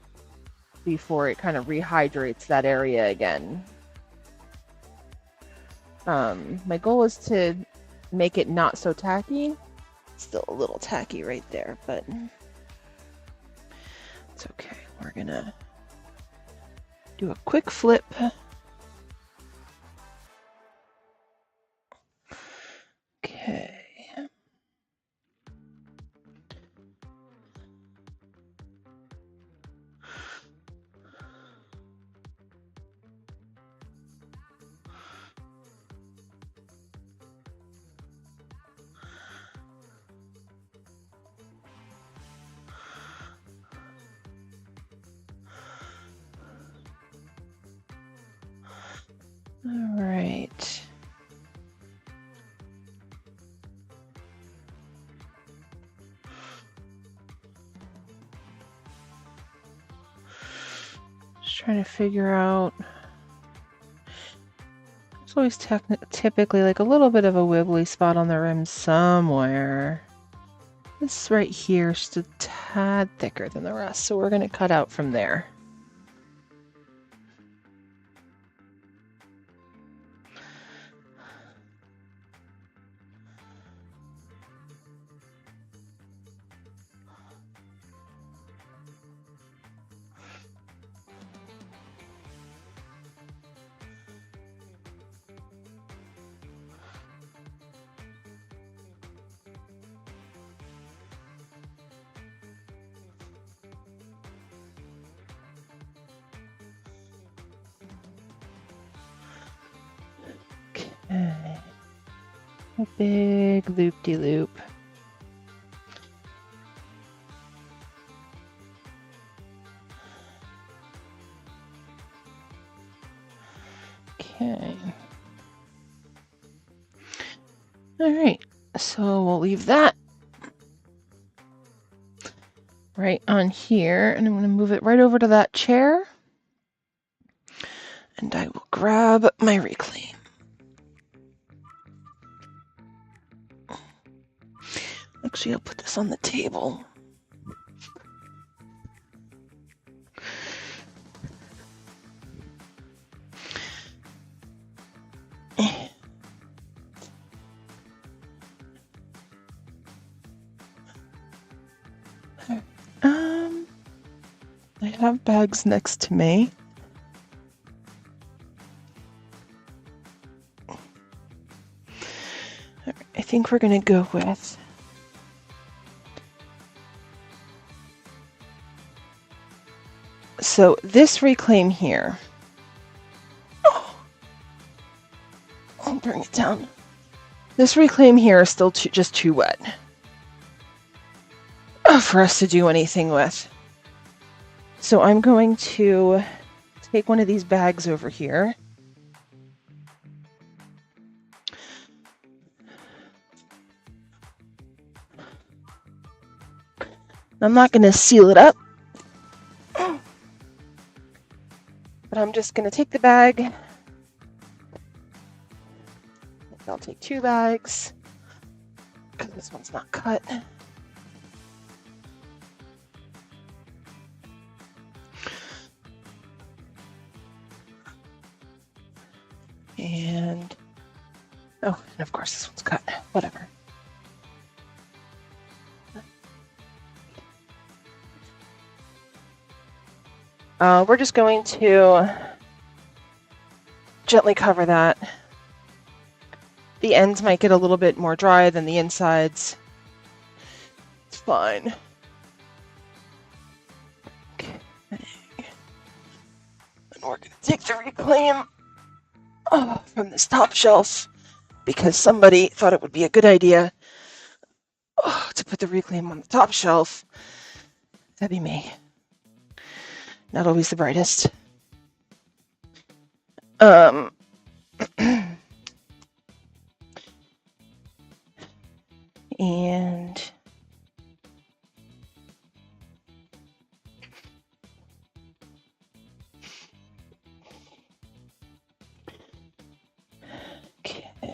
before it kind of rehydrates that area again. My goal is to make it not so tacky. Still a little tacky right there, but it's okay. We're gonna do a quick flip. Okay. All right. Just trying to figure out. There's always typically like a little bit of a wibbly spot on the rim somewhere. This right here is just a tad thicker than the rest, so we're going to cut out from there. Okay. A big loop-de-loop. Okay. All right, so we'll leave that right on here, and I'm going to move it right over to that chair, and I will grab my reclaim. Actually, I'll put this on the table. I have bags next to me. I think we're going to go with so this reclaim here. I'll bring it down. This reclaim here is still just too wet for us to do anything with. So I'm going to take one of these bags over here. I'm not going to seal it up, but I'm just going to take the bag. I'll take 2 bags because this one's not cut. And, oh, and of course this one's cut, whatever. We're just going to gently cover that. The ends might get a little bit more dry than the insides. It's fine. Okay. And we're going to take the reclaim from this top shelf because somebody thought it would be a good idea to put the reclaim on the top shelf. That'd be me. Not always the brightest. And okay.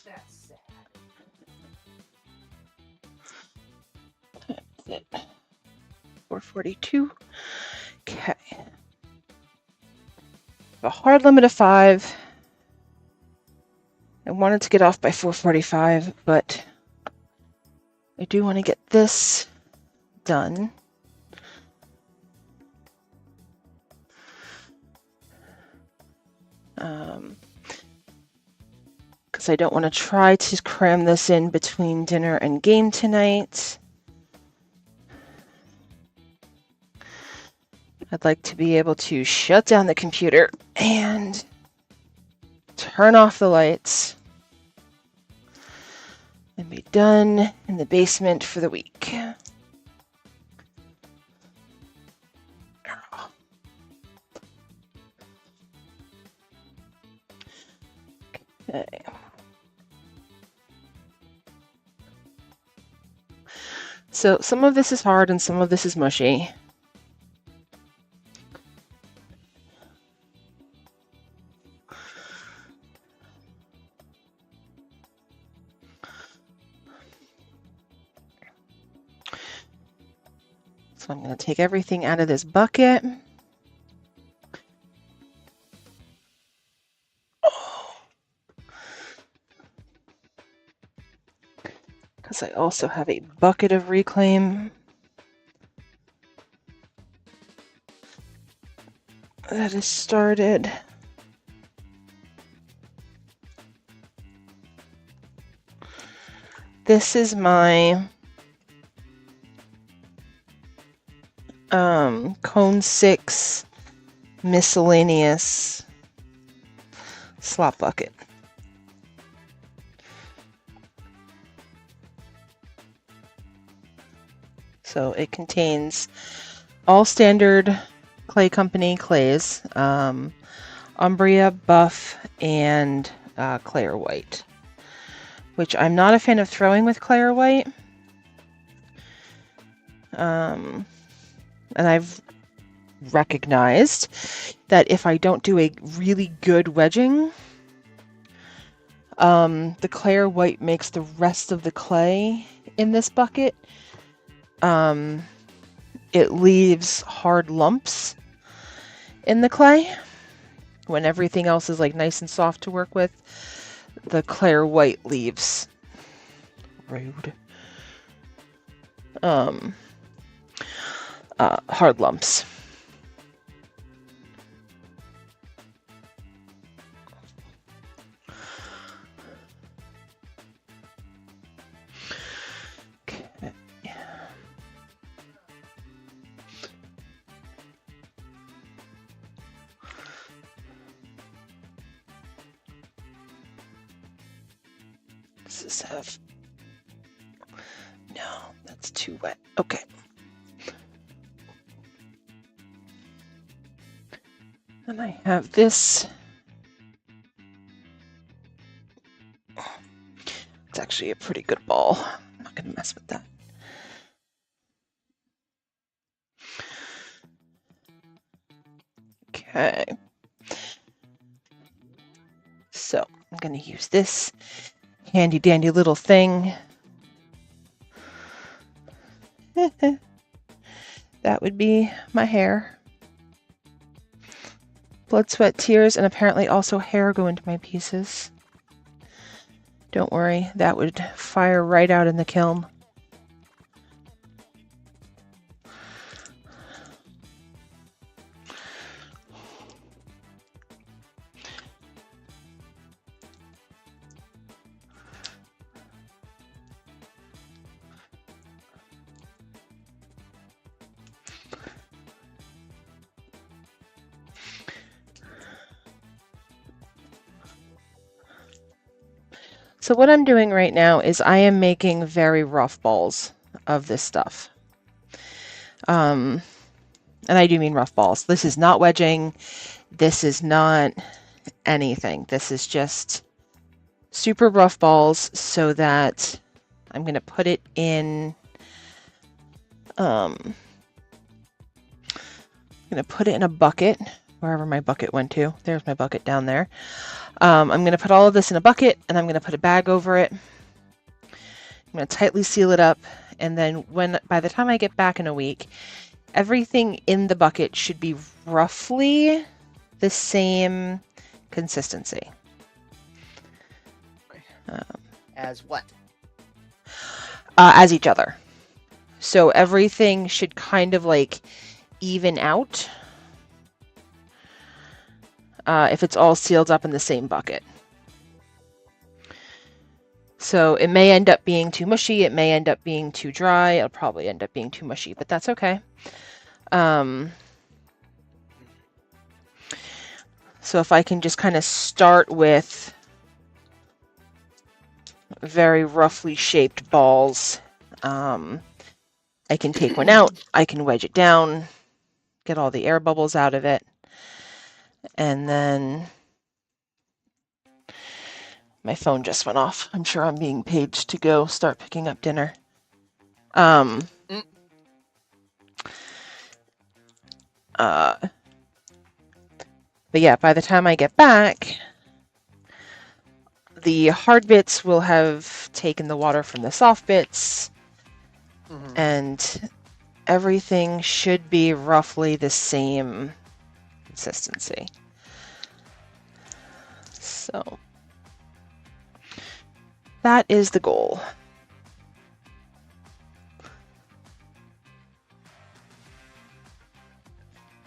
That's sad. That's it. 442. Okay. A hard limit of 5. I wanted to get off by 4:45, but I do want to get this done. Because I don't want to try to cram this in between dinner and game tonight. I'd like to be able to shut down the computer and turn off the lights and be done in the basement for the week. Okay. So some of this is hard and some of this is mushy. So I'm going to take everything out of this bucket. Because I also have a bucket of reclaim that is started. This is my Cone 6 miscellaneous slop bucket. So it contains all standard clay company clays, Umbria, Buff, and clay or white, which I'm not a fan of throwing with clay or white. And I've recognized that if I don't do a really good wedging, the clay or white makes the rest of the clay in this bucket. It leaves hard lumps in the clay when everything else is like nice and soft to work with. The clay or white leaves rude hard lumps. Okay. Does this have... No, that's too wet. Okay. And I have this. It's actually a pretty good ball. I'm not going to mess with that. Okay. So I'm going to use this handy dandy little thing. That would be my hair. Blood, sweat, tears, and apparently also hair go into my pieces. Don't worry, that would fire right out in the kiln. So what I'm doing right now is I am making very rough balls of this stuff. And I do mean rough balls. This is not wedging. This is not anything. This is just super rough balls so that I'm going to put it in, I'm going to put it in a bucket, wherever my bucket went to. There's my bucket down there. I'm going to put all of this in a bucket and I'm going to put a bag over it. I'm going to tightly seal it up. And then by the time I get back in a week, everything in the bucket should be roughly the same consistency. As what? As each other. So everything should kind of like even out if it's all sealed up in the same bucket. So it may end up being too mushy, it may end up being too dry, it'll probably end up being too mushy, but that's okay. So if I can just kind of start with very roughly shaped balls, I can take one out, I can wedge it down, get all the air bubbles out of it, and then my phone just went off. I'm sure I'm being paid to go start picking up dinner. But yeah, by the time I get back, the hard bits will have taken the water from the soft bits, and everything should be roughly the same consistency. So that is the goal.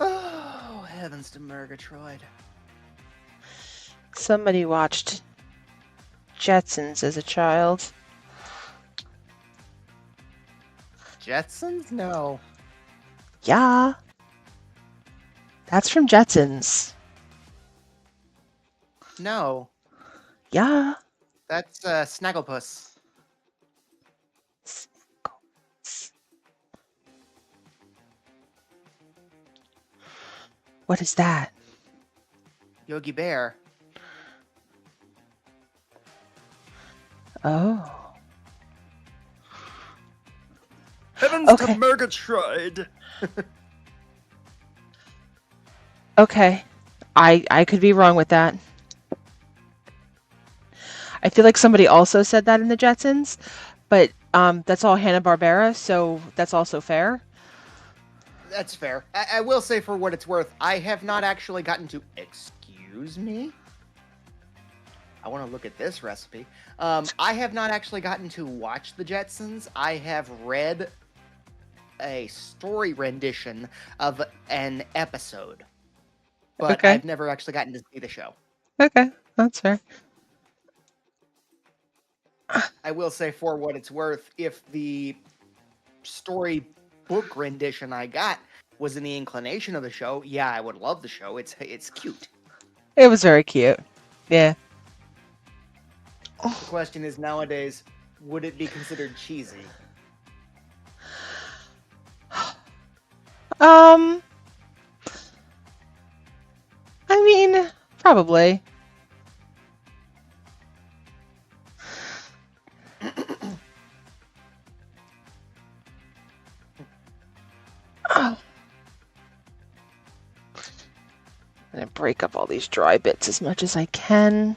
Oh, heavens to Murgatroyd. Somebody watched Jetsons as a child. Jetsons? No. Yeah. That's from Jetsons. No. Yeah. That's Snagglepuss. What is that? Yogi Bear. Oh. Heavens Okay. to Murgatroyd! Okay. I could be wrong with that. I feel like somebody also said that in the Jetsons, but that's all Hanna-Barbera, so that's also fair. That's fair. I will say, for what it's worth, I have not actually gotten to... Excuse me? I want to look at this recipe. I have not actually gotten to watch the Jetsons. I have read a story rendition of an episode, but Okay. I've never actually gotten to see the show. Okay, that's fair. I will say, for what it's worth, if the story book rendition I got was in the inclination of the show, yeah, I would love the show. It's cute. It was very cute. Yeah. The question is, nowadays, would it be considered cheesy? I mean, probably. I'm gonna break up all these dry bits as much as I can.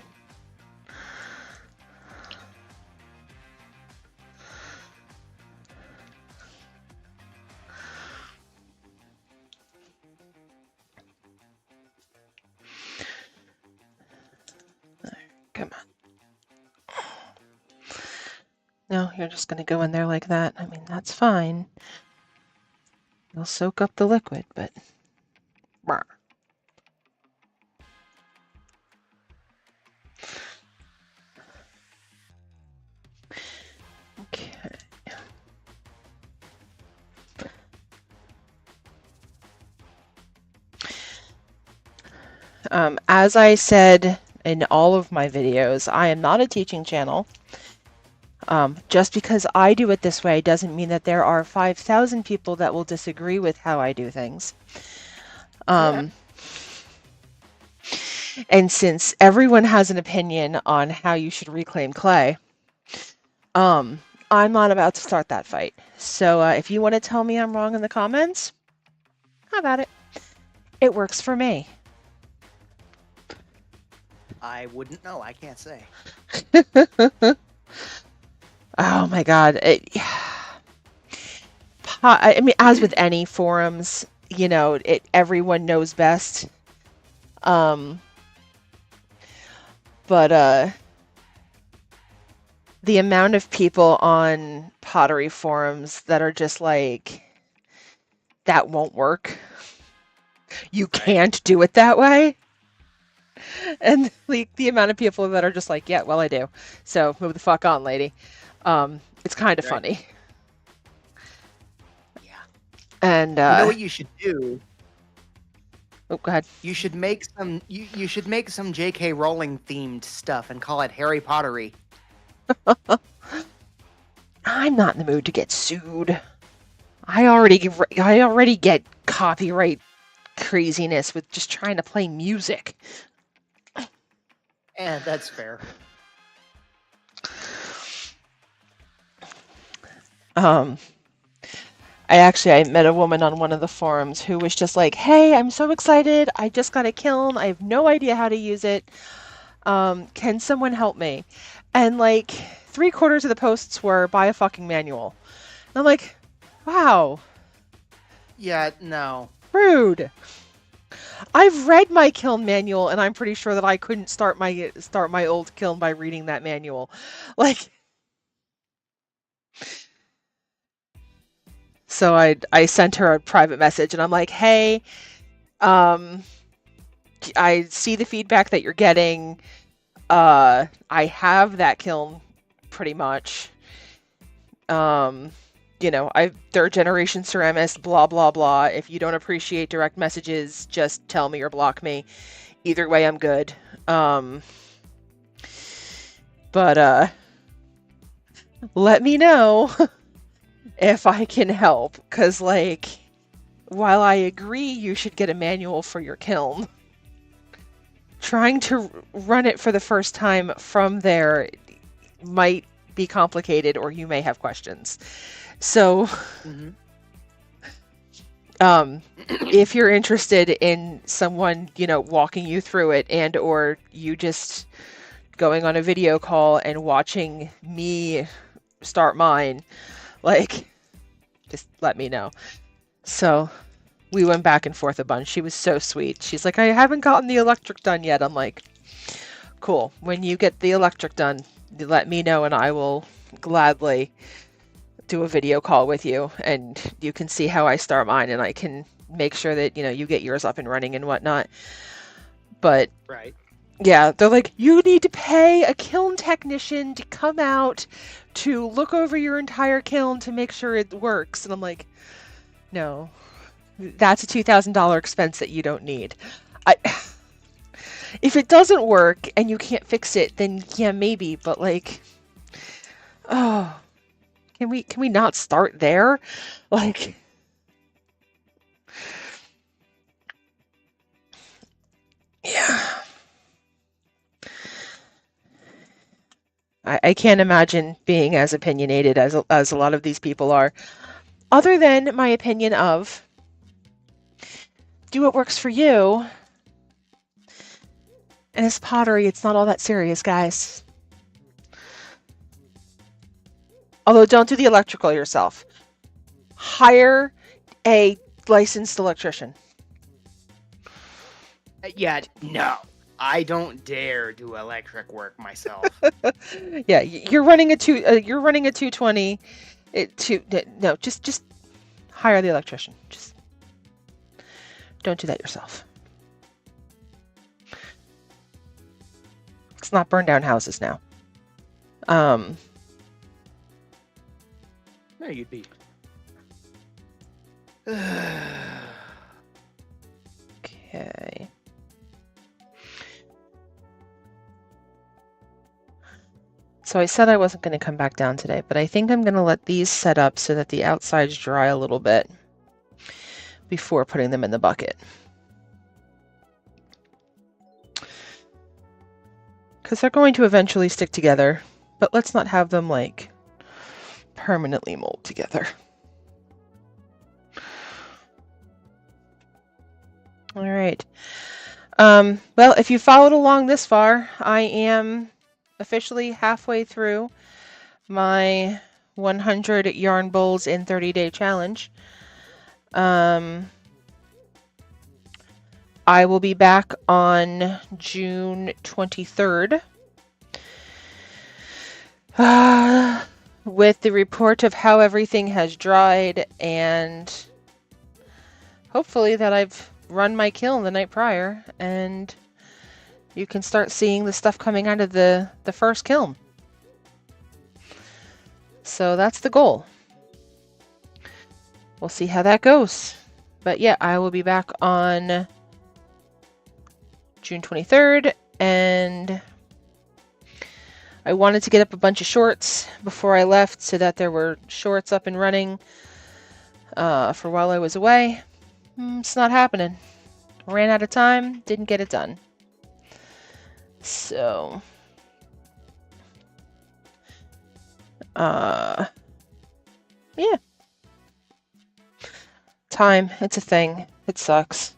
you're just going to go in there like that. I mean, that's fine. You'll soak up the liquid, but... Okay. As I said in all of my videos, I am not a teaching channel. Just because I do it this way doesn't mean that there are 5,000 people that will disagree with how I do things. And since everyone has an opinion on how you should reclaim clay, I'm not about to start that fight. So if you want to tell me I'm wrong in the comments, how about it? It works for me. I wouldn't know. I can't say. Oh my God. I mean, as with any forums, you know, everyone knows best. But the amount of people on pottery forums that are just like, that won't work. You can't do it that way. And the amount of people that are just like, yeah, well, I do. So move the fuck on, lady. It's kind of funny. Yeah. And you know what you should do? Oh, go ahead. You should make some. You should make some J.K. Rowling themed stuff and call it Harry Pottery. I'm not in the mood to get sued. I already get copyright craziness with just trying to play music. That's fair. I met a woman on one of the forums who was just like, hey, I'm so excited. I just got a kiln. I have no idea how to use it. Can someone help me? And like 3/4 of the posts were buy a fucking manual. And I'm like, wow. Yeah, no. Rude. I've read my kiln manual and I'm pretty sure that I couldn't start my old kiln by reading that manual. Like, so I sent her a private message and I'm like, hey, I see the feedback that you're getting. I have that kiln pretty much. You know, third generation ceramist, blah, blah, blah. If you don't appreciate direct messages, just tell me or block me. Either way, I'm good. But let me know if I can help. Because, like, while I agree you should get a manual for your kiln, trying to run it for the first time from there might be complicated or you may have questions. So, if you're interested in someone, you know, walking you through it and or you just going on a video call and watching me start mine, like, just let me know. So we went back and forth a bunch. She was so sweet. She's like, I haven't gotten the electric done yet. I'm like, cool. When you get the electric done, let me know and I will gladly do a video call with you and you can see how I start mine and I can make sure that, you know, you get yours up and running and whatnot. But right. Yeah, they're like, you need to pay a kiln technician to come out to look over your entire kiln to make sure it works. And I'm like, no, that's a $2,000 expense that you don't need. If it doesn't work and you can't fix it, then yeah, maybe. But like, oh, can we not start there? Like, yeah. I can't imagine being as opinionated as a lot of these people are. Other than my opinion of, do what works for you. And it's pottery, it's not all that serious, guys. Although don't do the electrical yourself. Hire a licensed electrician. Yeah, no. I don't dare do electric work myself. Yeah, you're running a 220. No, just hire the electrician. Just don't do that yourself. Let's not burn down houses now. No, you'd be. Okay. So I said I wasn't going to come back down today, but I think I'm going to let these set up so that the outsides dry a little bit before putting them in the bucket. Because they're going to eventually stick together, but let's not have them like permanently mold together. All right. Well, if you followed along this far, I am officially halfway through my 100 yarn bowls in 30-day challenge. I will be back on June 23rd with the report of how everything has dried and hopefully that I've run my kiln the night prior and you can start seeing the stuff coming out of the first kiln. So that's the goal. We'll see how that goes. But yeah, I will be back on June 23rd, and I wanted to get up a bunch of shorts before I left so that there were shorts up and running for while I was away. It's not happening. Ran out of time, didn't get it done. So, yeah. Time, it's a thing. It sucks.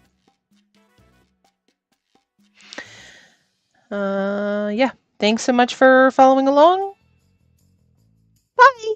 Yeah. Thanks so much for following along. Bye!